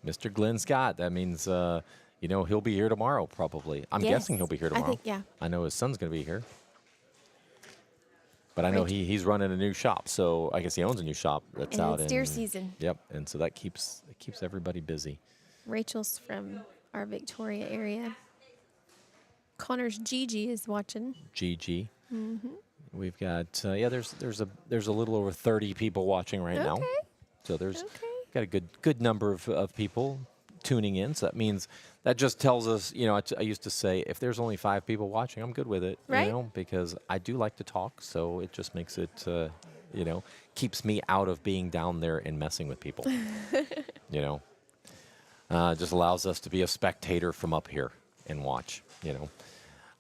Mr. Glenn Scott. That means, he'll be here tomorrow, probably. I'm guessing he'll be here tomorrow. I think, yeah. I know his son's going to be here. But I know he's running a new shop, so I guess he owns a new shop that's And out it's in deer season. Yep, and so that keeps everybody busy. Rachel's from our Victoria area. Connor's Gigi is watching. GG. Mm-hmm. We've got there's a little over 30 people watching right now. So there's got a good number of people tuning in. So that means that just tells us, I used to say if there's only 5 people watching, I'm good with it, right? Because I do like to talk, so it just makes it keeps me out of being down there and messing with people. Just allows us to be a spectator from up here and watch,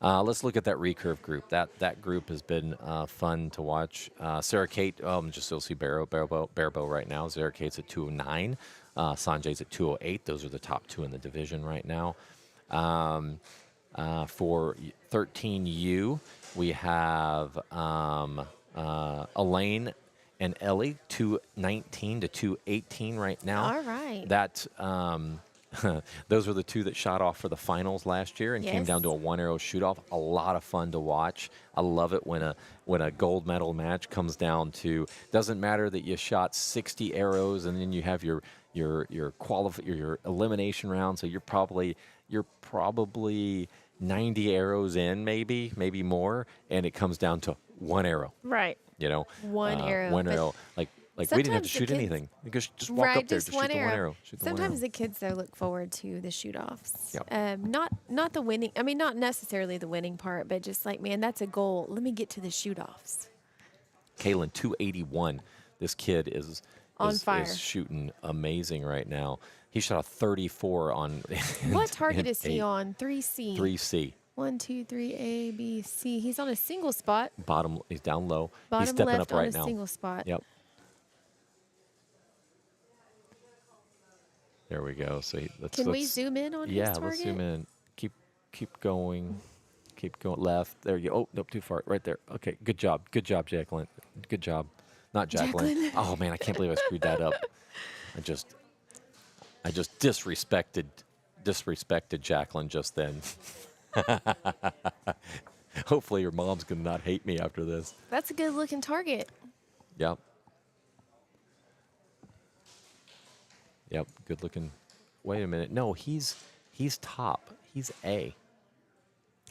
Let's look at that recurve group. That group has been fun to watch. Sarah Kate, just you'll see Barebow right now. Sarah Kate's at 209. Sanjay's at 208. Those are the top 2 in the division right now. For 13U, we have Elaine and Ellie, 219 to 218 right now. All right. That those were the 2 that shot off for the finals last year and came down to a 1-arrow shoot-off. A lot of fun to watch. I love it when a gold medal match comes down to, doesn't matter that you shot 60 arrows and then you have your elimination round, so you're probably 90 arrows in, maybe more, and it comes down to 1 arrow. Right. 1 arrow. 1 arrow. Like Like we didn't have to Sometimes the shoot kids- anything. You just walk right, up there, just just one shoot the arrow. one arrow. Shoot the one Sometimes arrow. the kids though look forward to the shoot offs. Yep. Not the winning. I mean, not necessarily the winning part, but just like, man, that's a goal. Let me get to the shoot offs. Kalen, 281. This kid is On fire. is shooting amazing right now. He shot a 34 on. What target in is he 8. on? 3C. 3C. 1, 2, 3, A, B, C. He's on a single spot. Bottom. He's down low. Bottom He's stepping left up right on a now. single spot. Yep. There we go. So Can we zoom in on his target? let's zoom in. Keep going. Keep going left. There you go. Oh, nope, too far. Right there. Okay, good job. Good job, Jacqueline. Good job. Not Jacqueline. Jacqueline. Oh man, I can't believe I screwed that up. I just disrespected Jacqueline just then. Hopefully your mom's gonna not hate me after this. That's a good looking target. Yep. Yep, good looking. Wait a minute. No, he's top. He's A.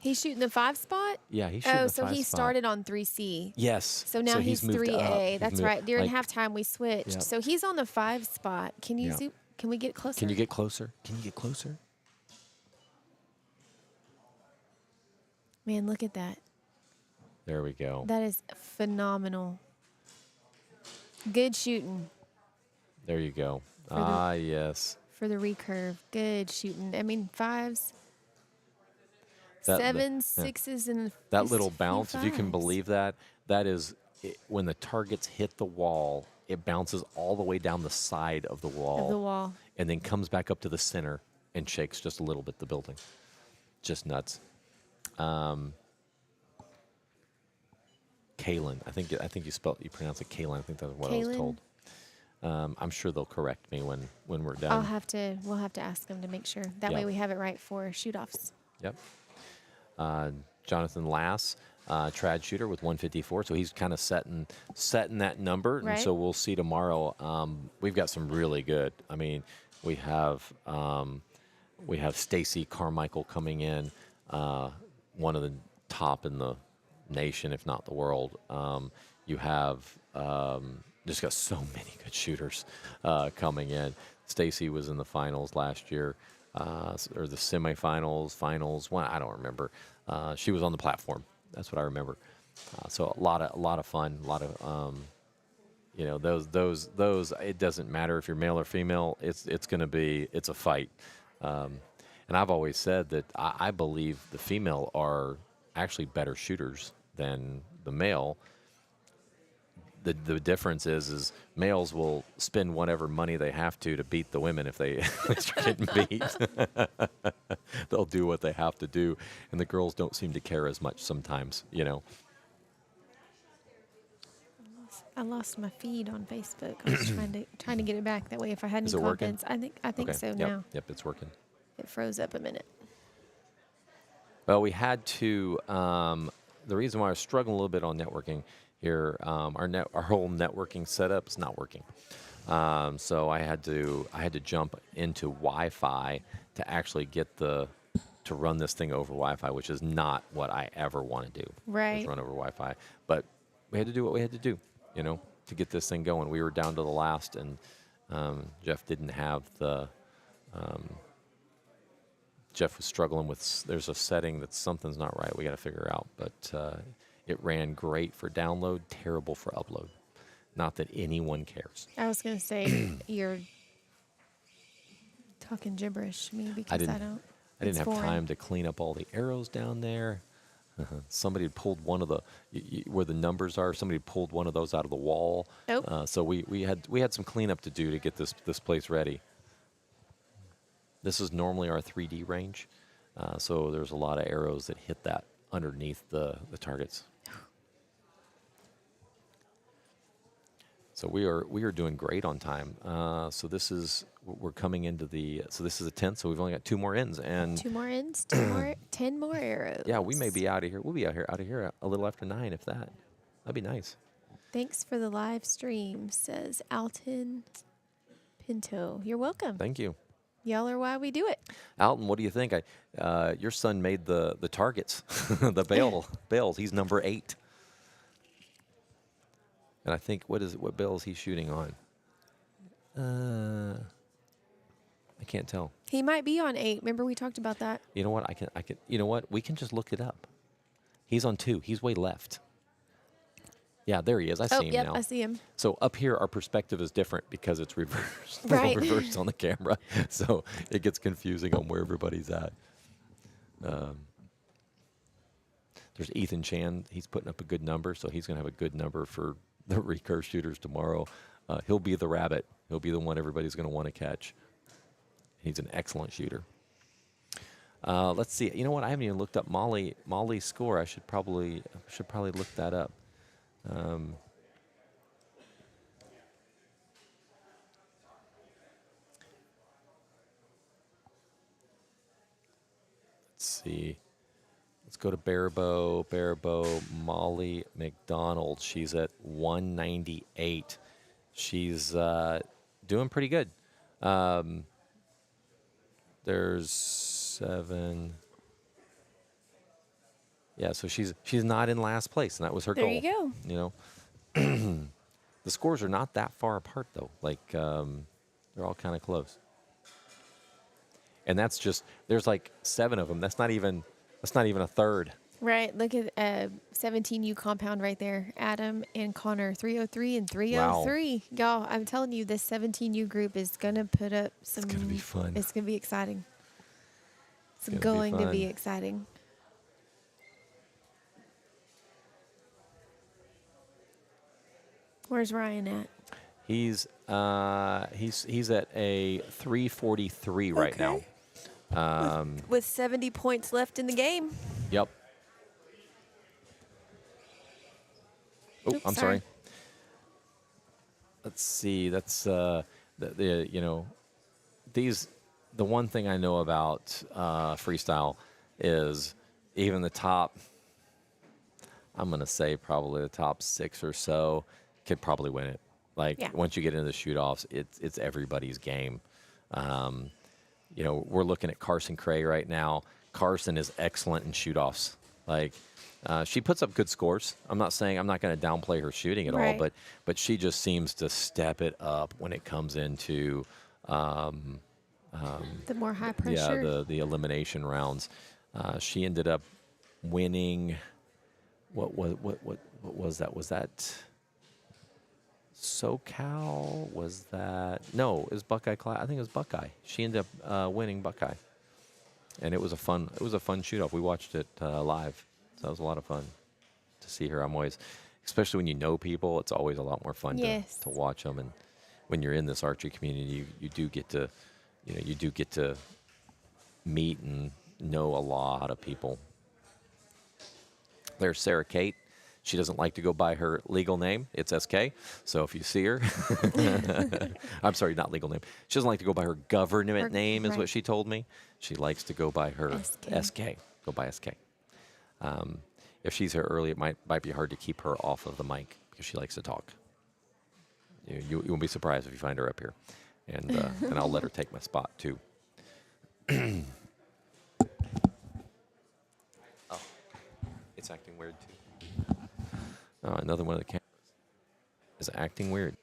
He's shooting the 5 spot? Yeah, he's shooting Oh, the so 5 he spot. started on 3C. Yes. So now he's moved 3A. up. He's That's moved- right. During like, halftime, we switched. Yep. So he's on the 5 spot. Can you Yeah. zoom? Can we get closer? Can you get closer? Can you get closer? Man, look at that. There we go. That is phenomenal. Good shooting There you go. the- Ah, yes. for the recurve. Good shooting. I mean, 5s, That- 7s, yeah. 6s, and That just little a few bounce, if you can 5s. believe that, that is when the targets hit the wall, it bounces all the way down the side of the wall. Of the wall. And then comes back up to the center and shakes just a little bit the building. Just nuts. Kalen, I think you pronounce it Kalen. I think that's what I was Kalen? told. I'm sure they'll correct me when we're done. We'll have to ask them to make sure. That Yeah. way we have it right for shoot offs. Yep. Jonathan Lass, trad shooter with 154. So he's kind of setting that number. And Right. so we'll see tomorrow. We've got some really good. I mean, we have Stacy Carmichael coming in, one of the top in the nation, if not the world. You have just got so many good shooters coming in. Stacy was in the finals last year, or the semifinals, finals. One, I don't remember. She was on the platform. That's what I remember. So a lot of fun. A lot of those. It doesn't matter if you're male or female. It's a fight. And I've always said that I believe the female are actually better shooters than the male. The difference is males will spend whatever money they have to beat the women if they are getting beat. They'll do what they have to do, and the girls don't seem to care as much sometimes, I lost my feed on Facebook. I was trying to get it back. That way, if I had Is any it working? comments, I think Okay. so Yep. now. Yep, it's working. It froze up a minute. Well, we had to. The reason why I was struggling a little bit on networking here, our whole networking setup is not working. So I had to jump into Wi-Fi to actually get to run this thing over Wi-Fi, which is not what I ever want to do. Right. Is run over Wi-Fi, but we had to do what we had to do, to get this thing going. We were down to the last, and Jeff didn't have the. Jeff was struggling with, there's a setting that something's not right. We got to figure out, but it ran great for download, terrible for upload. Not that anyone cares. I was going to say you're talking gibberish to me because I don't. I didn't it's have foreign. time to clean up all the arrows down there. Somebody had pulled one of the where the numbers are. Somebody had pulled one of those out of the wall. Oh. So we had some cleanup to do to get this place ready. This is normally our 3D range, so there's a lot of arrows that hit that underneath the targets. So we are doing great on time. So we're coming into this is a 10th, so we've only got 2 more ends, and 2 more ends, 10 more arrows. yeah, we may be out of here. We'll be out of here a little after 9, if that. That'd be nice. Thanks for the live stream, says Alton Pinto. You're welcome. Thank you. Y'all are why we do it. Alton, what do you think? Your son made the targets, the bales. He's number 8. And I think, what bill is he shooting on? I can't tell. He might be on 8. Remember we talked about that? You know what? You know what? We can just look it up. He's on 2. He's way left. Yeah, there he is. I see him yep, now. I see him. So up here, our perspective is different because it's reversed. Right. Reversed on the camera. So it gets confusing on where everybody's at. There's Ethan Chan. He's putting up a good number, so he's going to have a good number for the recurve shooters tomorrow. He'll be the rabbit. He'll be the one everybody's going to want to catch. He's an excellent shooter. Let's see. You know what? I haven't even looked up Molly's score. I should probably look that up. Let's see. Let's go to Barabo. Molly McDonald. She's at 198. She's doing pretty good. There's 7. Yeah, so she's not in last place, and that was her goal. There you go. You know, the scores are not that far apart though. Like they're all kind of close. And that's just there's like 7 of them. That's not even a third. Right. Look at 17U compound right there. Adam and Connor, 303 and 303. Y'all, I'm telling you, this 17U group is going to put up some. It's going to be fun. It's going to be exciting. It's gonna be going to fun. be exciting. Where's Ryan at? He's at a 343 right now. With 70 points left in the game. Yep. Oh, Oops, I'm sorry. Let's see. That's the the one thing I know about freestyle is even the top. I'm gonna say probably the top 6 or so could probably win it. Like once you get into the shoot-offs, it's everybody's game. We're looking at Carson Cray right now. Carson is excellent in shoot-offs. Like she puts up good scores. I'm not going to downplay her shooting at all, but she just seems to step it up when it comes into the more high pressure. Yeah, the elimination rounds. She ended up winning. What was that? Was that SoCal? Was that no? It was Buckeye class. I think it was Buckeye. She ended up winning Buckeye, and it was a fun shoot off. We watched it live, so it was a lot of fun to see her. I'm always, especially when you know people, it's always a lot more fun to watch them. And when you're in this archery community, you do get to, meet and know a lot of people. There's Sarah Kate. She doesn't like to go by her legal name. It's SK. So if you see her, I'm sorry, not legal name. She doesn't like to go by her government name, is what she told me. She likes to go by her SK. Go by SK. If she's here early, it might be hard to keep her off of the mic because she likes to talk. You won't be surprised if you find her up here, and I'll let her take my spot too. Oh, it's acting weird too. Oh, another one of the cameras is acting weird.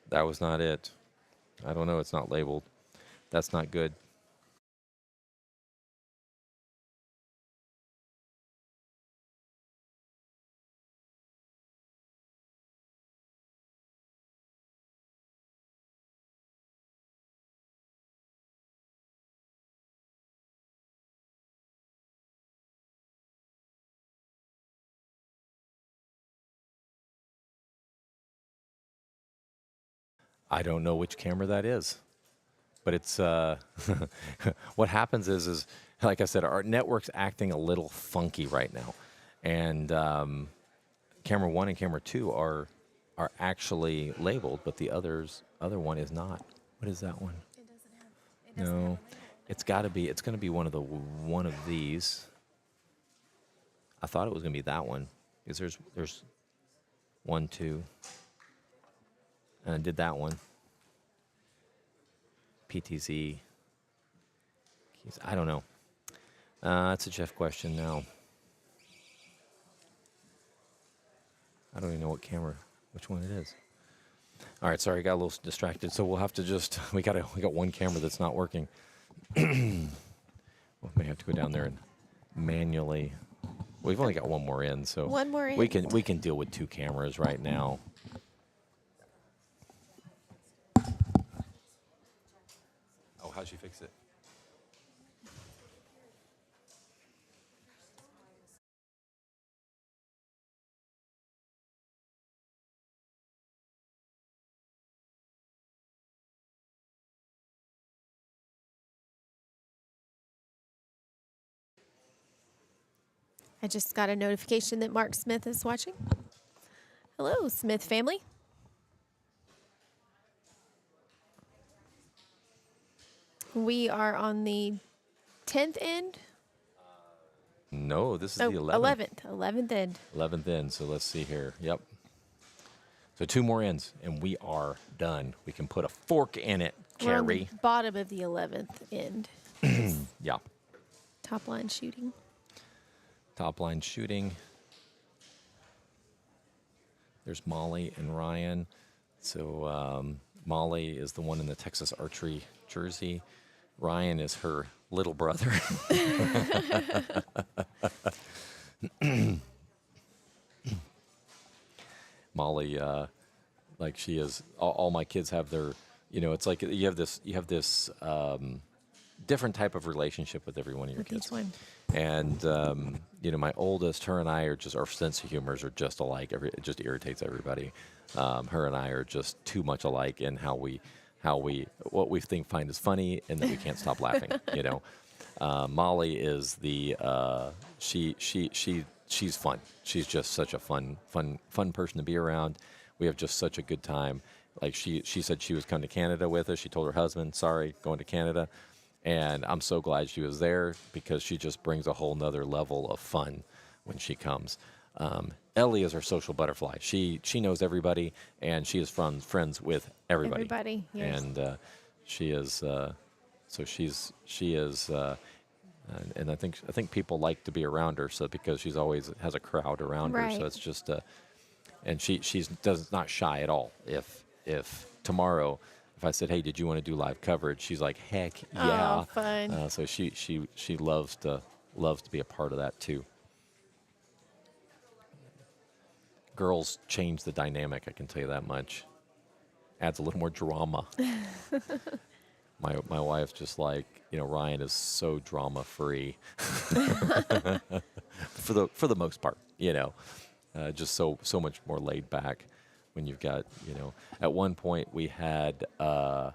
That was not it. I don't know. It's not labeled. That's not good. I don't know which camera that is, but it's what happens is like I said, our network's acting a little funky right now, and camera 1 and camera 2 are are actually labeled, but the other one is not. What is that one? It doesn't have. It doesn't have a No, label. it's got to be. It's going to be one of these. I thought it was going to be that one, because there's 1, 2, and I did that one. PTZ. Keys. I don't know. That's a Jeff question now. I don't even know which one it is. All right, sorry, I got a little distracted, so we'll have to just we got one camera that's not working. We may have to go down there and manually. We've only got one more in, so One more we in. can deal with 2 cameras right now. Oh, how'd she fix it? I just got a notification that Mark Smith is watching. Hello, Smith family. We are on the 10th end. No, this is Oh, the 11th. 11th end. 11th end, so let's see here. Yep. So 2 more ends, and we are done. We can put a fork in it, We're on Carrie. the bottom of the 11th end. Yeah. Top line shooting. Top line shooting. There's Molly and Ryan. So Molly is the one in the Texas archery jersey. Ryan is her little brother. Molly, like she is. All my kids have their. It's like you have this different type of relationship with every one of your With kids. each one. And my oldest, her and I are just, our sense of humors are just alike. It just irritates everybody. Her and I are just too much alike in what we find is funny, and that we can't stop laughing. Molly is she's fun. She's just such a fun person to be around. We have just such a good time. Like she said she was coming to Canada with us. She told her husband, sorry, going to Canada. And I'm so glad she was there, because she just brings a whole nother level of fun when she comes. Ellie is our social butterfly. She knows everybody, and she is friends with everybody. Everybody, yes. And she is and I think people like to be around her, so because she's always has a crowd around her. Right. So it's just and she's does not shy at all. If tomorrow, if I said, hey, did you want to do live coverage? She's like, heck yeah. Oh, fun. So she loves to be a part of that too. Girls change the dynamic, I can tell you that much. Adds a little more drama. My wife's just like, Ryan is so drama free for the most part, just so much more laid back. When you've got, at one point we had our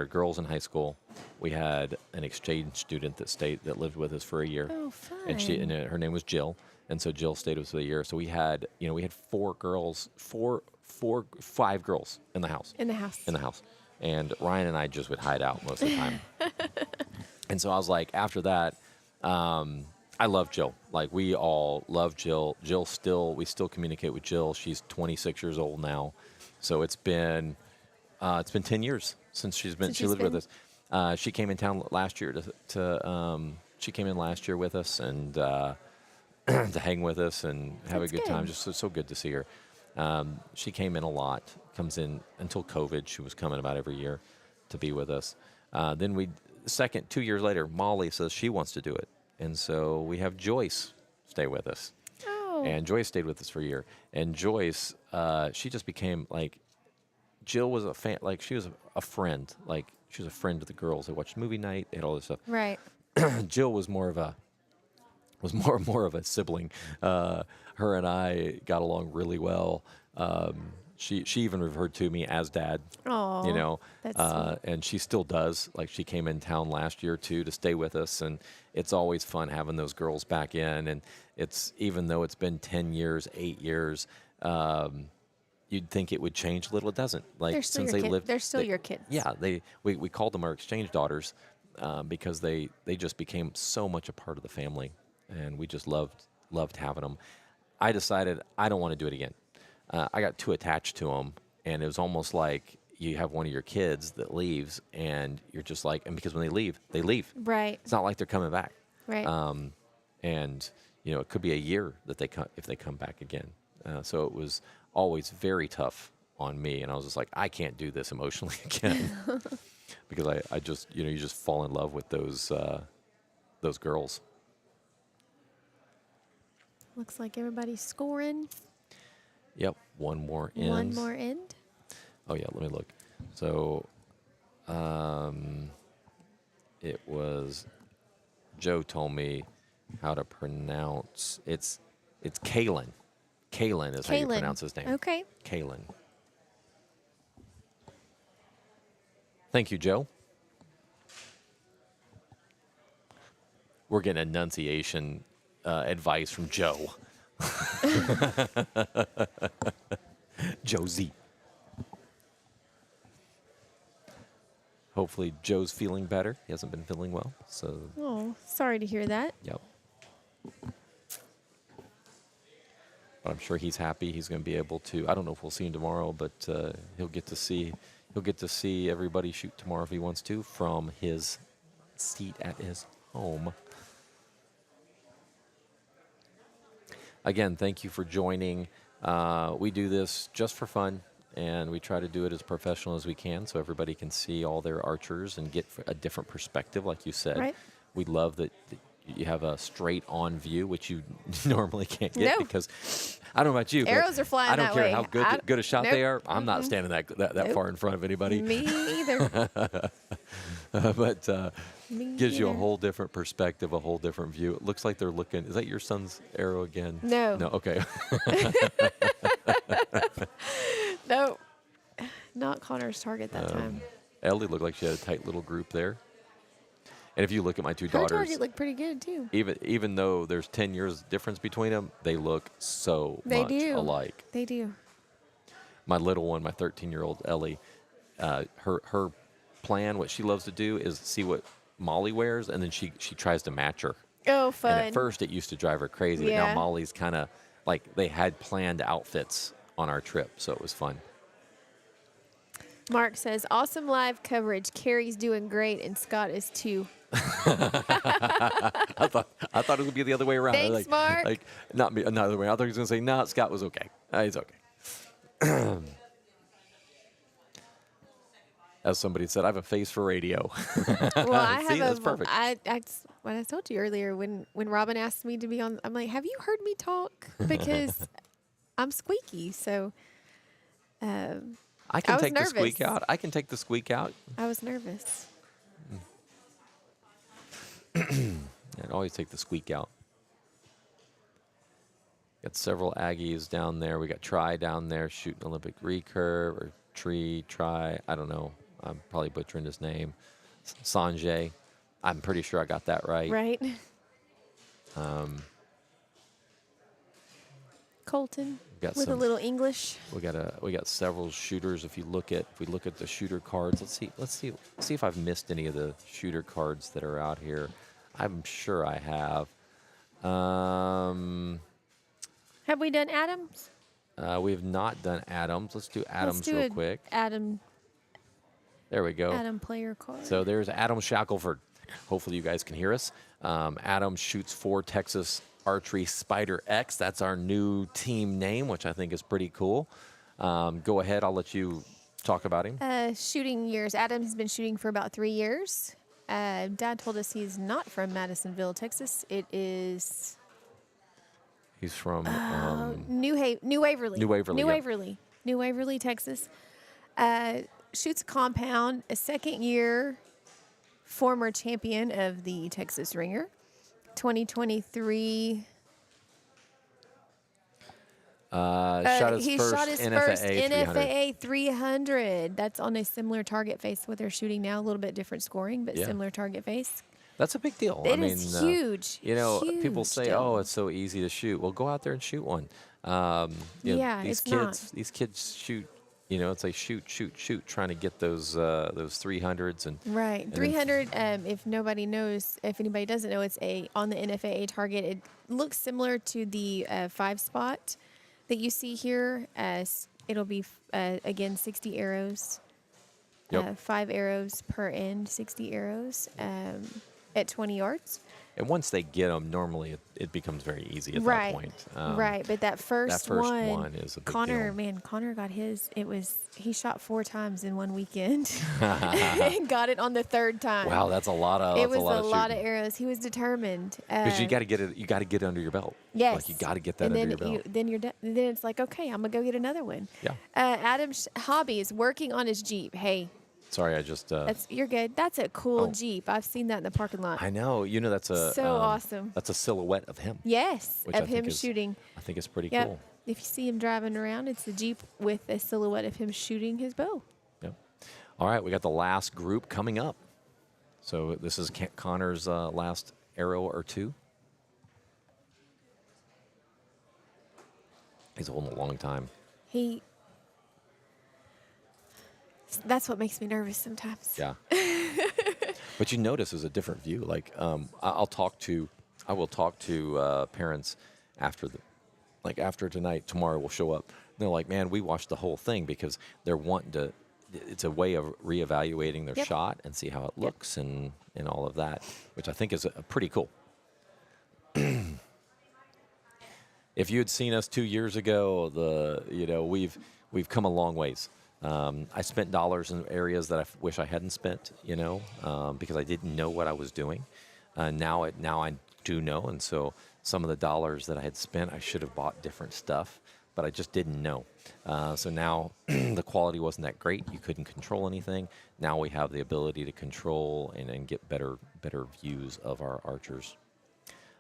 girls in high school. We had an exchange student that lived with us for a year. Oh, fun. And her name was Jill. And so Jill stayed with us for a year. So we had 5 girls in the house. In the house. And Ryan and I just would hide out most of the time. And so I was like, after that, I love Jill. Like, we all love Jill. We still communicate with Jill. She's 26 years old now. So it's been 10 years since she lived with us. She came in town last year she came in last year with us, and to hang with us and have That's a good time. good. Just so good to see her. She came in a lot. Comes in until COVID. She was coming about every year to be with us. Then 2 years later, Molly says she wants to do it. And so we have Joyce stay with us. Oh. And Joyce stayed with us for a year. And Joyce, she just became like, Jill was a fan, like she was a friend. Like, she was a friend to the girls. They watched movie night. They had all this stuff. Right. Jill was more of a sibling. Her and I got along really well. she even referred to me as Dad. Oh, You know, that's sweet. and she still does. Like she came in town last year too to stay with us, and it's always fun having those girls back in. And it's even though it's been 10 years, 8 years. You'd think it would change a little. It doesn't. Like They're still since your they kid. lived, They're still your kids. Yeah, we called them our exchange daughters because they just became so much a part of the family, and we just loved having them. I decided I don't want to do it again. I got too attached to them, and it was almost like you have one of your kids that leaves, and you're just like, and because when they leave, they leave. Right. It's not like they're coming back. Right. And it could be a year that they come if they come back again. So it was always very tough on me, and I was just like, I can't do this emotionally again because I just you just fall in love with those girls. Looks like everybody's scoring. Yep, one more end. One more end. Oh yeah, let me look. So, it was Joe told me how to pronounce it's Kalen. Kalen is how you pronounce his name. Okay. Kalen. Thank you, Joe. We're getting enunciation advice from Joe. Josie. Hopefully Joe's feeling better. He hasn't been feeling well, so Oh, sorry to hear that. yep. But I'm sure he's happy. He's going to be able to. I don't know if we'll see him tomorrow, but he'll get to see everybody shoot tomorrow if he wants to from his seat at his home. Again, thank you for joining. We do this just for fun, and we try to do it as professional as we can so everybody can see all their archers and get a different perspective, like you said. Right. We love that you have a straight-on view, which you normally can't get No. because I don't know about you. but Arrows are flying I don't that care way. how good a shot Nope. they are. I'm not standing that Nope. far in front of anybody. Me either. But Me gives you a either. whole different perspective, a whole different view. It looks like they're looking. Is that your son's arrow again? No. No. Okay. No. Not Connor's target that time. Ellie looked like she had a tight little group there. And if you look at my two Her daughters, target looked pretty good too. even though there's 10 years difference between them, they look so They much do. alike. They do. My little one, my 13-year-old Ellie, her plan, what she loves to do is see what Molly wears, and then she tries to match her. Oh, fun. And at first, it used to drive her crazy. But Yeah. now Molly's kind of like they had planned outfits on our trip, so it was fun. Mark says, awesome live coverage. Carrie's doing great, and Scott is too. I thought it would be the other way around. Thanks, Mark. Like not the other way. I thought he was going to say, "No, Scott was okay. He's okay." As somebody said, I have a face for radio. Well, I See, have that's perfect. what I told you earlier when Robin asked me to be on, I'm like, have you heard me talk? Because I'm squeaky. So I can was take the squeak nervous. out. I can take the squeak out. I was nervous. I'd always take the squeak out. Got several Aggies down there. We got Try down there shooting Olympic recurve or Try. I don't know. I'm probably butchering his name. Sanjay. I'm pretty sure I got that right. Right? Colton Got with a some- little English. We got several shooters. If we look at the shooter cards, let's see if I've missed any of the shooter cards that are out here. I'm sure I have. Have we done Adams? We have not done Adams. Let's do Adams Let's do real a quick. Adam There we go. Adam player card. So there's Adam Shackelford. Hopefully you guys can hear us. Adam shoots for Texas Archery Spider X. That's our new team name, which I think is pretty cool. Go ahead. I'll let you talk about him. Shooting years. Adam has been shooting for about 3 years. Dad told us he's not from Madisonville, Texas. It is He's from New Waverly. New Waverly, New yep. Waverly. New Waverly, Texas. Shoots a compound, a second-year former champion of the Texas Ringer. 2023. Shot his he first shot his NFAA first 300. NFAA 300. That's on a similar target face what they're shooting now. A little bit different scoring, but Yeah. similar target face. That's a big deal. It is huge. You know, people huge say, deal. "Oh, it's so easy to shoot." Well, go out there and shoot one. You know, Yeah, these it's not. These kids shoot. You know, it's like shoot, trying to get those 300s and Right, and then 300. If nobody knows, if anybody doesn't know, it's on the NFAA target. It looks similar to the 5-spot that you see here. As it'll be again 60 arrows, Yep. 5 arrows per end, 60 arrows at 20 yards. And once they get them, normally it becomes very easy at Right, that point. right. But that first one is a big Connor, deal. man, Connor got his. He shot 4 times in one weekend and got it on the 3rd time. Wow, that's a lot of. It was a lot of shooting. arrows. He was determined. Because you got to get it. You got to get it under your belt. Yes. Like you got to get that and under then your belt. then it's like, okay, I'm gonna go get another one. Yeah. Adam's hobby is working on his Jeep. Hey, Sorry, I just. you're good. That's a cool Oh. Jeep. I've seen that in the parking lot. I know. You know, that's a So awesome. That's a silhouette of him. Yes, Which of I think him is- shooting. I think it's pretty Yep. cool. If you see him driving around, it's the Jeep with a silhouette of him shooting his bow. Yep. All right, we got the last group coming up. So this is Connor's last arrow or two. He's holding a long time. That's what makes me nervous sometimes. Yeah. But you notice there's a different view. Like I will talk to parents after after tonight. Tomorrow we'll show up. And they're like, man, we watched the whole thing because they're wanting to. It's a way of reevaluating their Yep. shot and see how it looks and all of that, which I think is pretty cool. If you had seen us 2 years ago, we've come a long ways. I spent dollars in areas that I wish I hadn't spent, because I didn't know what I was doing. Now I do know, and so some of the dollars that I had spent, I should have bought different stuff, but I just didn't know. So now the quality wasn't that great. You couldn't control anything. Now we have the ability to control and get better views of our archers.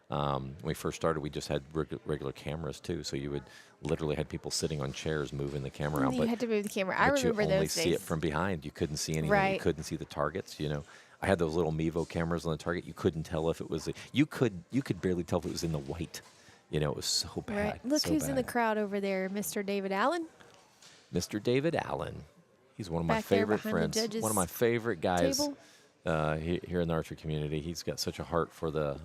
When we first started, we just had regular cameras too, so you would literally had people sitting on chairs moving the camera out. You had to move the camera. I but remember you only those see days. it from behind. You couldn't see anything. You Right. couldn't see the targets. I had those little Mevo cameras on the target. You couldn't tell if it was. You could barely tell if it was in the white. It was so bad. Right. Look so who's in the bad. crowd over there, Mr. David Allen. Mr. David Allen. He's one of my Back there favorite behind the friends. judges' One of my favorite guys table. here in the archery community. He's got such a heart for the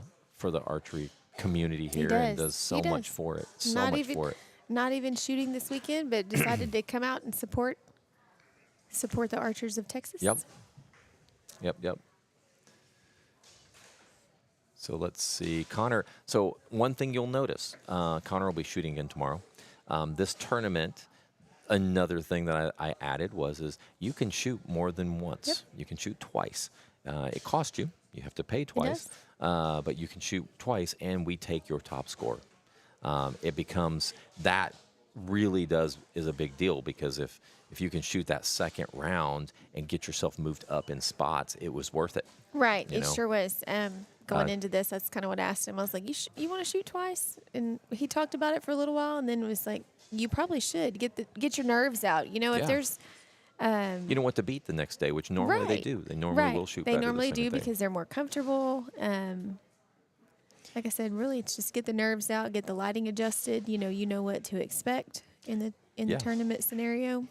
archery community here does. and does so He much does. for it. So Not much even- for it. Not even shooting this weekend, but decided to come out and support the Archers of Texas. Yep. So let's see, Connor. So one thing you'll notice, Connor will be shooting again tomorrow. This tournament, another thing that I added is you can shoot more than once. Yep. You can shoot twice. It costs you. You have to pay twice. But you can shoot twice, and we take your top score. It becomes that really is a big deal because if you can shoot that second round and get yourself moved up in spots, it was worth it. Right. You It know? sure was. Going Uh, into this, that's kind of what I asked him. I was like, you want to shoot twice? And he talked about it for a little while, and then was like, you probably should get your nerves out. If Yeah. there's You don't want to beat the next day, which normally they Right. do. They normally right. will shoot They better normally the do second day. because they're more comfortable. Like I said, really, it's just get the nerves out, get the lighting adjusted. You know what to expect in the Yeah. tournament scenario,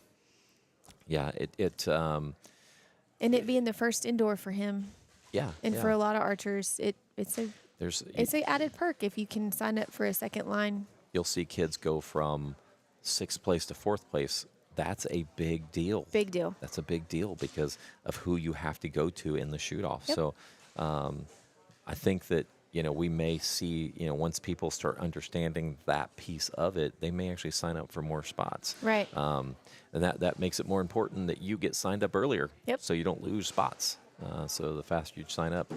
Yeah, and it being the first indoor for him, yeah. and yeah. for a lot of archers, it's There's a added perk if you can sign up for a second line. you'll see kids go from 6th place to 4th place. That's a big deal. Big deal. That's a big deal because of who you have to go to in the shoot off. Yep. So I think that we may see once people start understanding that piece of it, they may actually sign up for more spots. Right. And that makes it more important that you get signed up earlier. Yep. So you don't lose spots. So the faster you sign up.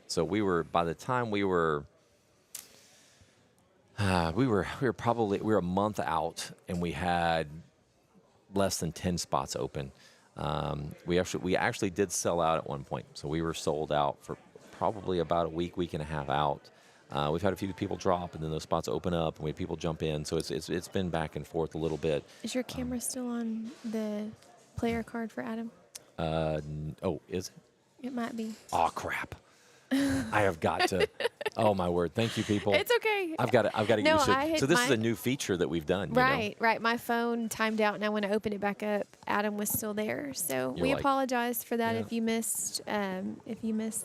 So by the time we were a month out, and we had less than 10 spots open. We actually did sell out at one point. So we were sold out for probably about a week and a half out. We've had a few people drop, and then those spots open up, and we have people jump in. So it's been back and forth a little bit. Is your camera still on the player card for Adam? Oh, is it? It might be. Oh, crap. I have got to. Oh, my word. Thank you, people. It's okay. I've got to No, use I it. had So this is my- a new feature that we've done. Right, right. My phone timed out, and I went to open it back up. Adam was still there, so You're we like, apologize for that yeah. if you missed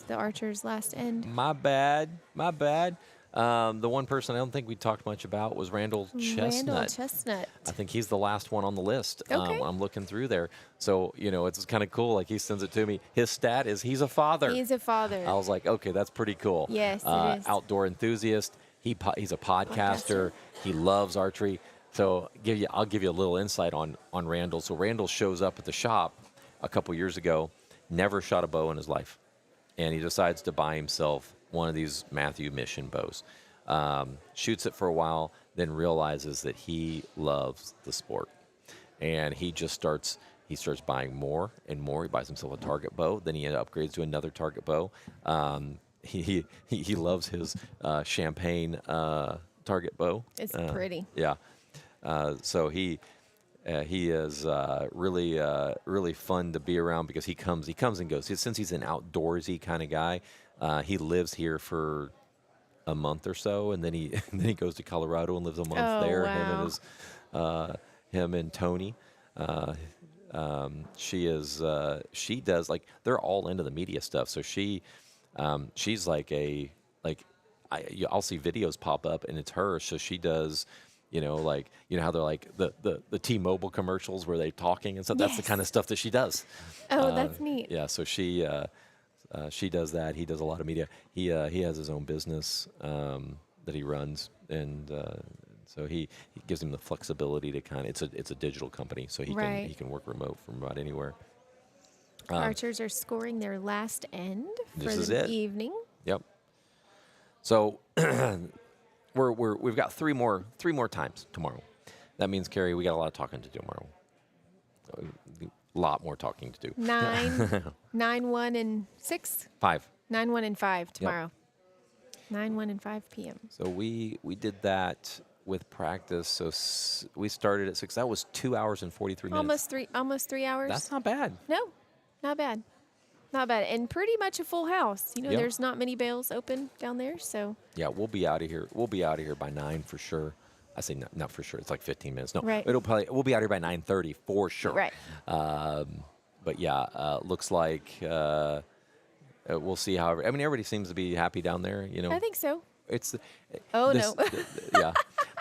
the Archer's last end. My bad. My bad. The one person I don't think we talked much about was Randall Chestnut. Randall Chestnut. I think he's the last one on the list. Okay. I'm looking through there. So, it's kind of cool. Like, he sends it to me. His stat is he's a father. He's a father. I was like, okay, that's pretty cool. Yes, it is. Outdoor enthusiast. He's a podcaster. He loves archery. So I'll give you a little insight on Randall. So Randall shows up at the shop a couple years ago, never shot a bow in his life. And he decides to buy himself one of these Matthew Mission bows. Shoots it for a while, then realizes that he loves the sport. And he just starts buying more and more. He buys himself a target bow. Then he upgrades to another target bow. He loves his champagne target bow. It's pretty. Yeah. So he is really fun to be around because he comes and goes. Since he's an outdoorsy kind of guy, he lives here for a month or so, and then he goes to Colorado and lives a month Oh, there. wow. Him and Tony. She does, like, they're all into the media stuff. So she's like I'll see videos pop up and it's her. So she does, how they're like the T-Mobile commercials where they're talking and stuff. That's the Yes. kind of stuff that she does. Oh, that's neat. Yeah. So she does that. He does a lot of media. He has his own business that he runs, and so he gives him the flexibility to it's a digital company, so he Right. can work remote from about anywhere. Archers are scoring their last end for This is the it. evening. Yep. So we've got three more times tomorrow. That means, Carrie, we got a lot of talking to do tomorrow. A lot more talking to do. 9, 1, and 6. 5. 9, 1, and 5 tomorrow. 9, 1, and 5 p.m. So we did that with practice. So we started at 6. That was 2 hours and 43 minutes. Almost 3 hours. That's not bad. No, not bad. Not bad. And pretty much a full house. Yep. There's not many bales open down there, so. Yeah, we'll be out of here. We'll be out of here by 9 for sure. I say not for sure. It's like 15 minutes. No, Right. We'll be out here by 9:30 for sure. Right. But yeah, looks like we'll see. However, I mean, everybody seems to be happy down there. I think so. It's. Oh, this, no. Yeah,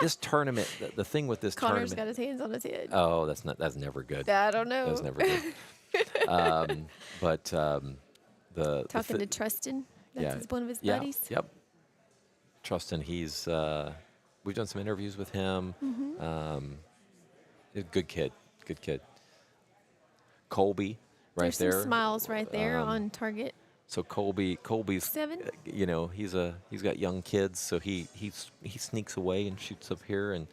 this tournament. The thing with this Connor's tournament. got his hands on his head. Oh, that's never good. I don't know. That's never good. The Talking to Trustin. That's one of his yeah, buddies. Yep. Trustin, he's we've done some interviews with him. Good kid. Colby, right There's there. some smiles right there on target. So Colby's 7. he's got young kids, so he sneaks away and shoots up here, and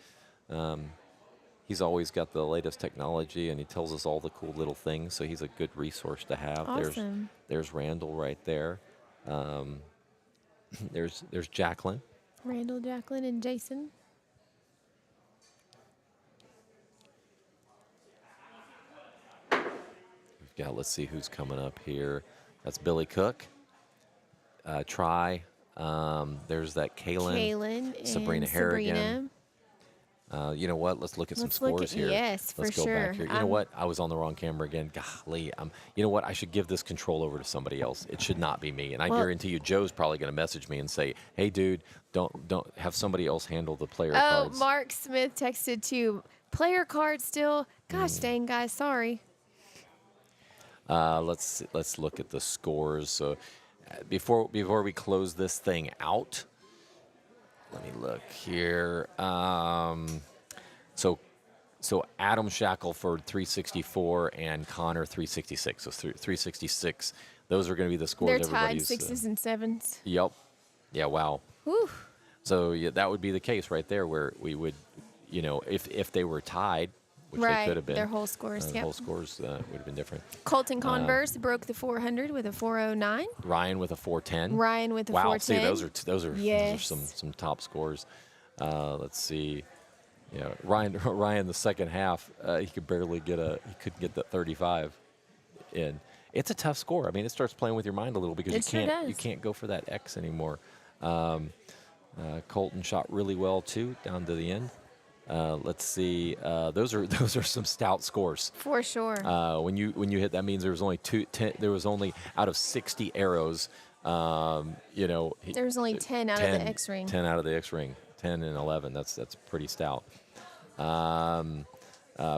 he's always got the latest technology, and he tells us all the cool little things. So he's a good resource to have. Awesome. There's Randall right there. There's Jacqueline. Randall, Jacqueline, and Jason. We've got, let's see who's coming up here. That's Billy Cook. There's that Kaylin and Sabrina Harrigan. You know what? Let's look at some Let's look scores at- here. yes, Let's for go back sure. here. You know what? I was on the wrong camera again. Golly. You know what? I should give this control over to somebody else. It should not be me. And I Well- guarantee you, Joe's probably going to message me and say, "Hey, dude, don't have somebody else handle the player Oh, cards." Mark Smith texted too. Player card still. Gosh dang, guys, sorry. Let's look at the scores. So before we close this thing out, let me look here. So Adam Shackelford 364 and Connor 366. So 366. Those are going to be the scores. They're tied everybody's, 6s and 7s. Yep. Yeah. Wow. Whew. So yeah, that would be the case right there, where we would, if they were tied, which they could have been. Their whole scores, The yep. whole scores would have been different. Colton Converse broke the 400 with a 409. Ryan with a 410. Ryan with a wow, 410. see, those are Yes. some top scores. Let's see. Ryan the second half, he couldn't get that 35 in. It's a tough score. I mean, it starts playing with your mind a little because It sure does. you can't go for that X anymore. Colton shot really well too down to the end. Let's see. Those are some stout scores. For sure. When you hit, that means there was only there was only out of 60 arrows. There was only 10 out of the X ring. 10 out of the X ring. 10 and 11. That's pretty stout.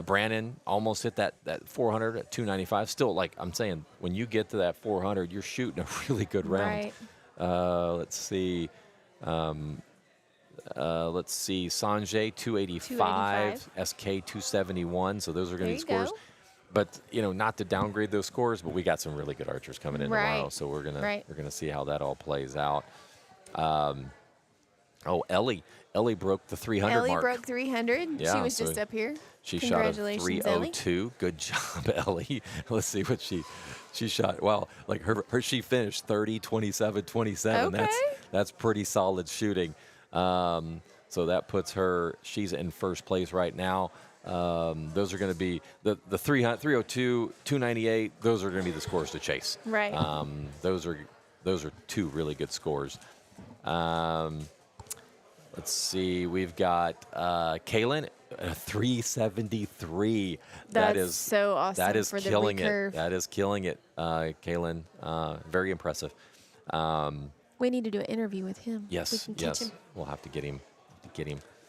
Brandon almost hit that 400 at 295. Still, like I'm saying, when you get to that 400, you're shooting a really good round. Right. Let's see. Sanjay 285, SK 271. So those are going to be There you scores. go. But not to downgrade those scores, but we got some really good archers coming in tomorrow, Right. so we're gonna Right. see how that all plays out. Ellie broke the 300 Ellie mark. broke 300. Yeah, She was so just up here. She shot a Congratulations, Ellie. 302. Good job, Ellie. Let's see what she shot. Wow, like her she finished 30, 27, 27. Okay. That's pretty solid shooting. So that puts her. She's in first place right now. Those are going to be the 302, 298. Those are going to be the scores to chase. Right. Those are two really good scores. Let's see. We've got Kaylin, a 373. That That's is so awesome That is for the killing recurve. it. That is killing it, Kaylin. Very impressive. We need to do an interview with him. We Yes, can catch him We'll have to get him.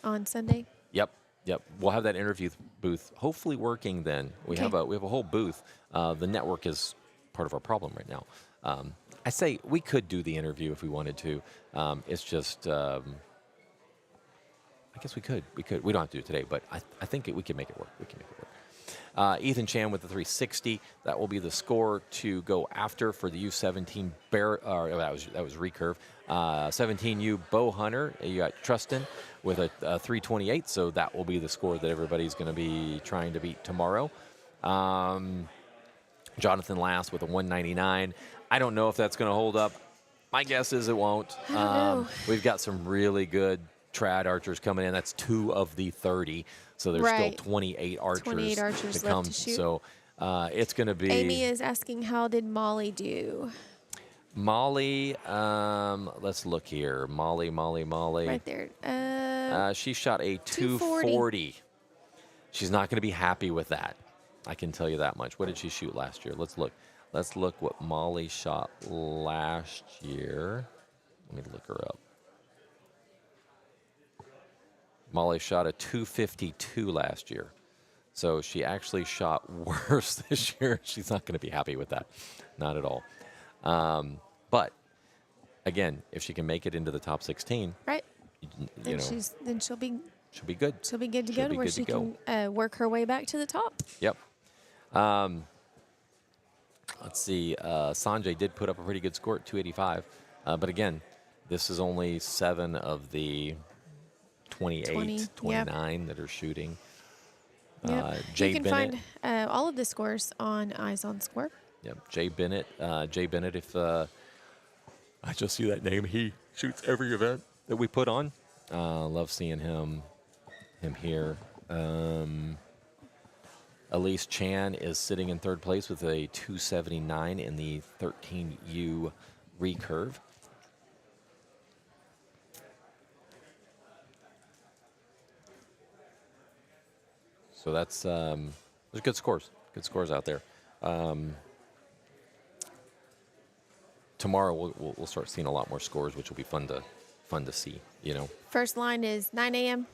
on Sunday. Yep. We'll have that interview booth hopefully working then. We Okay. have a whole booth. The network is part of our problem right now. I say we could do the interview if we wanted to. It's just I guess we could. We don't have to do it today, but I think we can make it work. Ethan Chan with the 360. That will be the score to go after for the U17 that was recurve. 17U Bow Hunter. You got Trustin with a 328. So that will be the score that everybody's going to be trying to beat tomorrow. Jonathan Last with a 199. I don't know if that's going to hold up. My guess is it won't. I don't know. We've got some really good trad archers coming in. That's 2 of the 30. So there's Right. still 28 archers, 28 archers to left come. to shoot. So it's going to be Amy is asking, how did Molly do? Molly. Let's look here. Molly. Right there. She shot a 240. 240. She's not going to be happy with that. I can tell you that much. What did she shoot last year? Let's look. Let's look what Molly shot last year. Let me look her up. Molly shot a 252 last year. So she actually shot worse this year. She's not going to be happy with that. Not at all. But, again, if she can make it into the top 16, Right. you know, Then she'll be she'll be good. she'll be good to She'll go to be where good to she go. can work her way back to the top. Yep. Let's see. Sanjay did put up a pretty good score at 285. But again, this is only 7 of the 28, 20, yep. 29 that are shooting. Yep. Jay You can Bennett. find all of the scores on Eyes on Score. Yep. Jay Bennett. If I just see that name, he shoots every event that we put on. Love seeing him here. Elise Chan is sitting in third place with a 279 in the 13U recurve. So that's there's good scores. Good scores out there. Tomorrow we'll start seeing a lot more scores, which will be fun to see. You know. First line is 9 a.m.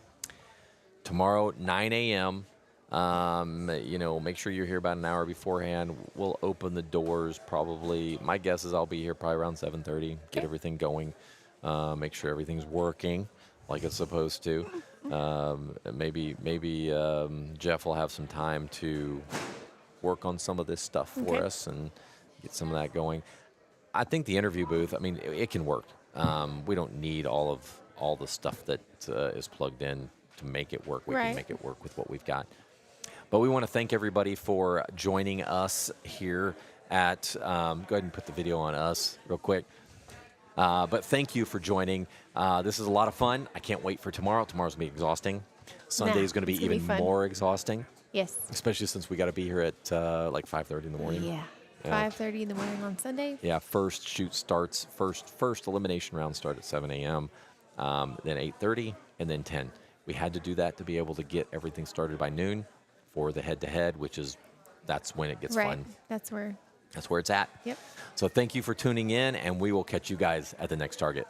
Tomorrow, 9 a.m. Make sure you're here about an hour beforehand. We'll open the doors probably. My guess is I'll be here probably around 7:30. Get everything going. Make sure everything's working like it's supposed to. Maybe Jeff will have some time to work on some of this stuff for Okay. us and get some of that going. I think the interview booth, I mean, it can work. We don't need all the stuff that is plugged in to make it work. We Right. can make it work with what we've got. But we want to thank everybody for joining us here at, go ahead and put the video on us real quick. But thank you for joining. This is a lot of fun. I can't wait for tomorrow. Tomorrow's going to be exhausting. Sunday is going to be even more exhausting. Yes. Especially since we got to be here at like 5:30 in the morning. Yeah. 5:30 in the morning on Sunday. Yeah, first shoot starts, first elimination round start at 7 a.m., then 8:30, and then 10. We had to do that to be able to get everything started by noon for the head-to-head, that's when it gets fun. That's where That's where it's at. Yep. So thank you for tuning in, and we will catch you guys at the next target.